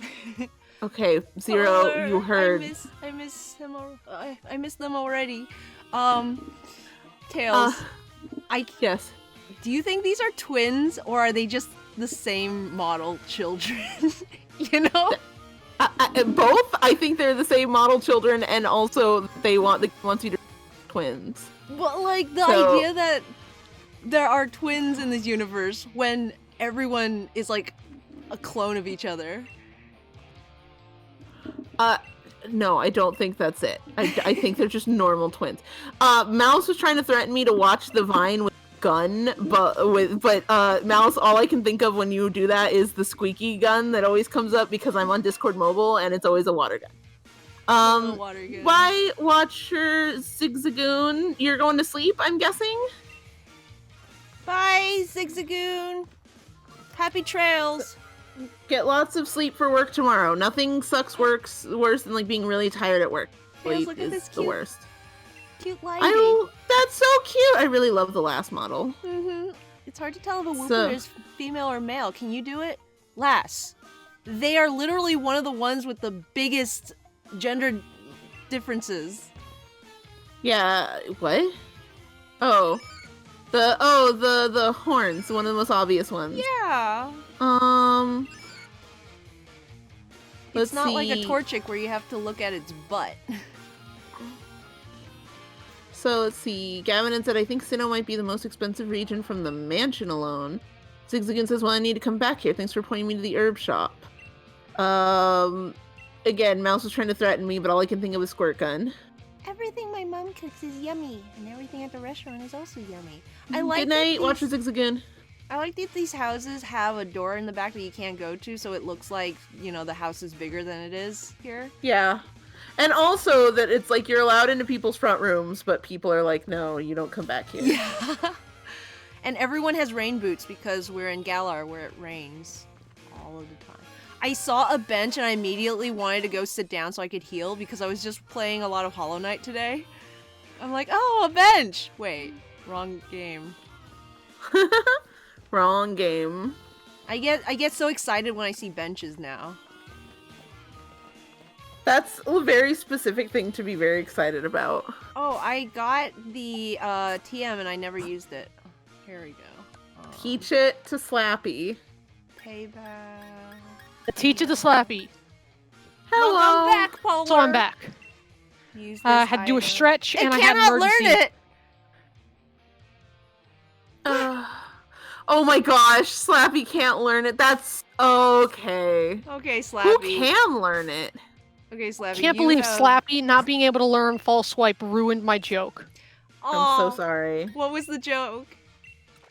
Okay, Zero, Polar, you heard. I miss him. I miss them already. Tails. Yes. Do you think these are twins or are they just the same model children? You know? Both. I think they're the same model children, and also they want you to twins. But like the So- idea that there are twins in this universe when everyone is like a clone of each other. No, I don't think that's it. I think they're just normal twins. Mouse was trying to threaten me to watch the Vine with a gun, but Mouse, all I can think of when you do that is the squeaky gun that always comes up because I'm on Discord Mobile and it's always a water gun. The water gun. Bye, Watcher Zigzagoon. You're going to sleep, I'm guessing? Bye, Zigzagoon. Happy trails. Get lots of sleep for work tomorrow. Nothing sucks worse than like being really tired at work. Tails, Sleep look at is this the cute- worst. Cute lighting. That's so cute. I really love the last model. Mm-hmm. It's hard to tell if a Wooper So- is female or male. Can you do it? Lass. They are literally one of the ones with the biggest gender differences. Yeah, what? Oh. The horns, one of the most obvious ones. Yeah. Let's It's not like a see. Torchic where you have to look at its butt. So let's see. Gavin said, I think Sinnoh might be the most expensive region from the mansion alone. Zigzagoon says, well, I need to come back here. Thanks for pointing me to the herb shop. Again, Mouse was trying to threaten me, but all I can think of is squirt gun. Everything my mom cooks is yummy, and everything at the restaurant is also yummy. I like Good that night, these- Watcher Zigzagoon. I like that these houses have a door in the back that you can't go to, so it looks like, you know, the house is bigger than it is here. Yeah. And also that it's like you're allowed into people's front rooms, but people are like, no, you don't come back here. Yeah. And everyone has rain boots because we're in Galar where it rains all of the time. I saw a bench and I immediately wanted to go sit down so I could heal because I was just playing a lot of Hollow Knight today. I'm like, oh, a bench! Wait, wrong game. Wrong game. I get so excited when I see benches now. That's a very specific thing to be very excited about. Oh, I got the TM and I never used it. Here we go. Teach it to Slappy. Payback. Teach it to Slappy. Hello. Welcome back, Polar. So I'm back. Use I this had to do a item. stretch It and I had an cannot emergency. learn it. Oh my gosh, Slappy can't learn it. That's okay. Okay, Who Slappy. can learn it? Okay, Slappy. Can't you believe have... Slappy not being able to learn false swipe ruined my joke. I'm Aw, so sorry. What was the joke?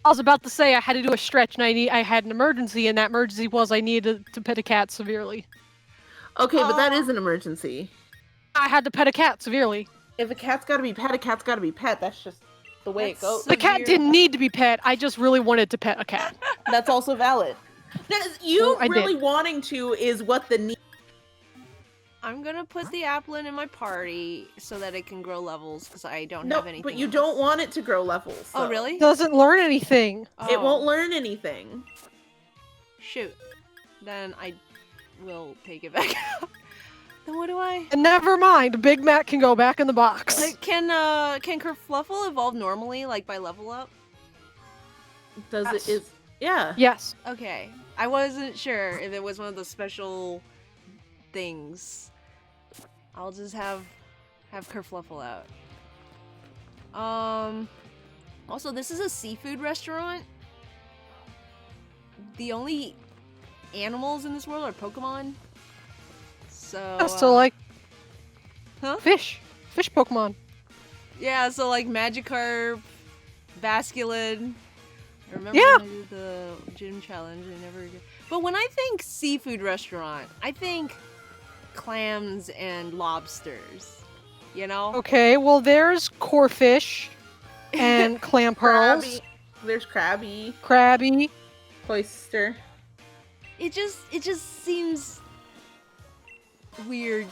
I was about to say I had to do a stretch and I had an emergency, and that emergency was I needed to pet a cat severely. Okay, but that Aw. is an emergency. I had to pet a cat severely. If a cat's gotta be pet, a cat's gotta be pet. That's just the way That's it goes. so- The cat Severe. didn't need to be pet. I just really wanted to pet a cat. That's also valid. You I did. really wanting to is what the need. I'm gonna put the Applin in my party so that it can grow levels because I don't No, have anything. but you else. don't want it to grow levels. Oh, so really? It doesn't learn anything. It Oh, won't learn anything. Shoot. Then I will take it back out. Then what do I? And never mind, Big Mac can go back in the box. Like, can Kerfluffle evolve normally, like by level up? Does Yes. it is yeah. Yes. Okay, I wasn't sure if it was one of those special things. I'll just have Kerfluffle out. Also, this is a seafood restaurant. The only animals in this world are Pokemon. So, like Huh? fish Pokemon. yeah, so like Magikarp, Basculin. I remember Yeah. when I did the gym challenge, I never. But when I think seafood restaurant, I think clams and lobsters. You know? Okay, well there's Corefish. and clam pearls, Krabby. There's Krabby, Krabby. Oyster. It just seems weird.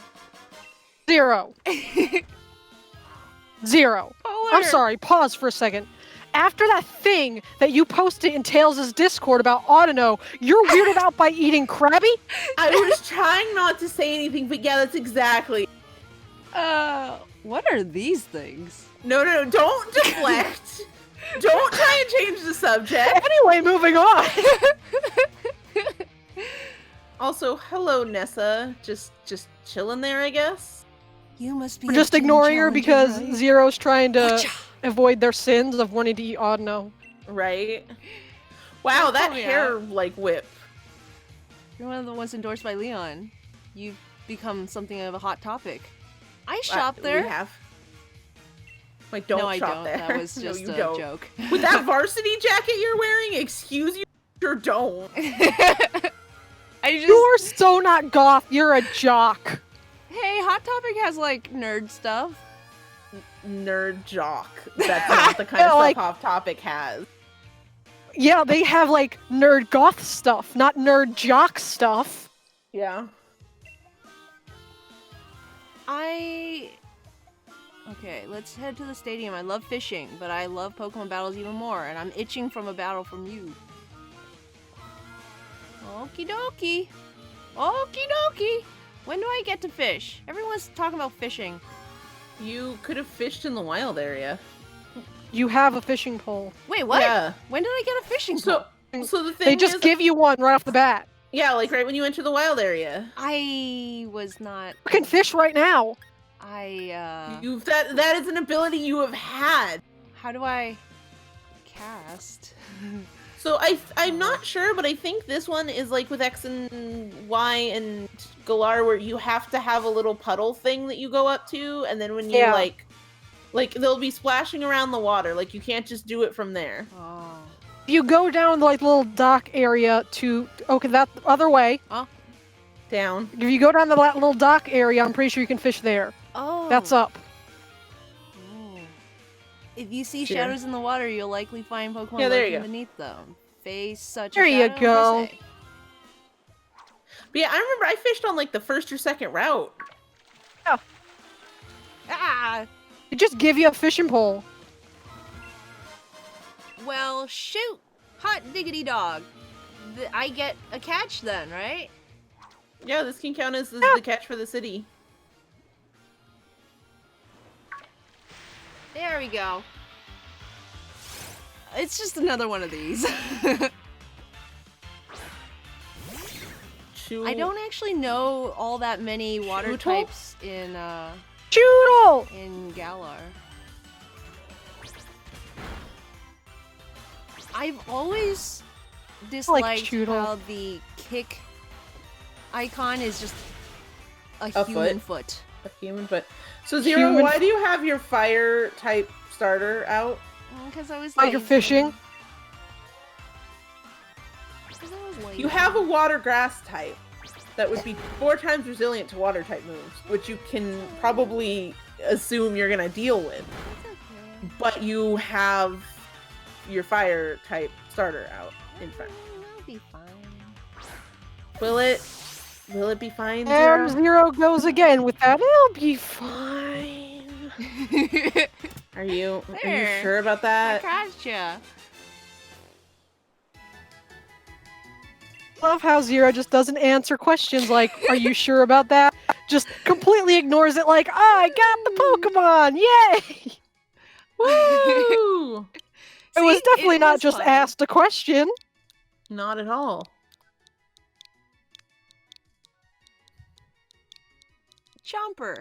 0. 0. I'm Polar. sorry, pause for a second. After that thing that you posted in Tails' Discord about Audino, you're weirded out by eating Krabby? I was trying not to say anything, but yeah, that's exactly. What are these things? No, don't deflect. Don't try and change the subject. Anyway, moving on. Also, hello, Nessa. Just chilling there, I guess. You must be. We're a just gym ignoring her challenger, because right? Zero's trying to Gotcha. avoid their sins of wanting to eat Audino. Right? Wow, that Oh, yeah. hair, like, whip. You're one of the ones endorsed by Leon. You've become something of a hot topic. I shop there. We have. Like, don't no, I shop don't. there. That was No, just you a don't. joke. With that varsity jacket you're wearing, excuse you, sure don't. I just. You're so not goth, you're a jock. Hey, Hot Topic has like nerd stuff. Nerd jock. That's not the kind of Like- stuff Off Topic has. Yeah, they have like nerd goth stuff, not nerd jock stuff. Yeah. Okay, let's head to the stadium. I love fishing, but I love Pokemon battles even more, and I'm itching from a battle from you. Okie dokie. Okie dokie. When do I get to fish? Everyone's talking about fishing. You could have fished in the wild area. You have a fishing pole. Wait, what? Yeah. When did I get a fishing So, pole? so the thing They just is, give you one right off the bat. yeah, like right when you enter the wild area. I was not. You can fish right now. You've that is an ability you have had. How do I cast? So I'm not sure, but I think this one is like with X and Y and Galar, where you have to have a little puddle thing that you go up to, and then when you Yeah. like they'll be splashing around the water. Like you can't just do it from there. Oh. You go down the like little dock area to that other way. Down. If you go down the little dock area, I'm pretty sure you can fish there. Oh. That's up. Oh. If you see Sure. shadows in the water, you'll likely find Pokemon Yeah, there you lurking go. beneath them. Face such There a you shadow, go. I say. But yeah, I remember I fished on like the first or second route. Ah! They just give you a fishing pole. Well, shoot! Hot diggity dog. I get a catch then, right? Yeah, this can count as the catch for the city. There we go. It's just another one of these. I don't actually know all that many water Shootle? types in Choodle! Galar. I've always disliked Choodle. how the kick icon is just a A human foot. A human, but so Zero, Human why do you have your fire type starter out? Because I was Like you're lazy. fishing? 'Cause I was lazy. You have a water grass type that would be 4 times resilient to water type moves, which you can probably assume you're gonna deal with. It's okay. But you have your fire type starter out in front. That'll be fine. Will it? Will it be fine, There Zero? Zero goes again with that. It'll be fine. Are you There. sure about I that? gotcha. Love how Zero just doesn't answer questions like, are you sure about that? Just completely ignores it like, I got the Pokemon! Yay! Woo! It was See, definitely it not was just funny. asked a question. Not at all. Chomper.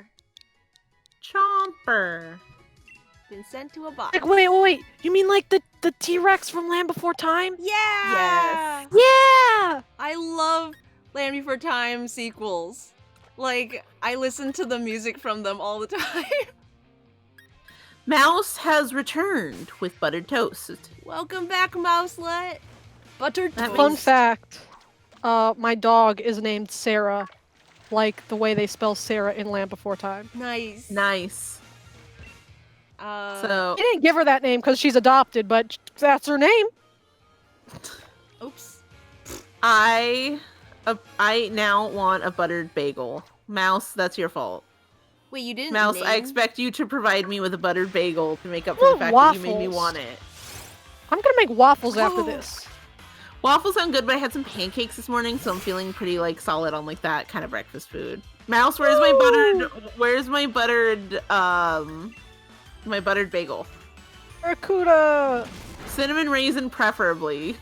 Chomper. Been sent to a box. Like, wait. You mean like the T-Rex from Land Before Time? Yeah! Yes. Yeah! I love Land Before Time sequels. Like, I listen to the music from them all the time. Mouse has returned with buttered toast. Welcome back, Mouselet. Buttered That toast. Fun fact, my dog is named Sarah, like the way they spell Sarah in Land Before Time. Nice. Nice. So I didn't give her that name because she's adopted, but that's her name. Oops. I now want a buttered bagel. Mouse, that's your fault. Wait, you didn't Mouse, I name? expect you to provide me with a buttered bagel to make up for the fact that you made me Waffles. want it. I'm gonna make waffles after Oh. this. Waffles sound good, but I had some pancakes this morning, so I'm feeling pretty like solid on like that kind of breakfast food. Mouse, where's my buttered bagel? Barracuda. Cinnamon raisin preferably.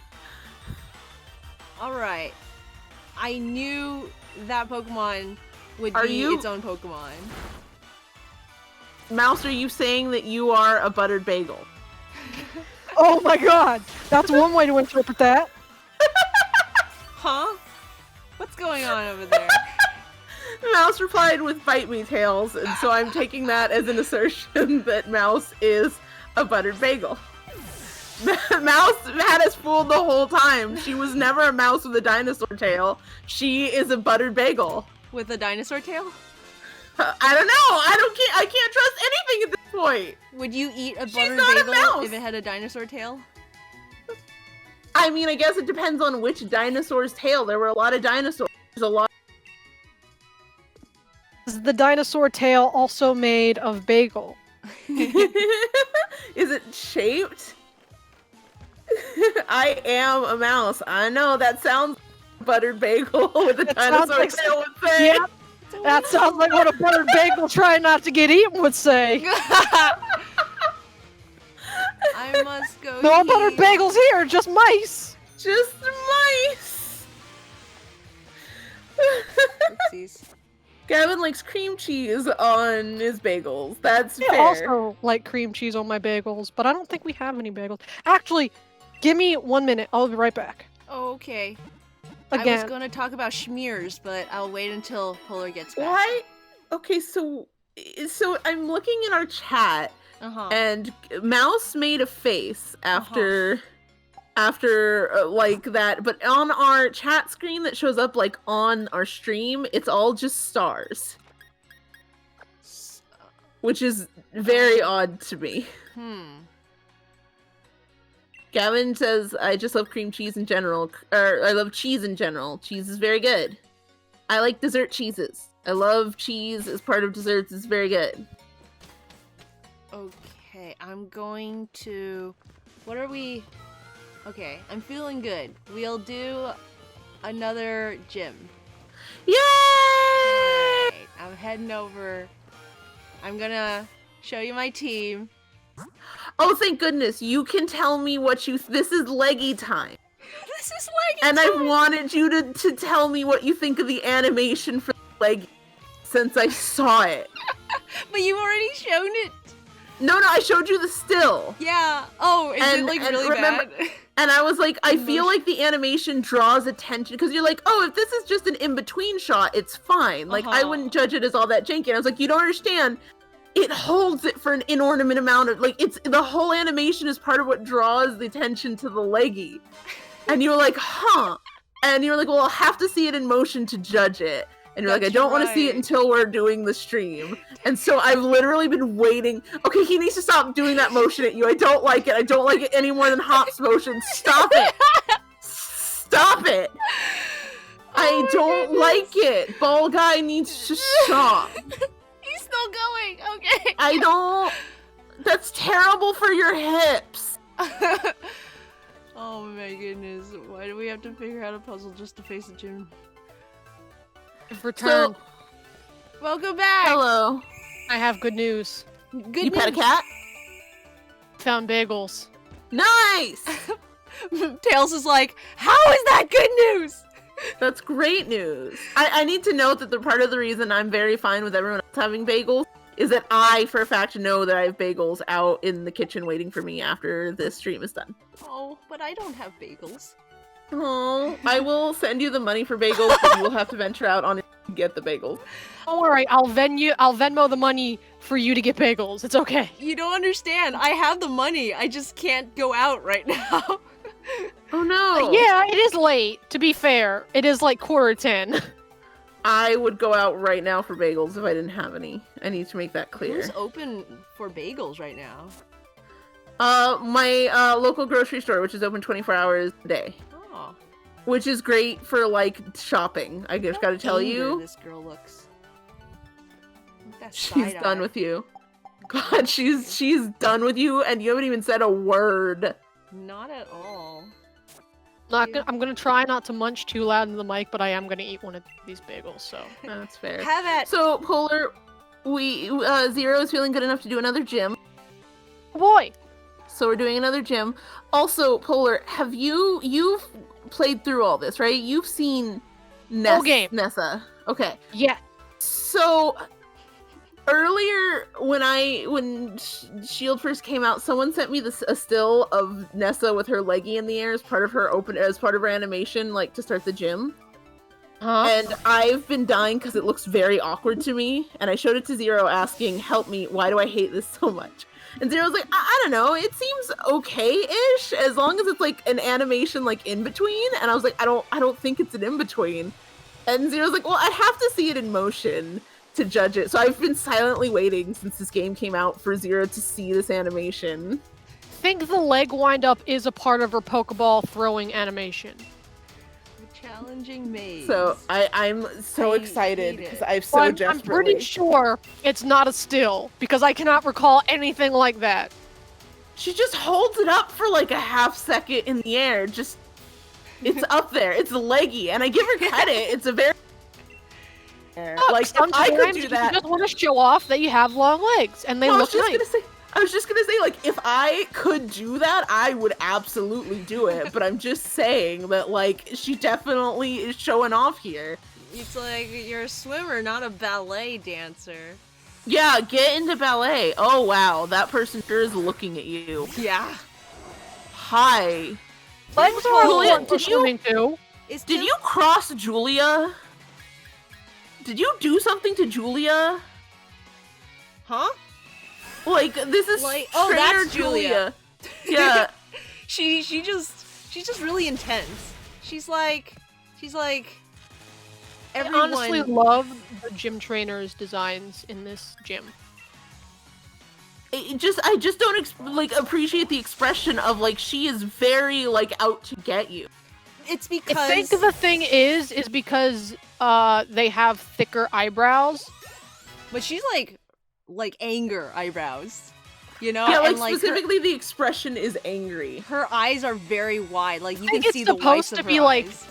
Alright. I knew that Pokemon would Are be you- its own Pokemon. Mouse, are you saying that you are a buttered bagel? Oh my god, that's one way to interpret that. Huh? What's going on over there? Mouse replied with "Bite me, Tails," and so I'm taking that as an assertion that Mouse is a buttered bagel. Mouse had us fooled the whole time. She was never a mouse with a dinosaur tail. She is a buttered bagel. With a dinosaur tail? I don't know. I can't trust anything at this point. Would you eat a She's buttered not a bagel mouse. if it had a dinosaur tail? I mean, I guess it depends on which dinosaur's tail. There were a lot of dinosaurs. There's a lot. Is the dinosaur tail also made of bagel? Is it shaped? I am a mouse. I know that sounds buttered bagel with a That sounds dinosaur like tail would say. Yeah, that sounds like what a buttered bagel trying not to get eaten would say. I must go No eat. buttered bagels here, just mice. Just mice. Oopsies. Gavin likes cream cheese on his bagels. That's I fair. also like cream cheese on my bagels, but I don't think we have any bagels. Actually, give me 1 minute. I'll be right back. Okay. I was Again. going to talk about schmears, but I'll wait until Polar gets back. Why? Okay, so I'm looking in our chat, Uh-huh. and Mouse made a face after like that, but on our chat screen that shows up like on our stream, it's all just stars, which is very odd to me. Gavin says, I just love cream cheese in general, or I love cheese in general. Cheese is very good. I like dessert cheeses. I love cheese as part of desserts. It's very good. Okay, I'm going to... What are we... Okay, I'm feeling good. We'll do another gym. Yay! Alright, I'm heading over. I'm gonna show you my team. Oh, thank goodness. You can tell me what you... This is leggy time. This is like And I've wanted you to tell me what you think of the animation for leggy since I saw it. But you've already shown it. No, I showed you the still. Yeah. Oh, is it like really remember, bad? And I was like, I feel like the animation draws attention because you're like, oh, if this is just an in-between shot, it's fine. Like, I wouldn't judge it as all that janky. And I was like, you don't understand. It holds it for an inordinate amount of, like, it's the whole animation is part of what draws the attention to the leggy. And you were like, huh. And you were like, well, I'll have to see it in motion to judge it. And you're like, I That's don't want to see it right. until we're doing the stream. And so I've literally been waiting. Okay, he needs to stop doing that motion at you. I don't like it. I don't like it any more than Hop's motion. Stop it. Stop it. I don't like it. Ball guy needs to stop. He's still going. Okay. I don't. That's terrible for your hips. Oh my goodness. Why do we have to figure out a puzzle just to face the gym? Return. Welcome back. Hello. I have good news. Good You pet a news. cat? Found bagels. Nice. Tails is like, how is that good news? That's great news. I need to note that the part of the reason I'm very fine with everyone else having bagels is that I, for a fact, know that I have bagels out in the kitchen waiting for me after this stream is done. Oh, but I don't have bagels. Oh, I will send you the money for bagels, but you will have to venture out on it to get the bagels. Don't worry, I'll Venmo the money for you to get bagels. It's okay. You don't understand. I have the money. I just can't go out right now. Oh no. Yeah, it is late. To be fair, it is like 9:45. I would go out right now for bagels if I didn't have any. I need to make that clear. Who's open for bagels right now? My local grocery store, which is open 24 hours a day. Oh. Which is great for, like, shopping. I just gotta tell Anger you. this girl looks. That She's side done eye. with you. God, she's done with you, and you haven't even said a word. Not at all. I'm gonna try not to munch too loud in the mic, but I am gonna eat one of these bagels. So That's fair. Have at. So, Polar, Zero is feeling good enough to do another gym. boy, So we're doing another gym. Also, Polar, you've played through all this, right? You've seen game. Nessa. Okay. yeah, So earlier when Shield first came out, someone sent me a still of Nessa with her leggy in the air as part of her animation, like to start the gym. And I've been dying because it looks very awkward to me. And I showed it to Zero asking, help me, why do I hate this so much? And Zero's like, I don't know, it seems okay-ish, as long as it's like an animation like in between. And I was like, I don't think it's an in-between. And Zero's like, well, I'd have to see it in motion to judge it. So I've been silently waiting since this game came out for Zero to see this animation. think the leg wind up is a part of her Pokeball throwing animation. The challenging maze. So I'm so I excited hate it. because I've so Well, I'm desperately. pretty sure it's not a still because I cannot recall anything like that. She just holds it up for like a half second in the air. Just, it's up there. It's leggy, and I give her credit. It's a very like if I could Sometimes do you that. just want to show off that you have long legs and they Well, look nice. I was just gonna say, like, if I could do that, I would absolutely do it. But I'm just saying that, like, she definitely is showing off here. It's like you're a swimmer, not a ballet dancer. Yeah, get into ballet. Oh wow, that person sure is looking at you. Yeah. Hi. Legs are Julia, important for did you- swimming too. Did you cross Julia? Did you do something to Julia? Huh? Like, this is Like, oh, trainer that's Julia. Yeah. She's just really intense. She's like everyone. I honestly love the gym trainer's designs in this gym. I just don't appreciate the expression of, like, she is very, like, out to get you. It's I because think the thing is because they have thicker eyebrows. but she's like anger eyebrows. You know? Yeah, like, and, like specifically the expression is angry. her eyes are very wide. Like you can think it's see the whites supposed of to her be, like, eyes.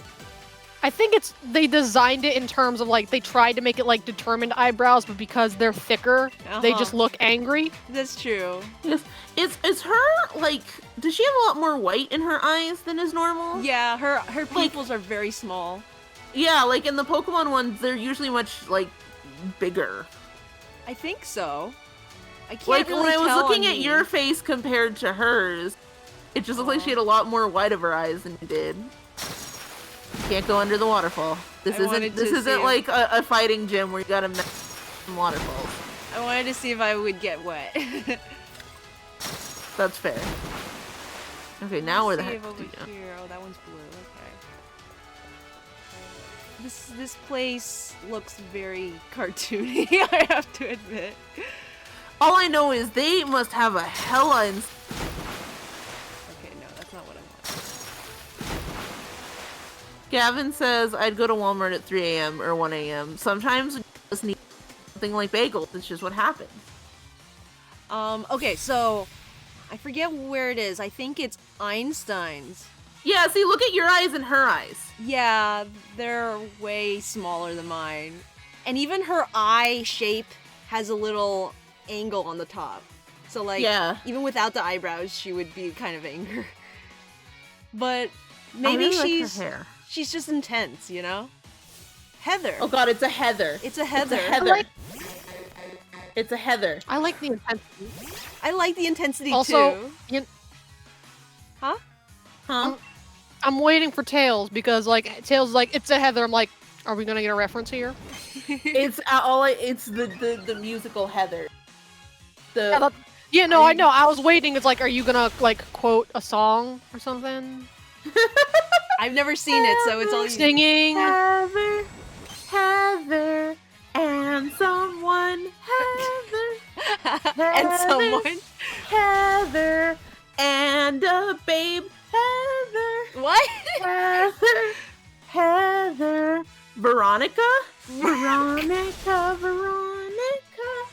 I think they designed it in terms of like they tried to make it like determined eyebrows, but because they're thicker, they Uh-huh. just look angry. That's true. Yes. Is her, like, does she have a lot more white in her eyes than is normal? Yeah, her pupils are very small. Yeah, like, in the Pokemon ones, they're usually much, like, bigger. I think so. I can't Like, really when I was tell looking on at me. your face compared to hers, it just looked like she had a lot more white of her eyes than you did. Can't go under the waterfall. This I wanted to isn't see if- like a fighting gym where you gotta mess some waterfalls. I wanted to see if I would get wet. That's fair. Okay, now where the See heck if over do you go? here. Oh, that one's blue. Okay. This place looks very cartoony. I have to admit. All I know is they must have a hella Okay, no, that's not what I want. Gavin says I'd go to Walmart at 3 a.m. or 1 a.m. Sometimes you just need something like bagels. It's just what happens. Okay, so I forget where it is. I think it's Einstein's. Yeah, see, look at your eyes and her eyes. Yeah, they're way smaller than mine. And even her eye shape has a little angle on the top. So, like, Yeah. even without the eyebrows, she would be kind of anger. But I maybe really like her hair. she's just intense, you know? Heather. Oh god, it's a Heather. It's a Heather. It's a Heather. It's a Heather. I like the intensity. I like the intensity Also, too. Huh? Huh? I'm waiting for Tails because like Tails is like it's a Heather. I'm like, are we gonna get a reference here? It's it's the musical Heather. Yeah, no, I know. I was waiting. It's like, are you gonna like quote a song or something? I've never seen it, so it's all you. Singing. Heather, Heather. someone, Heather. And someone. Heather. And a babe, Heather. What? Heather. Heather. Veronica? Veronica.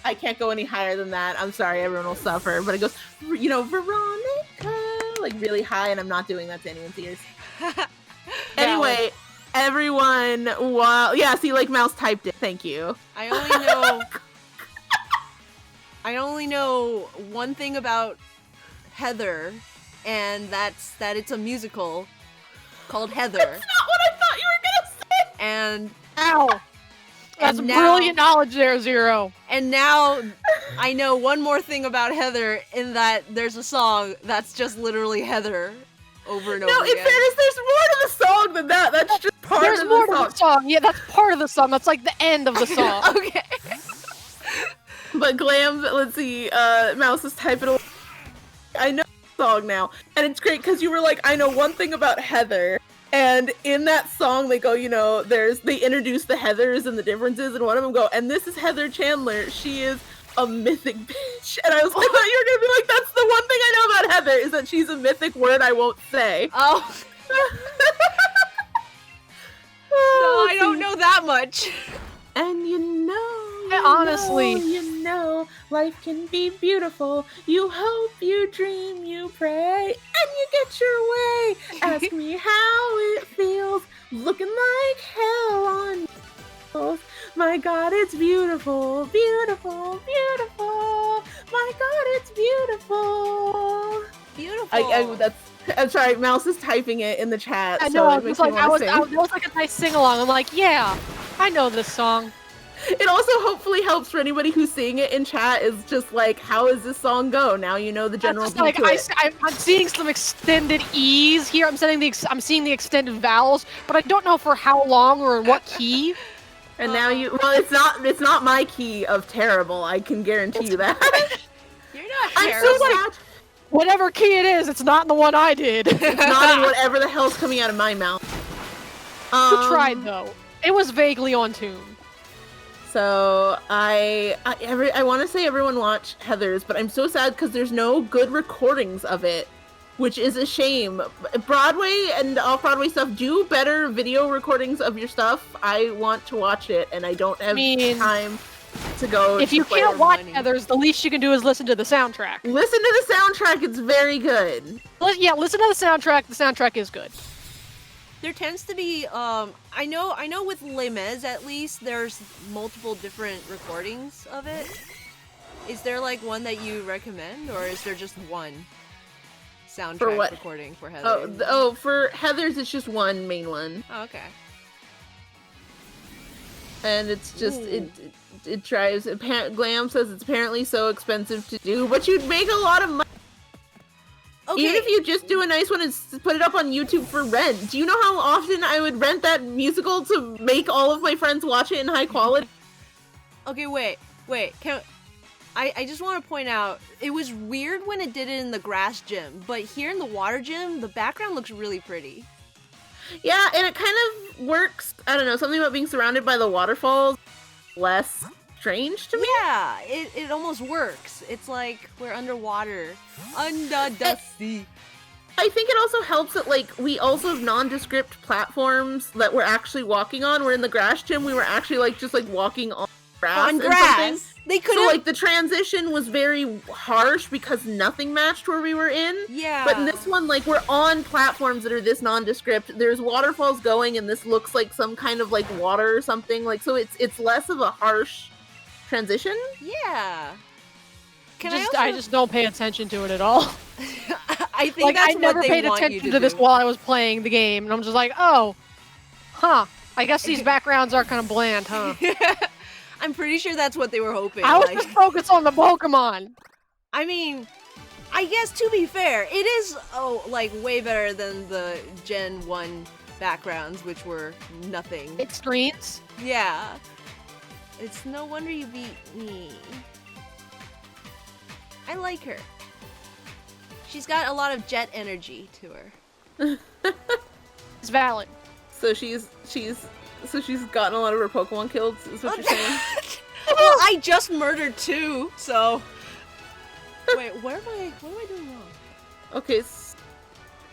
I can't go any higher than that. I'm sorry, everyone will suffer. But it goes, Veronica. Like really high, and I'm not doing that to anyone's ears. Anyway, everyone, yeah, see, like, Mouse typed it. Thank you. I only know one thing about Heather, and that's that it's a musical called Heather. That's not what I thought you were gonna say! And Ow! That's And brilliant knowledge there, Zero. and now I know one more thing about Heather in that there's a song that's just literally Heather over and over No, in again. fairness, there's more to the song than that. That's just part There's of more the to song. the song. Yeah, that's part of the song. That's like the end of the song. Okay. But Glam, let's see, Mouse is typing. I know the song now, and it's great because you were like, I know one thing about Heather, and in that song they go, they introduce the Heathers and the differences, and one of them go, and this is Heather Chandler. She is a mythic bitch, and I thought you were gonna be like, that's the one thing I know about Heather is that she's a mythic word I won't say. Oh. No, I don't know that much. And honestly- life can be beautiful. You hope, you dream, you pray, and you get your way. Ask me how it feels, looking like hell on wheels. My God, it's beautiful, beautiful, beautiful. My God, it's beautiful. Beautiful. I'm sorry, Mouse is typing it in the chat. I so know. it It was makes like me I wanna was. sing. It was like a nice sing along. I'm like, yeah, I know this song. It also hopefully helps for anybody who's seeing it in chat is just like, how does this song go? Now you know the general Just beat like to it. I'm seeing some extended E's here. I'm seeing the extended vowels, but I don't know for how long or in what key. And now it's not my key of terrible, I can guarantee you that. You're not I'm terrible. so sad. Whatever key it is, it's not in the one I did. It's not in whatever the hell's coming out of my mouth. Who tried though? It was vaguely on tune. So I want to say everyone watch Heathers, but I'm so sad because there's no good recordings of it, which is a shame. Broadway and off-Broadway stuff, do better video recordings of your stuff. I want to watch it, and I don't have time to go. If you play can't or watch money. Heathers, the least you can do is listen to the soundtrack. Listen to the soundtrack; it's very good. Yeah, listen to the soundtrack. The soundtrack is good. There tends to be, I know with Les Mis at least, there's multiple different recordings of it. Is there like one that you recommend, or is there just one soundtrack recording for Heather? For Heathers, it's just one main one. Oh, okay. And it's just, it drives, Glam says it's apparently so expensive to do, but you'd make a lot of money. Okay. Even if you just do a nice one and put it up on YouTube for rent. Do you know how often I would rent that musical to make all of my friends watch it in high quality? Okay, wait. I just want to point out, it was weird when it did it in the grass gym, but here in the water gym, the background looks really pretty. Yeah, and it kind of works, I don't know, something about being surrounded by the waterfalls less strange to me. Yeah, it almost works. It's like we're underwater. Under the sea. I think it also helps that, like, we also have nondescript platforms that we're actually walking on. We're in the grass gym, we were actually, like, just, like, walking on grass. On grass? They could have... So, like, the transition was very harsh because nothing matched where we were in. Yeah. But in this one, like, we're on platforms that are this nondescript. There's waterfalls going, and this looks like some kind of, like, water or something. Like, so it's less of a harsh transition. Yeah. I just don't pay attention to it at all. I think like, that's I never what they paid want attention you to this do. while I was playing the game, and I'm just like, oh, huh. I guess these backgrounds are kind of bland, huh? I'm pretty sure that's what they were hoping. I was like... just focused on the Pokemon. I mean, I guess to be fair, it is like way better than the Gen 1 backgrounds, which were nothing. Extremes? Yeah. It's no wonder you beat me. I like her. She's got a lot of jet energy to her. It's valid. So she's gotten a lot of her Pokemon killed, is what you're saying? Well, I just murdered 2, so... Wait, what am I doing wrong? Okay,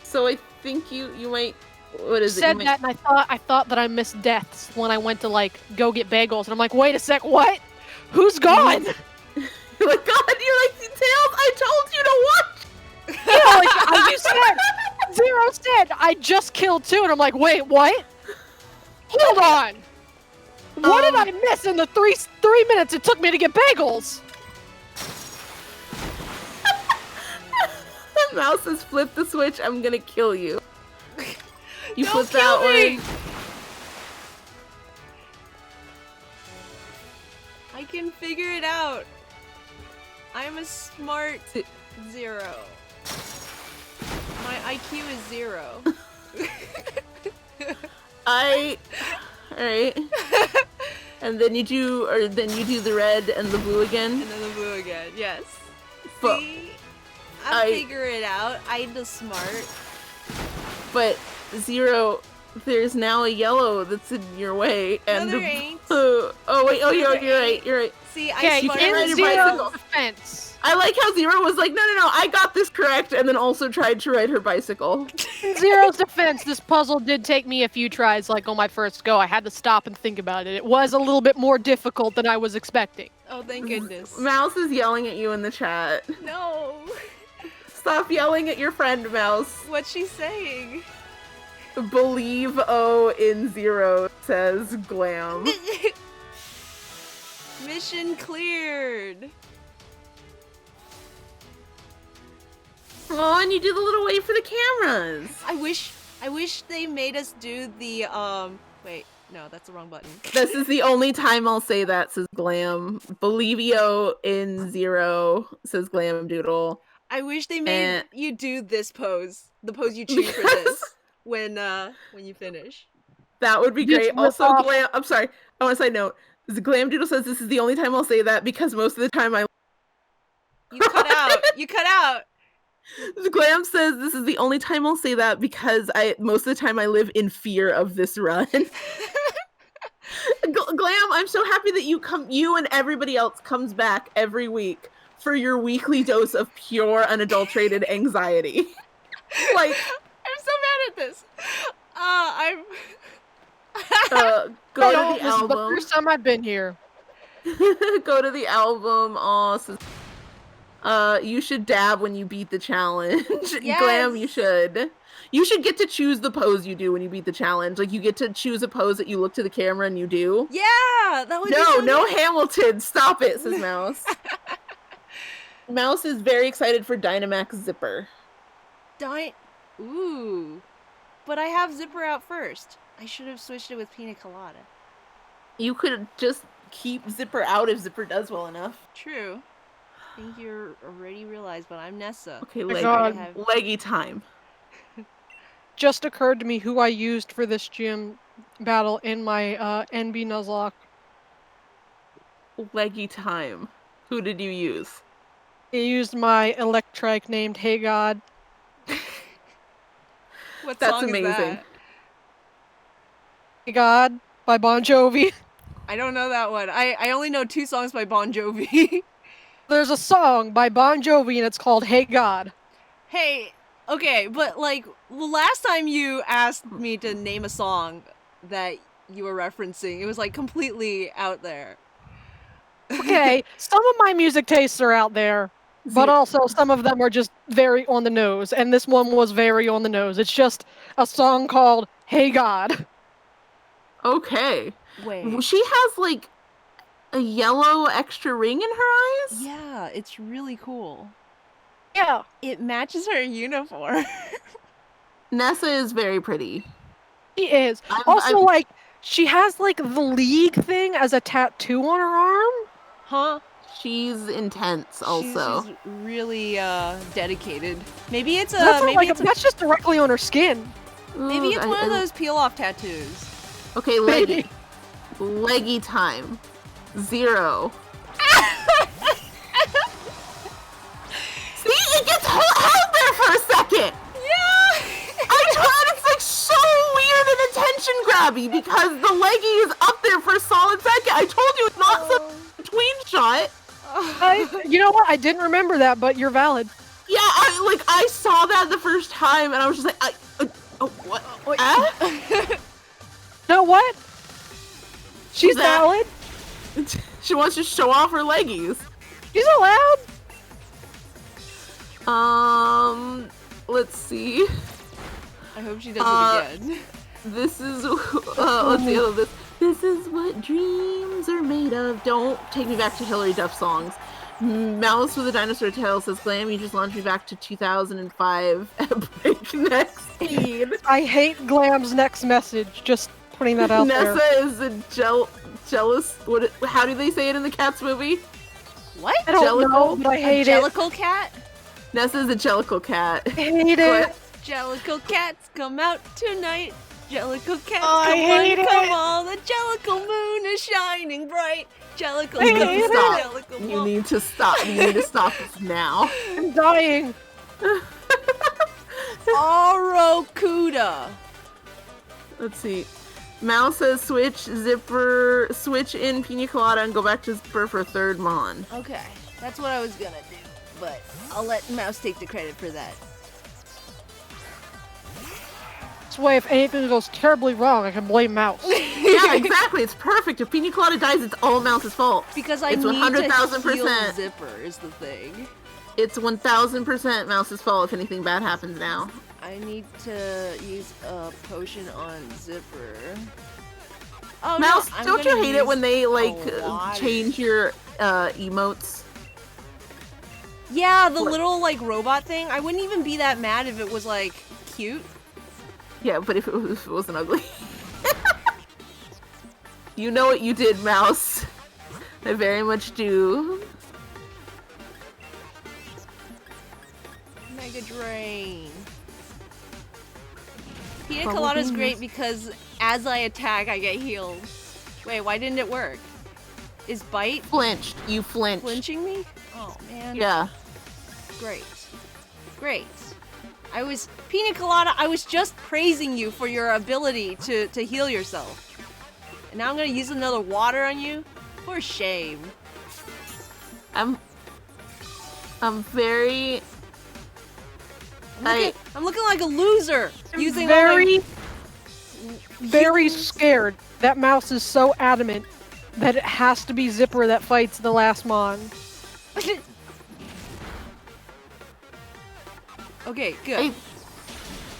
so I think you might... What is it? Said that, and I thought that I missed deaths when I went to like go get bagels, and I'm like, wait a sec, what? Who's gone? You're like, God, you're like, Tails, I told you to watch! Yeah, like you said, Zero said, I just killed 2, and I'm like, wait, what? Hold on! What did I miss in the three minutes it took me to get bagels? Mouse has flipped the switch, I'm gonna kill you. You Don't flip that kill me! one. I can figure it out. I'm a smart 0. My IQ is 0. Alright. And then you do the red and the blue again? And then the blue again, yes. But See? I figure it out. I'm the smart. But Zero, there's now a yellow that's in your way, and No, there ain't. oh wait, you're right. See, Okay, I you smart. can't ride in your Zero's bicycle. defense. I like how Zero was like, no, I got this correct, and then also tried to ride her bicycle. In Zero's defense, this puzzle did take me a few tries, like on my first go. I had to stop and think about it. It was a little bit more difficult than I was expecting. Oh, thank goodness. Mouse is yelling at you in the chat. No. Stop yelling at your friend, Mouse. What's she saying? Believe O in Zero, says Glam. Mission cleared. Oh, and you do the little wave for the cameras. I wish they made us do the wait, no, that's the wrong button. This is the only time I'll say that, says Glam. Believio in Zero, says Glam Doodle. I wish they made you do this pose. The pose you choose for this when you finish. That would be Just great. rip Also, off- Glam. I'm sorry. I want to side note. Glam Doodle says this is the only time I'll say that because most of the time You cut out. You cut out. Glam says this is the only time I'll say that because most of the time I live in fear of this run. Glam, I'm so happy that you and everybody else comes back every week for your weekly dose of pure unadulterated anxiety. Like, I'm so mad at this. I'm go Oh, to the this is the album. first time I've been here. Go to the album. You should dab when you beat the challenge. Yes. Glam, you should. You should get to choose the pose you do when you beat the challenge. Like, you get to choose a pose that you look to the camera and you do. yeah, that would be so No, nice. Hamilton, stop it, says Mouse. Mouse is very excited for Dynamax Zipper. Ooh. But I have Zipper out first. I should have switched it with Pina Colada. You could just keep Zipper out if Zipper does well enough. True. I think you already realized, but I'm Nessa. Okay, my leggy, God. leggy time. Just occurred to me who I used for this gym battle in my NB Nuzlocke. Leggy time. Who did you use? I used my Electrike named Hey God. What That's song is amazing. that? Hey God by Bon Jovi. I don't know that one. I only know 2 songs by Bon Jovi. There's a song by Bon Jovi and it's called Hey God. Hey, okay, but like the last time you asked me to name a song that you were referencing, it was like completely out there. Okay, some of my music tastes are out there, but also some of them are just very on the nose, and this one was very on the nose. It's just a song called Hey God. Okay. Wait. She has like a yellow extra ring in her eyes? Yeah, it's really cool. Yeah. It matches her uniform. Nessa is very pretty. She is. Also, like, she has, like, the League thing as a tattoo on her arm. Huh? She's intense also. She's really dedicated. Maybe it's a That's, not maybe like, it's that's just directly on her skin. maybe it's Ooh, one of those peel off tattoos. Okay, leggy. Leggy time. 0. See, it gets held there for a second. Yeah. I thought it's like so weird and attention grabby because the leggy is up there for a solid second. I told you it's not some screenshot. You know what? I didn't remember that, but you're valid. Yeah, I saw that the first time, and I was just like, what? No, what? She's that? valid. She wants to show off her leggies. She's allowed. Let's see. I hope she does it again. This is let's see. This is what dreams are made of. Don't take me back to Hilary Duff songs. Mouse with a dinosaur tail says, "Glam, you just launched me back to 2005 at breakneck speed." I hate Glam's next message. Just putting that out there. Nessa is a jealous. How do they say it in the Cats movie? What? I don't know, but I hate it. Jellicle cat? Nessa is a jellicle cat. I hate it. Jellicle cats come out tonight. Jellicle cats I hate it. come on. The Jellicle moon is shining bright. Jellicle I moon, hate it. Jellicle You moon. need to stop. You need to stop this now. I'm dying. Orokuda. Let's see. Mouse says switch in Pina Colada and go back to Zipper for third Mon. Okay, that's what I was gonna do, but I'll let Mouse take the credit for that. This way, if anything goes terribly wrong, I can blame Mouse. Yeah, exactly. It's perfect. If Pina Colada dies, it's all Mouse's fault. Because I It's need to 100,000%. heal Zipper is the thing. It's 1000% Mouse's fault if anything bad happens now. I need to use a potion on Zipper. Oh Mouse, no, I'm don't you gonna hate it use when they like a water. change your emotes? Yeah, the little like robot thing. I wouldn't even be that mad if it was like cute. Yeah, but if it wasn't ugly. You know what you did, Mouse. I very much do. Mega Drain. Pina Bubble Colada's beans. great because as I attack, I get healed. Wait, why didn't it work? Is Bite Flinched. You flinched. flinching me? Oh man. Yeah. Great. Great. Pina Colada, I was just praising you for your ability to heal yourself. And now I'm gonna use another water on you? For shame. I'm very... I'm looking like a loser! I'm Using very scared that Mouse is so adamant that it has to be Zipper that fights the last Mon. Okay, good.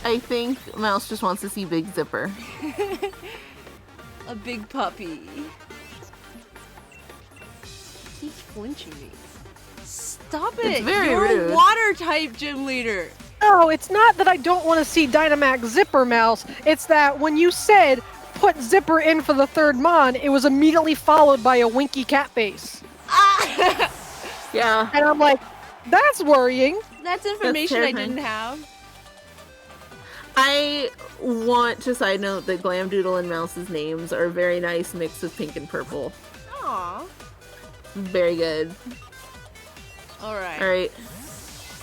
I think Mouse just wants to see Big Zipper. A big puppy. Keeps flinching me. Stop it! It's very You're rude. a water type gym leader. No, it's not that I don't want to see Dynamax Zipper, Mouse. It's that when you said put Zipper in for the third Mon, it was immediately followed by a winky cat face. Ah! Yeah. And I'm like, that's worrying. That's information I terrifying. didn't have. I want to side note that Glamdoodle and Mouse's names are a very nice mix of pink and purple. Aw. Very good. Alright. Alright.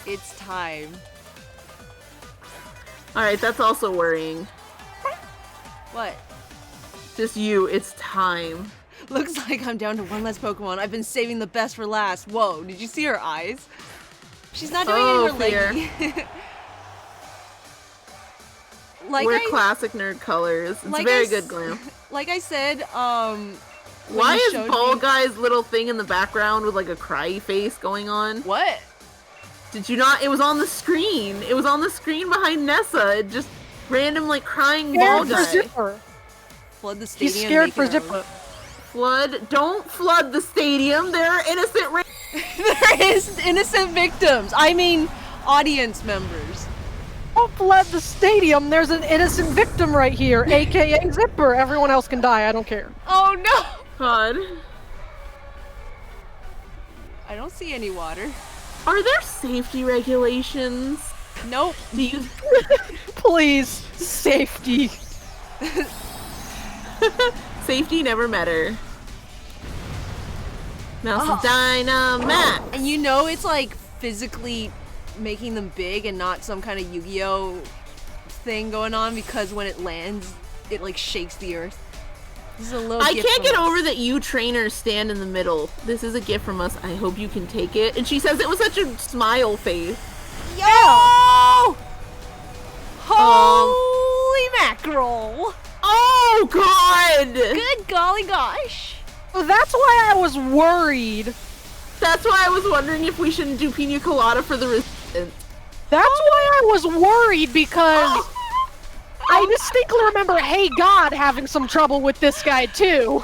It's time. Alright, that's also worrying. What? Just you, it's time. Looks like I'm down to one less Pokemon. I've been saving the best for last. Whoa, did you see her eyes? She's not doing Oh, it in her leggy. Like We're I, classic nerd colors. It's like very I good, s- Glam. like I said, when Why you is showed Ball me- Guy's little thing in the background with like a cry face going on? What? Did you not? It was on the screen. It was on the screen behind Nessa. It just random like crying Ball Scared for Guy. Zipper. Flood the stadium. He's scared make for it Zipper. Flood! Don't flood the stadium. There are innocent. There is innocent victims. I mean, audience members. Don't flood the stadium. There's an innocent victim right here, aka Zipper. Everyone else can die. I don't care. Oh no! God. I don't see any water. Are there safety regulations? Nope. Do you? Please, safety. Safety never met her. Mouse is Dynamax. And you know it's like physically making them big and not some kind of Yu-Gi-Oh thing going on because when it lands, it like shakes the earth. This is a little I gift can't from get us. over that you trainers stand in the middle. This is a gift from us. I hope you can take it. And she says it was such a smile face. Yo! Holy mackerel! Oh god! Good golly gosh! So that's why I was worried. That's why I was wondering if we shouldn't do pina colada for the resistance. That's why I was worried because I distinctly remember Hey God having some trouble with this guy too.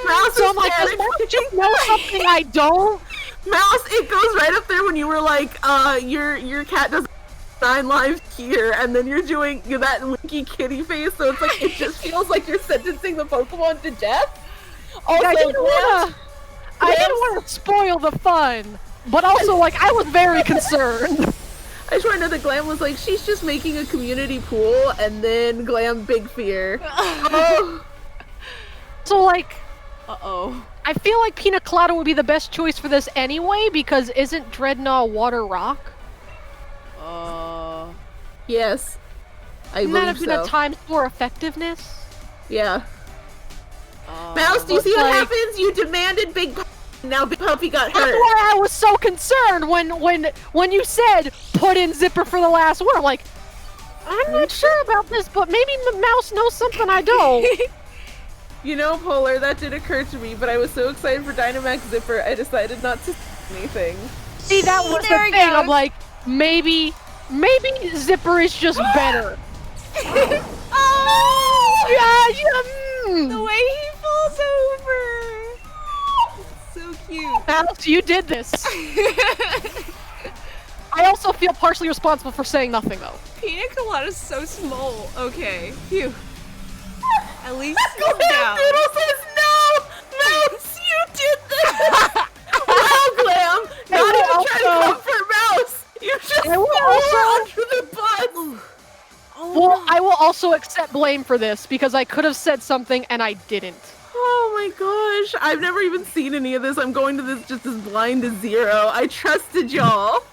Mouse So is I'm like, there. does Mouse just know something I don't? Mouse, it goes right up there when you were like, your cat does 9 lives here, and then you're doing that winky kitty face, so it's like, it just feels like you're sentencing the Pokemon to death. Also, I didn't want to spoil the fun, but also like I was very concerned. I just want to know that Glam was like, she's just making a community pool, and then Glam big fear. Oh. So like, Uh-oh. I feel like Pina Colada would be the best choice for this anyway because isn't Dreadnought Water Rock? Yes. I Isn't that believe have been so. a times for effectiveness? Yeah. Mouse, do you But, see what like- happens? You demanded Big Puppy, now Big Puppy got That's hurt. why I was so concerned when you said put in Zipper for the last word. I'm like, I'm not sure about this, but maybe Mouse knows something I don't. You know, Polar, that did occur to me, but I was so excited for Dynamax Zipper, I decided not to say anything. See, that was There the he thing. I'm goes. like, maybe Zipper is just better. Oh! Yeah, The way he falls over! So cute. Mouse, you did this. I also feel partially responsible for saying nothing, though. Pina colada's so small. Okay. Phew. At least Glam he's down. Noodle says no! Mouse, you did this! Wow, Glam! Not will even trying to also- comfort Mouse! You just I will threw her also- under the bus! Well, I will also accept blame for this because I could have said something and I didn't. Oh my gosh, I've never even seen any of this. I'm going to this just as blind as zero. I trusted y'all.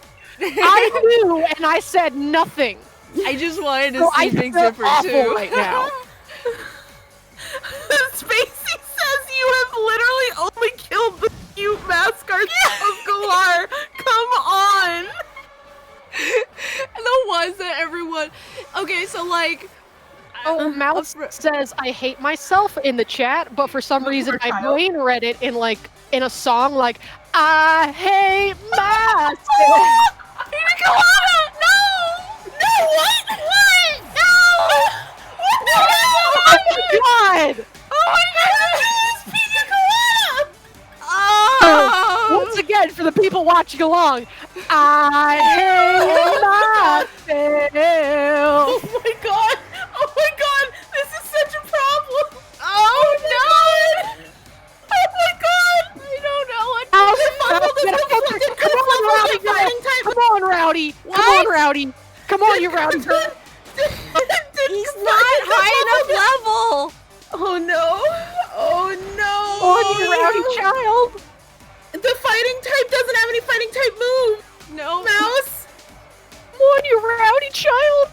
I knew and I said nothing. I just wanted to So see I Big feel Zipper awful too. right now. Spacey says you have literally only killed the cute mascots of Galar. Come on. The ones that everyone. Okay, so like. Oh, Mouse says I hate myself in the chat, but for some reason my child. brain read it in a song like I hate myself. Pina colada! No! No, what? What? No! What the hell? Oh my god! Oh my god, it's Pina Colada! Oh! Once again, for the people watching along, I hate myself. Oh my god! Oh my god! This is such a problem! Oh no! Oh my god! I don't know what. Come on, Rowdy, girl. Come on, Rowdy. Come on, Rowdy. Come on, you Rowdy girl. He's not high enough level. Oh no! Oh no! Come on, you Rowdy child. The fighting type doesn't have any fighting type move! No. Mouse! Come on, you Rowdy child.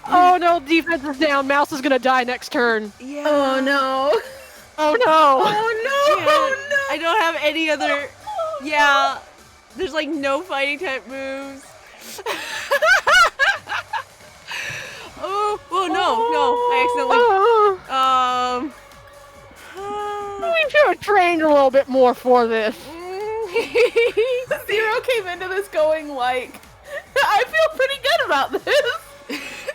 Oh no, defense is down. Mouse is gonna die next turn. Yeah. Oh no! Oh no. Oh no! Oh no! I don't have any other. Yeah. There's like no fighting type moves. Oh no! I accidentally. We should have trained a little bit more for this. Zero came into this going like, I feel pretty good about this.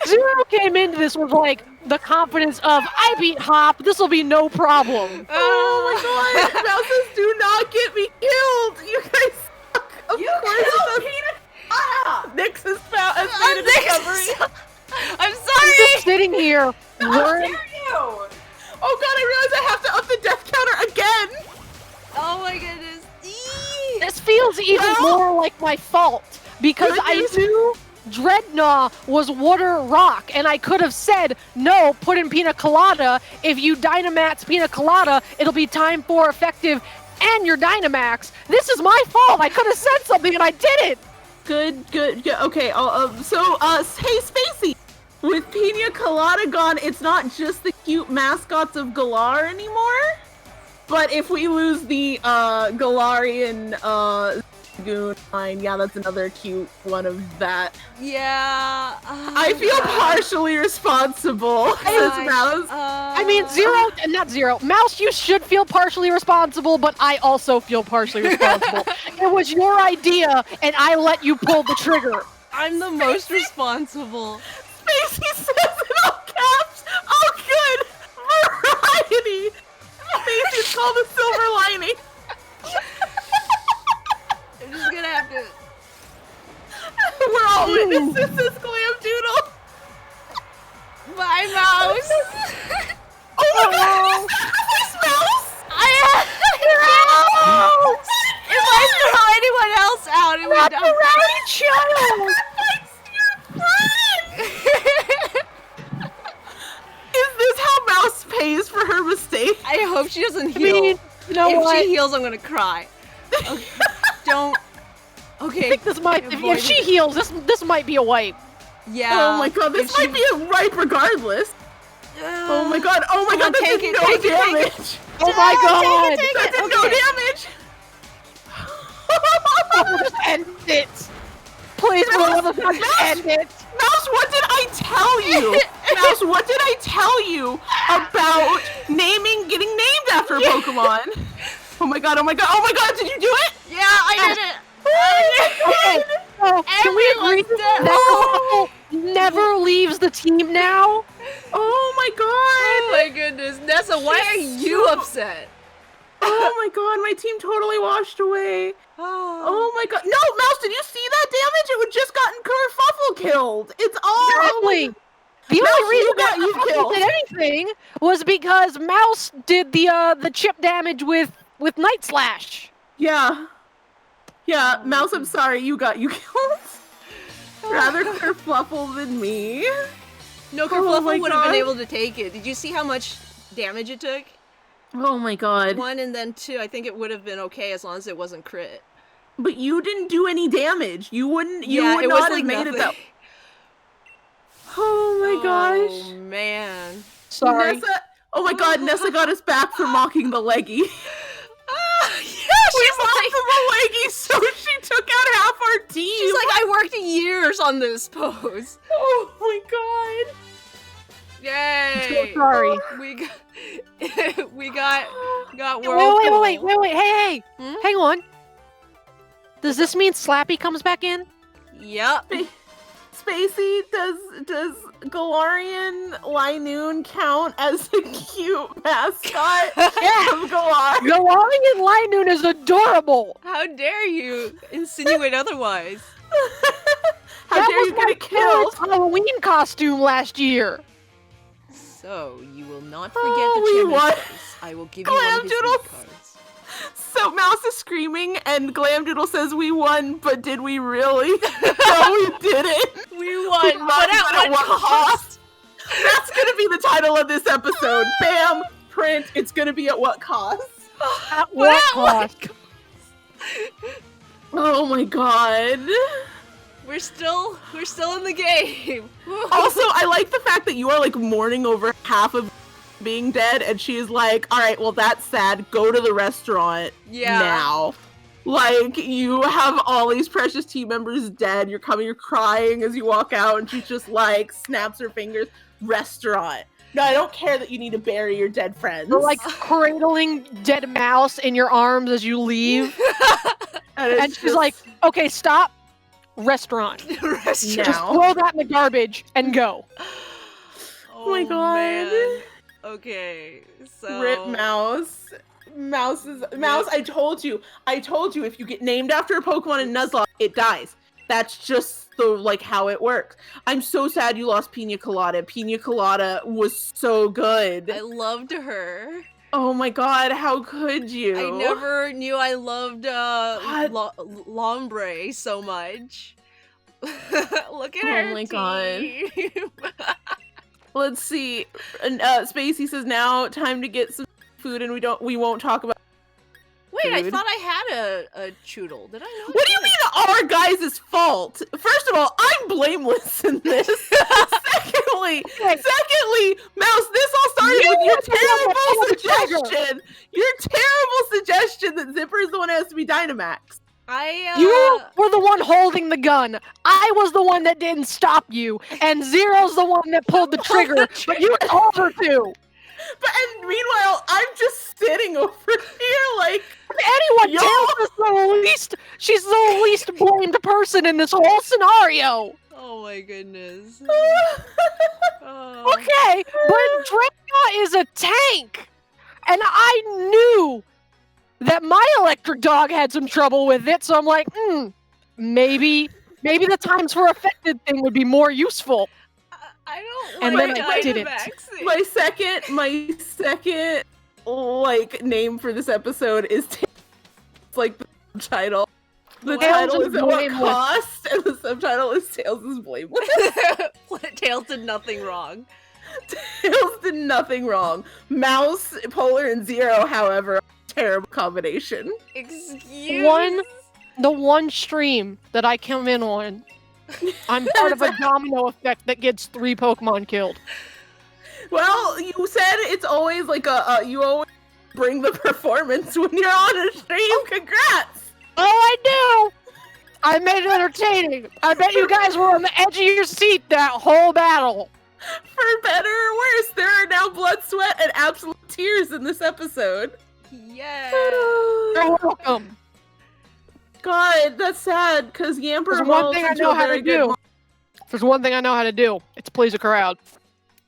Zero came into this with like the confidence of I beat Hop. This will be no problem. Oh my god! Mouses, do not get me killed! You guys suck! Of course it's Nyx has found has made a discovery. I'm I'm sorry. just sitting here worrying. Oh god, I realize I have to up the death counter again! Oh my goodness. Eee. This feels even more like my fault because I Goodness. knew Dreadnought was Water Rock, and I could have said, no, put in Pina Colada. If you Dynamax Pina Colada, it'll be time for effective and your Dynamax. This is my fault. I could have said something and I didn't. Good. Okay, hey Spacey! with Pina Colada gone, it's not just the cute mascots of Galar anymore. But if we lose the Galarian Goon line, yeah, that's another cute one of that. Yeah. I feel partially responsible, says Mouse. I mean, not Zero. Mouse, you should feel partially responsible, but I also feel partially responsible. It was your idea, and I let you pull the trigger. I'm the most responsible. Spacey says in all caps, oh good, variety. Spacey, it's called a silver lining. I'm just gonna have to. We're all witnesses, this Glam Doodle. Bye, Mouse. Oh my god, you sacrificed Mouse! If I throw anyone else out, it would die. Rowdy child! Is this how Mouse pays for her mistake? I hope she doesn't heal. mean, you know if what? she heals, I'm gonna cry. Okay. Don't. I Okay. think this might. If she heals, this might be a wipe. Yeah. Oh my god, this if she- might be a ripe regardless. Oh my god, Come on, that take did it, no take it, take it. damage! Oh my god! That did no damage! Just end it! Please, for the love of God, just end it! Mouse, what did I tell you? Mouse, what did I tell you about getting named after a Pokemon? Oh my god, did you do it? Yeah, I did it. Okay, so can we agree Everyone's dead. that Nessa never leaves the team now? Oh my god! Oh my goodness, Nessa, why are you upset? Oh my god, my team totally washed away. Oh my god. No, Mouse, did you see that damage? It would just gotten Kerfuffle killed. It's all Exactly. The Mouse, only reason you got that you Kerfuffle killed. did anything was because Mouse did the chip damage with Night Slash. Yeah. Yeah, Mouse, I'm sorry, you got you killed. Rather Kerfluffle than me. No, Oh my Kerfluffle would have been God. able to take it. Did you see how much damage it took? Oh my god. 1 and then 2. I think it would have been okay as long as it wasn't crit. But you didn't do any damage. You would it not was have like made nothing. it that. Oh my gosh. Oh man. Sorry. Nessa, oh my god, Nessa got us back for mocking the leggy. Yeah, We she's mocked like, the leggy, so she took out half our team. she's like, I worked years on this pose. Oh my god. Yay! Sorry. We got, we got Wait, Whirlpool. wait, hey, Hmm? hang on. Does this mean Slappy comes back in? Yep. Spacey, does Galarian Linoon count as a cute mascot of Galar? Galarian Linoon is adorable. How dare you insinuate otherwise? How That dare was you get my it killed? parents' Halloween costume last year. So, you will not forget Oh, the we Chairman's won. face. I will give you one of his Glamdoodle. gift cards. So Mouse is screaming, and Glamdoodle says we won, but did we really? No, we didn't. We We won, won, but at what cost? That's gonna be the title of this episode. Bam! Print. It's gonna be at what cost? At But what at what cost? Oh my god. We're still in the game. Also, I like the fact that you are like mourning over half of being dead, and she is like, all right, well, that's sad. Go to the restaurant Yeah. now. Like, you have all these precious team members dead. You're crying as you walk out, and she just like snaps her fingers. Restaurant. No, I don't care that you need to bury your dead friends. You're like cradling dead mouse in your arms as you leave. and, it's And she's just- like, okay, stop. Restaurant. Restaurant. Just No. throw that in the garbage and go. oh my god. Man. Okay, so Rip Mouse. Mouse. I told you. If you get named after a Pokemon in Nuzlocke, it dies. That's just how it works. I'm so sad you lost Pina Colada. Pina Colada was so good. I loved her. Oh my god, how could you? I never knew I loved What? Lombre so much. Look at her. Oh my God. team. Let's see. Spacey says now time to get some food, and we won't talk about. Wait, Wait, I food. thought I had a Choodle. Did I not? What do you mean our guys' fault? First of all, I'm blameless in this. secondly, Mouse, this all started with your terrible suggestion. Your terrible suggestion that Zipper is the one who has to be Dynamax. You were the one holding the gun. I was the one that didn't stop you, and Zero's the one that pulled the trigger. But you told her to. And meanwhile, I'm just sitting over here like, if anyone, Tails is the least. She's the least blamed person in this whole scenario. Oh my goodness. Okay, but Dracula is a tank, and I knew that my electric dog had some trouble with it, so I'm like, maybe the times for affected thing would be more useful. I don't. And like then I didn't. My second, like name for this episode is it's like the subtitle. The title is at what cost, and the subtitle is Tails is blameless. Tails did nothing wrong. Tails did nothing wrong. Mouse, Polar, and Zero, however, terrible combination. Excuse. The one stream that I come in on, I'm part of a domino effect that gets 3 Pokemon killed. Well, you said it's always like you always bring the performance when you're on a stream. Congrats! Oh, I do! I made it entertaining. I bet you guys were on the edge of your seat that whole battle. For better or worse, there are now blood, sweat, and absolute tears in this episode. Yeah. You're welcome. God, that's sad, because Yamper There's one thing I know how to do. There's one thing I know how to do. It's please a crowd.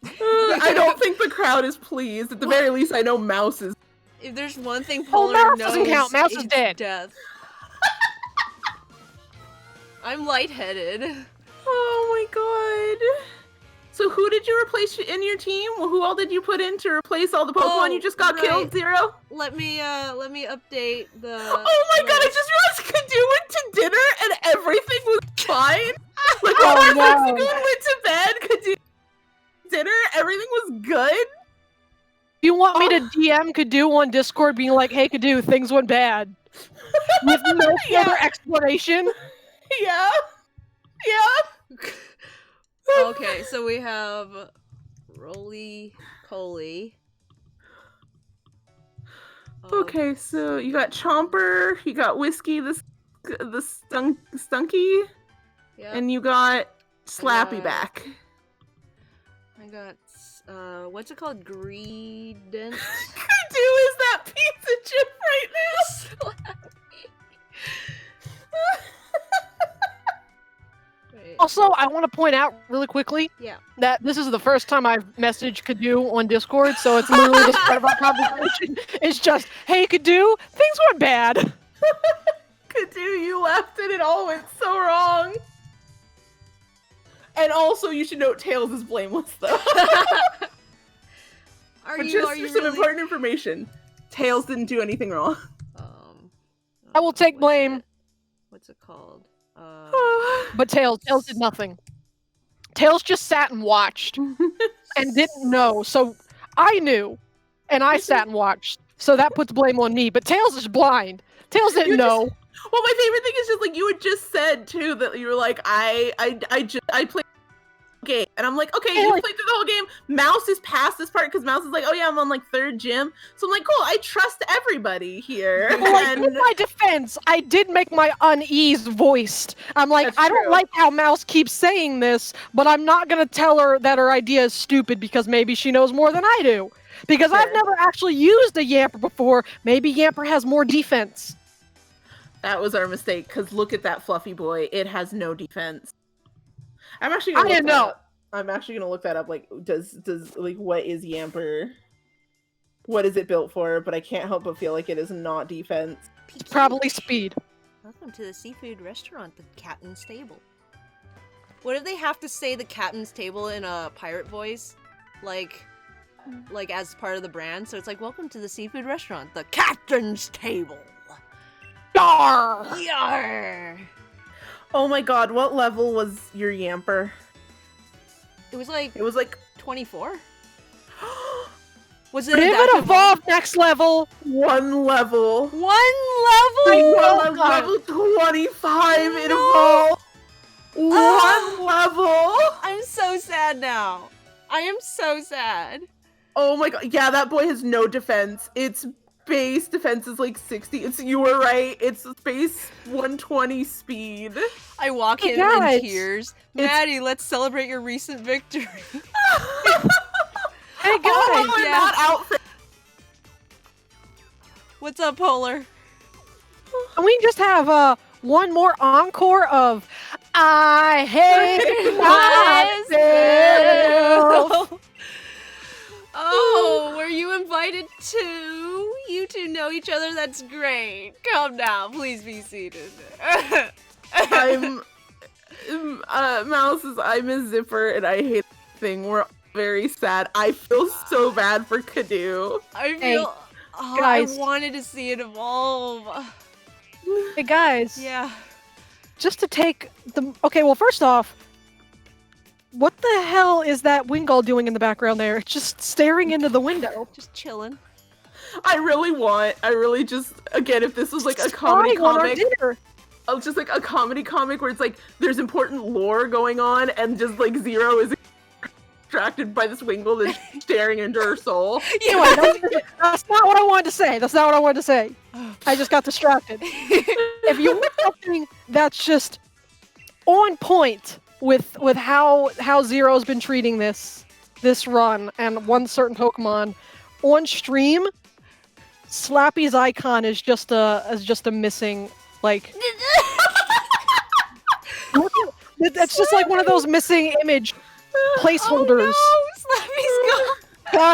I don't think the crowd is pleased. At the very least, I know Mouse is. If there's one thing Polar Mouse knows, doesn't count. Mouse is it's dead. Death. I'm lightheaded. Oh my god. So who did you replace in your team? Who all did you put in to replace all the Pokemon you just got killed, Zero? Let me update the. Oh my god! I just realized Kadu went to dinner and everything was fine. Like Oh, when no. Mexico went to bed, Kadu dinner, everything was good. You want me to DM Kadu on Discord being like, hey Kadu, things went bad. With no further explanation? Yeah. Yeah. Okay, so we have Roly Poly. Okay, so you got Chomper, you got Whiskey, the Stunky, Yeah. and you got Slappy back. I got what's it called? Greedent. Kadu is that pizza chip right now. Wait. Also, I want to point out really quickly that this is the first time I've messaged Kadu on Discord, so it's literally the start of our conversation. It's just, hey Kadu, things went bad. Kadu, you left and it all went so wrong. And also, you should note Tails is blameless, though. But just for some important information, Tails didn't do anything wrong. I will take blame. What's it called? But Tails did nothing. Tails just sat and watched and didn't know. So I knew, and I sat and watched. So that puts blame on me. But Tails is blind. Tails didn't know. Well, my favorite thing is just like you had just said too that you were like I played the game, and I'm like, okay, you played through the whole game. Mouse is past this part because Mouse is like, oh yeah, I'm on like 3rd gym, so I'm like, cool, I trust everybody here. Like, in my defense, I did make my unease voiced. I'm like, I don't like how Mouse keeps saying this, but I'm not gonna tell her that her idea is stupid because maybe she knows more than I do. Because I've never actually used a Yamper before. Maybe Yamper has more defense. That was our mistake, because look at that fluffy boy. It has no defense. I'm actually gonna look that up. I'm actually gonna look that up. Like, does like what is Yamper? What is it built for? But I can't help but feel like it is not defense. It's probably speed. Welcome to the seafood restaurant, the Captain's Table. What if they have to say the Captain's Table in a pirate voice? Like as part of the brand? So it's like, welcome to the seafood restaurant, the Captain's Table. Yarr! Yarr! Oh my god, what level was your Yamper? It was like 24? Was it If it adaptable? evolved next level, One level. One I level? know. On level 25, it No. evolved. Ah. One level. I'm so sad now. I am so sad. Oh my god. Yeah, that boy has no defense. Its base defense is like 60. You were right. It's base 120 speed. I walk Hey, in guys. tears. Maddie, let's celebrate your recent victory. hey guys, Oh, we're yeah. not out for What's up, Polar? can we just have one more encore of I hate myself? Oh, were you invited too? You two know each other? That's great. Come now, please be seated. I'm Mouse is I'm a zipper and I hate the thing. We're very sad. I feel so bad for Canoe. I feel. Hey, oh, guys. I wanted to see it evolve. Hey guys, Yeah. just to take the okay. Well, first off, what the hell is that Wingull doing in the background there? It's just staring into the window. Just chilling. I really just again if this was like a Just comedy spying on our comic, dinner. just like a comedy comic where it's like there's important lore going on and just like Zero is distracted by this Wingull that's staring into her soul. Anyway, that's not what I wanted to say. That's not what I wanted to say. I just got distracted. If you want something that's just on point with how Zero's been treating this run and one certain Pokemon on stream, Slappy's icon is just a missing like. That's just like one of those missing image placeholders. Oh no, Slappy's gone.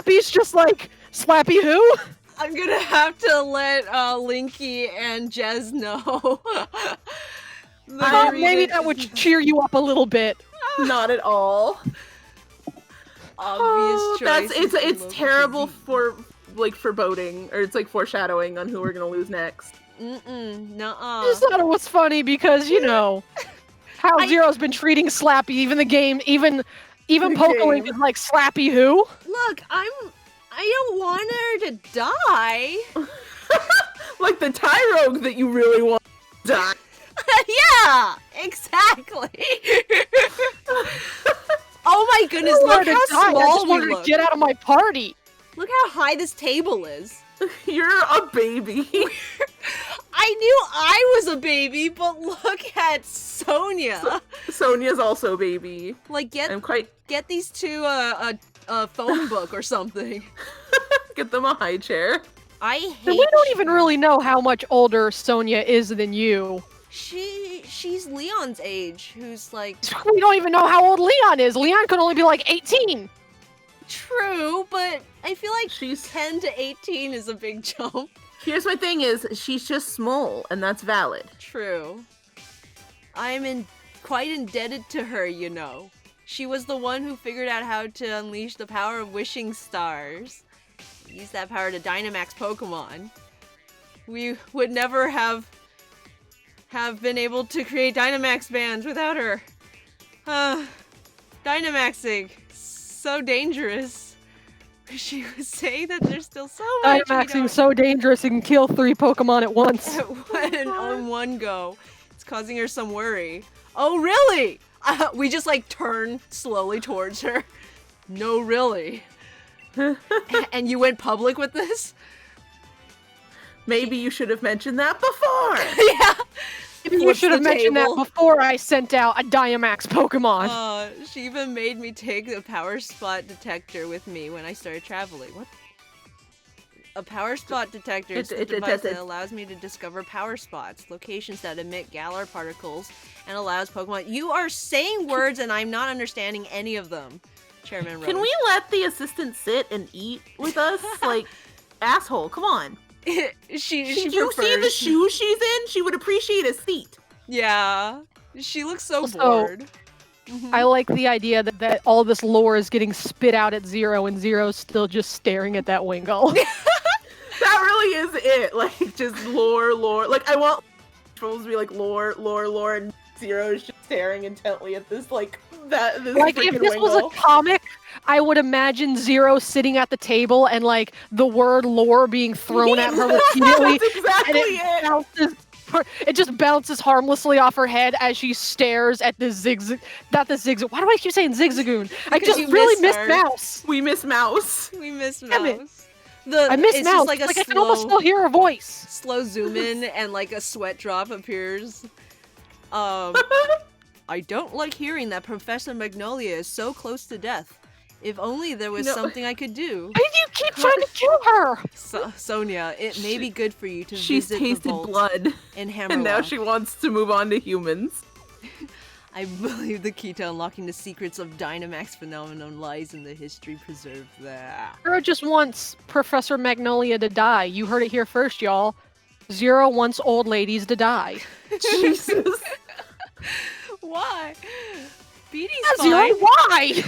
Slappy's just like Slappy who? I'm gonna have to let Linky and Jez know. Maybe that would cheer you up a little bit. Not at all. Obvious choice. It's terrible for like foreboding or it's like foreshadowing on who we're gonna lose next. Nuh-uh. I just thought it was funny because you know how Zero's been treating Slappy, even the game, even Pokelink is like Slappy who? Look, I don't want her to die. Like the Tyrogue that you really want to die. Yeah, exactly. Oh my goodness, I look wanted to die. how I small just we wanted look. to get out of my party. Look how high this table is. You're a baby. I knew I was a baby, but look at Sonia. Sonia's also a baby. Like, I'm quite get these two a phone book or something. get them a high chair. I hate. And we don't even really know how much older Sonia is than you. She's Leon's age, who's like We don't even know how old Leon is. Leon could only be like 18. true, but I feel like She's 10 to 18 is a big jump. Here's my thing is she's just small and that's valid. True. I'm quite indebted to her, you know. She was the one who figured out how to unleash the power of wishing stars. Use that power to Dynamax Pokemon. We would never have been able to create Dynamax bands without her. Dynamaxing. So dangerous. She was saying that there's still so much we Dynamaxing don't- so dangerous it can kill 3 Pokemon at once. on one go. It's causing her some worry. Oh, really? We just like turn slowly towards her. No, really. And you went public with this? Maybe you should have mentioned that before. Yeah. Maybe you Flips should have the mentioned that table. before I sent out a Dynamax Pokemon. She even made me take the power spot detector with me when I started traveling. What? A power spot detector is the device that allows me to discover power spots, locations that emit Galar particles, and allows Pokemon. You are saying words and I'm not understanding any of them, Chairman Rose. Can we let the assistant sit and eat with us? Like, asshole, come on. she Did you see the prefers- shoes she's in? She would appreciate a seat. Yeah. She looks so Also, bored. Mhm. I like the idea that all this lore is getting spit out at Zero and Zero's still just staring at that Wingull. That really is it. Like, just lore. Like, I want trolls to be like lore, and Zero's just staring intently at this, like, this Like, if freaking this was a Wingull. comic, I would imagine Zero sitting at the table and like the word lore being thrown at her repeatedly. That's exactly and it just bounces harmlessly off her head as she stares at the zigzag. Not the zigzag. Why do I keep saying zigzagoon? I Because just you really miss missed her. Mouse. We miss Mouse. We miss Damn it. Mouse. I miss it's Mouse. just like a I can slow, almost still hear her voice. slow zoom in and like a sweat drop appears. I don't like hearing that Professor Magnolia is so close to death. If only there was No. something I could do. Why do you keep trying to kill her? Sonia, it may be good for you to She's visit tasted the vault blood, in Hammerlock. and now she wants to move on to humans. I believe the key to unlocking the secrets of Dynamax phenomenon lies in the history preserved there. Zero just wants Professor Magnolia to die. You heard it here first, y'all. Zero wants old ladies to die. Jesus. Why? Beatty's Zero, fine. why?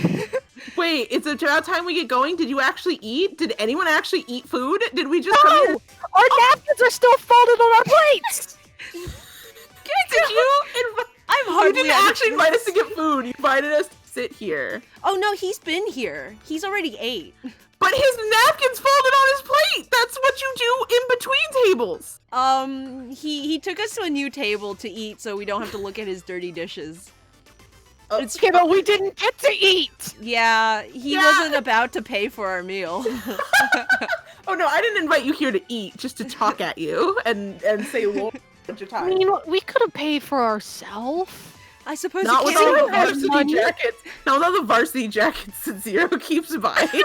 Wait, it's about time we get going. Did you actually eat? Did anyone actually eat food? Did we just come here? No! Our napkins are still folded on our plates! Did you? I'm You hardly didn't at actually a invite us to place. get food. You invited us to sit here. Oh no, he's been here. He's already ate. But his napkin's folded on his plate. That's what you do in between tables. He took us to a new table to eat so we don't have to look at his dirty dishes. It's Okay, but we didn't get to eat! Yeah, he Yeah. wasn't about to pay for our meal. Oh no, I didn't invite you here to eat, just to talk at you and say lord a bunch of I times. mean, we could have paid for ourselves. I suppose Not you with can't all the even have varsity money. jackets. Not with all the varsity jackets that Zero keeps buying. We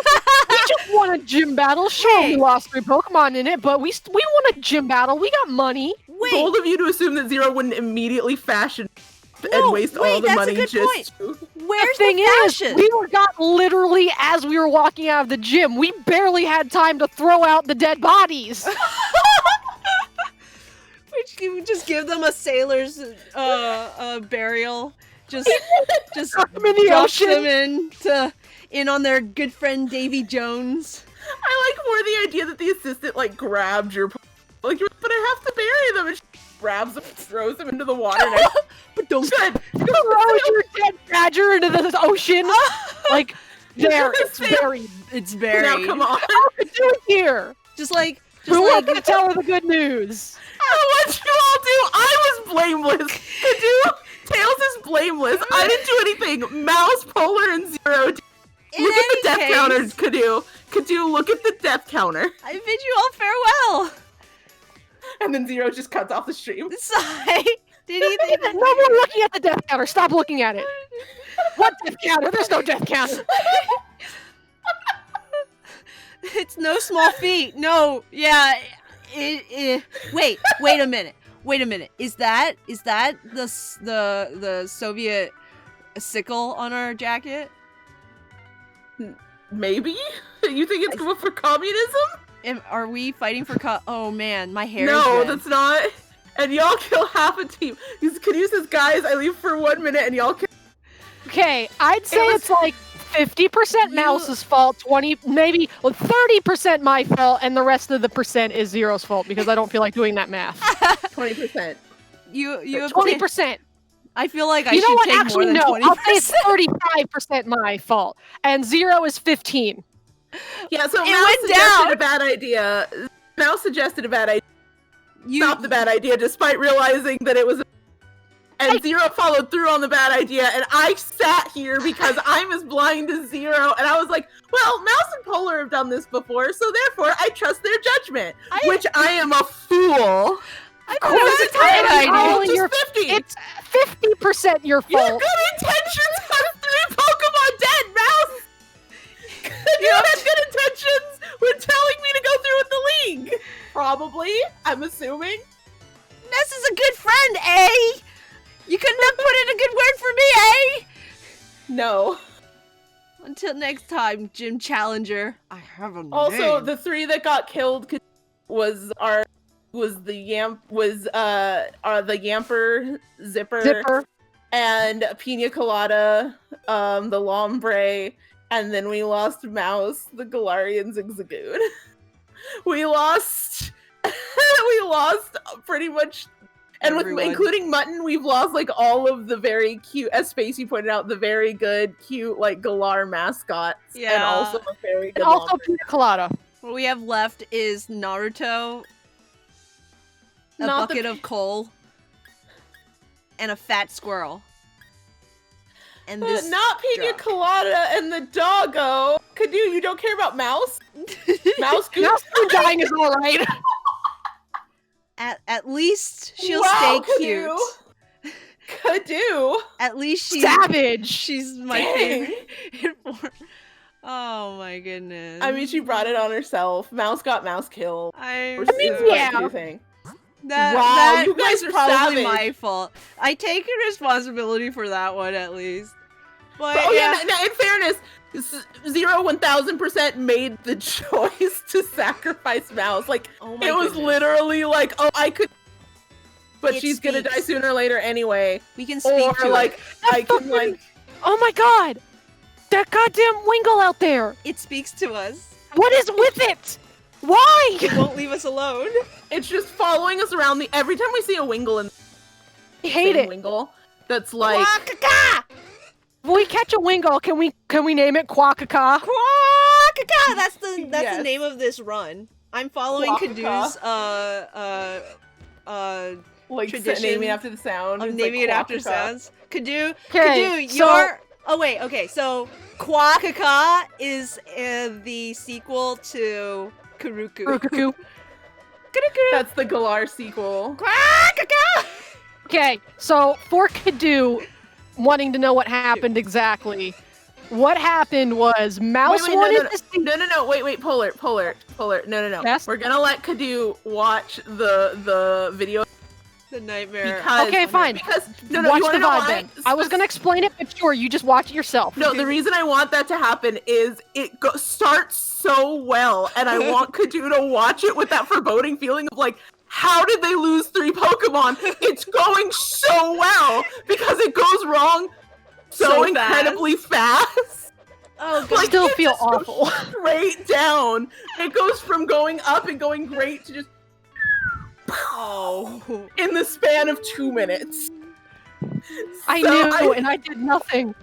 just won a gym battle. Sure, Hey. we lost 3 Pokemon in it, but we won a gym battle. We got money. Wait, Bold of you to assume that Zero wouldn't immediately fashion No, and waste all wait, the that's a money good just point. to... where's The thing the is, fashion? we got literally as we were walking out of the gym. We barely had time to throw out the dead bodies. We just give them a sailor's burial. Just Drop them in the drop ocean. them in on their good friend Davy Jones. I like more the idea that the assistant like grabbed your like, but I have to bury them, and she grabs them and throws them into the water. And I, But don't. good. Throw your dead badger into the ocean. Like, there, it's very. It's Now very. come on. What are we doing here? Just like Who wants to tell her the good news? What you all do? I was blameless. Kadoo, Tails is blameless. I didn't do anything. Mouse, Polar, and Zero. Look In at the any death case, counter, Kadoo. Kadoo, look at the death counter. I bid you all farewell. And then Zero just cuts off the stream. Sigh. Did he think No more looking at the death counter. Stop looking at it. What death counter? There's no death counter. it's no small feat? No. Yeah. Wait a minute. Wait a minute. Is that the Soviet sickle on our jacket? Maybe? You think it's good for communism? Are we fighting for oh man, my hair No, is red. that's not. And y'all kill half a team. Kadoo says, guys, I leave for 1 minute and y'all kill. Okay, I'd say was- it's like 50% Mouse's fault, 20, maybe 30% my fault, and the rest of the percent is Zero's fault because I don't feel like doing that math. 20%. You have 20%. I feel like I You know should what? take more Actually, than no. 20%. I'll say it's 35% my fault, and Zero is 15. Yeah, so It Mouse went suggested down. a bad idea. Mouse suggested a bad idea. You Stop the bad idea despite realizing that it was and Zero followed through on the bad idea, and I sat here because I'm as blind as Zero, and I was like, well, Mouse and Polar have done this before, so therefore I trust their judgment. Which I am a fool. I course thought it was it's a bad not idea. all Just your- 50. It's 50% your Your fault. good intentions have 3 Pokemon dead, Mouse! You had good intentions when telling me to go through with the league. Probably, I'm assuming. Ness is a good friend, eh? You couldn't have put in a good word for me, eh? No. Until next time, Gym Challenger. I have a Also, name. the 3 that got killed was the Yamper, Zipper, and Pina Colada, the Lombre, and then we lost Mouse, the Galarian Zigzagoon. We lost pretty much And with everyone. including Mutton, we've lost like all of the very cute, as Spacey pointed out, the very good, cute like Galar mascots, and Yeah. also a very good. And also Lombre. pina colada. What we have left is Naruto, a Not the bucket of coal, and a fat squirrel. And this Not Pina drunk. Colada and the doggo. Kadu, you don't care about Mouse? Mouse Goose? Mouse Goose dying is all right. At least she'll Wow, stay cute. Kadu. At least Savage. she's my Dang. favorite. Oh my goodness. I mean, she brought it on herself. Mouse got Mouse killed. I'm Which is what yeah. you think. That, Wow, that you guys was are probably savage. my fault. I take responsibility for that one at least. But Oh yeah, yeah, no, in fairness, 1000% made the choice to sacrifice Mouse. Like, oh my it was goodness. literally like, oh, I could, but It she's gonna die speaks. sooner or later anyway. We can speak Or to like, it. I can like, Oh my god! That goddamn Wingle out there! It speaks to us. What is with it? Why? It won't leave us alone. it's just following us around. Every time we see a Wingle in I hate same it. Wingle, that's like, When we catch a Wingle, can we name it Quackaka? Quackaka! That's the Yes. name of this run. I'm following Quackaka. Kadu's like tradition naming after the sound. of It's naming like it after Quackaka. sounds. Kadu, Okay, so- your oh wait, okay, so Quackaka is the sequel to Kuruku. Rukaku. Kuruku. That's the Galar sequel. Quackaka! Okay, so for Kadu, wanting to know what happened exactly, what happened was Mouse Wait, wanted to see. no, wait, Polar. No. Yes? We're gonna let Kadu watch the video The nightmare. because Okay, fine. Because no, watch you wanna the know vibe why? then. I was gonna explain it, but sure, you just watch it yourself. No, the reason I want that to happen is it starts so well, and I want Kadu to watch it with that foreboding feeling of like, how did they lose 3 Pokemon? It's going so well because it goes wrong so So incredibly fast. Oh god. I still it feel just goes awful. Straight down. It goes from going up and going great to just Oh. in the span of 2 minutes. I So knew, and I did nothing.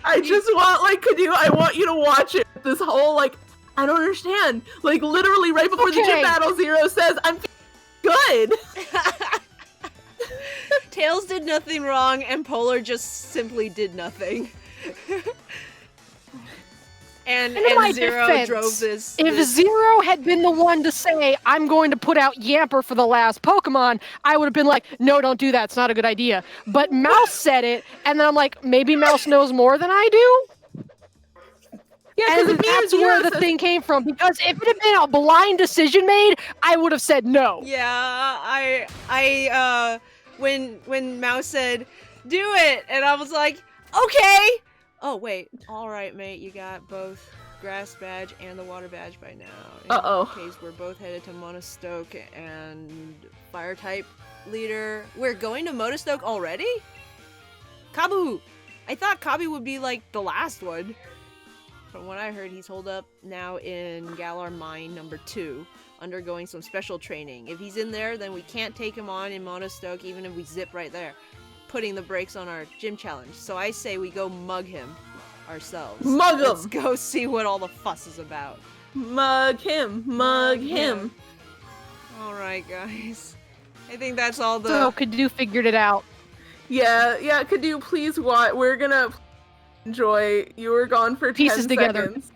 I just want, like, Kadu, I want you to watch it. This whole, like, I don't understand. Like, literally right before the Okay. gym battle, Zero says, I'm good. Tails did nothing wrong, and Polar just simply did nothing. and In my Zero defense, drove this. If this- Zero had been the one to say, I'm going to put out Yamper for the last Pokemon, I would have been like, no, don't do that. It's not a good idea. But Mouse said it, and then I'm like, maybe Mouse knows more than I do? Yeah, And because that's where the thing came from. Because if it had been a blind decision made, I would have said no. Yeah, when Mouse said, do it, and I was like, okay! Oh, wait. Alright, mate, you got both Grass Badge and the Water Badge by now. In Uh-oh. case we're both headed to Monostoke and Fire-type leader. We're going to Monostoke already? Kabu! I thought Kabu would be, like, the last one. From what I heard, he's holed up now in Galar Mine number 2, undergoing some special training. If he's in there, then we can't take him on in Monostoke, even if we zip right there, putting the brakes on our gym challenge. So I say we go mug him ourselves. Mug him! Let's go see what all the fuss is about. Mug him. Alright, guys. I think that's all the... So Kadu figured it out. Yeah, Kadu, please watch. We're gonna enjoy. You were gone for 10 Pieces together. seconds.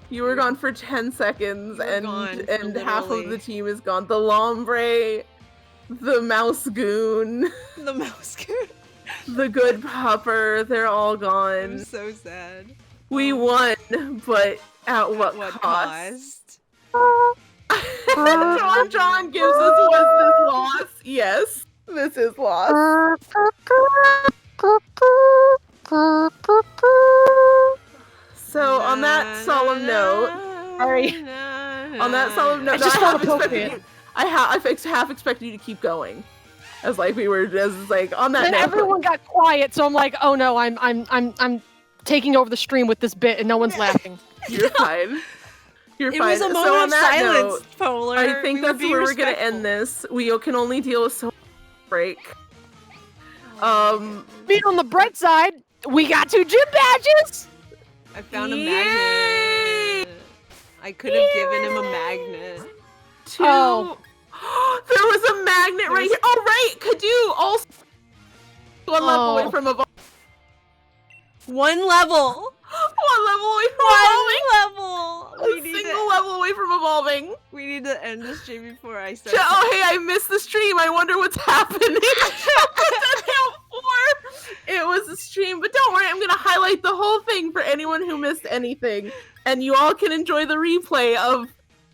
You were gone for 10 seconds, You were and gone for half of literally- the team is gone. The Lombre, the Mouse Goon, the mouse. the Good Popper, they're all I'm gone. so sad. We won, but at what, What cost? cost? John gives us, was this loss? Yes, this is loss. So on that solemn note, Sorry. on that solemn note, I just half felt appropriate. expected you, I half expected you to keep going, as like we were, as like on that Then note. everyone got quiet, so I'm like, oh no, I'm taking over the stream with this bit, and no one's laughing. You're fine. You're It fine. was a So moment on of that silence, note, Polar. I think We were that's being where we're gonna respectful. end this. We can only deal with so break. Being on the bright side, we got 2 gym badges. I found a Yay! magnet. I could have given him a magnet. 2. Oh. There was a magnet right here. Oh, right. Kadu also 1 level Oh. away from evolving. 1 level. 1 level away from 1 evolving. level. A single level away from evolving. We need to end the stream before I start. Oh, hey, I missed the stream. I wonder what's happening. It was a stream, but don't worry, I'm going to highlight the whole thing for anyone who missed anything. And you all can enjoy the replay of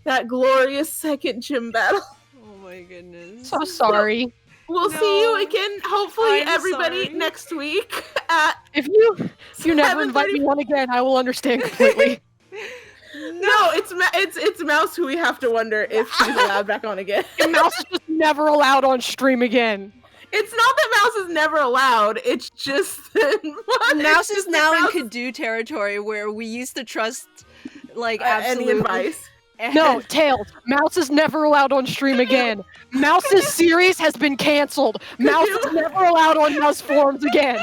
that glorious second gym battle. Oh my goodness. So sorry. We'll see you No. again, hopefully, I'm everybody, sorry. next week at... If you never invite me 7:30. on again, I will understand completely. No, it's Mouse who we have to wonder if she's allowed back on again. And Mouse is just never allowed on stream again. It's not that Mouse is never allowed. It's just that Mouse it's is just now that in Mouse- Kadu territory where we used to trust, like, any absolute advice. No, Tails. Mouse is never allowed on stream again. Mouse's series has been canceled. Mouse is never allowed on Mouse forums again.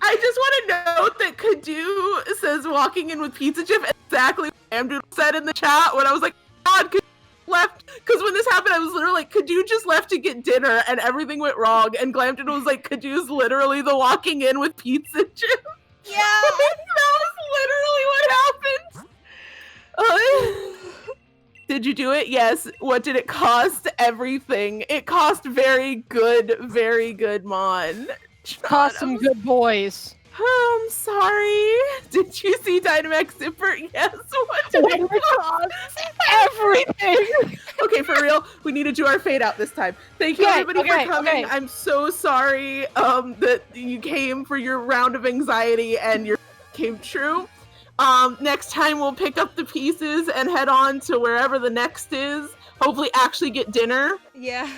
I just want to note that Kadu says walking in with pizza chip exactly what Amdoodle said in the chat when I was like, God, Kadu left. Because when this happened, I was literally like, Kadu just left to get dinner and everything went wrong. And Glamdoodle was like, Kadu's literally the walking in with pizza chip. Yeah. That was literally what happened. Did you do it? Yes. What did it cost? Everything. It cost very good Mon. Cost some good boys. Oh, I'm sorry. Did you see Dynamax Zipper? Yes. What did it cost? Everything. Okay, for real, we need to do our fade out this time. Thank you, Okay, everybody, okay, for coming. okay. I'm so sorry that you came for your round of anxiety and your came true. Next time we'll pick up the pieces and head on to wherever the next is. Hopefully actually get dinner. Yeah.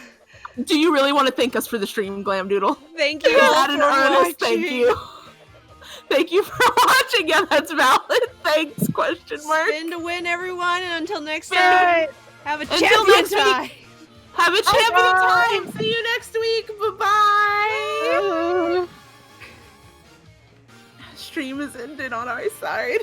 Do you really want to thank us for the stream, Glamdoodle? Thank you Is all that for an earnest thank watching. you? Thank you for watching. Yeah, that's valid. Thanks, question mark. Spin to win, everyone, and until next Spin to time, have a Until champion next week. time. Have a champion Bye. time. See you next week. Bye-bye. Stream is ended on our side.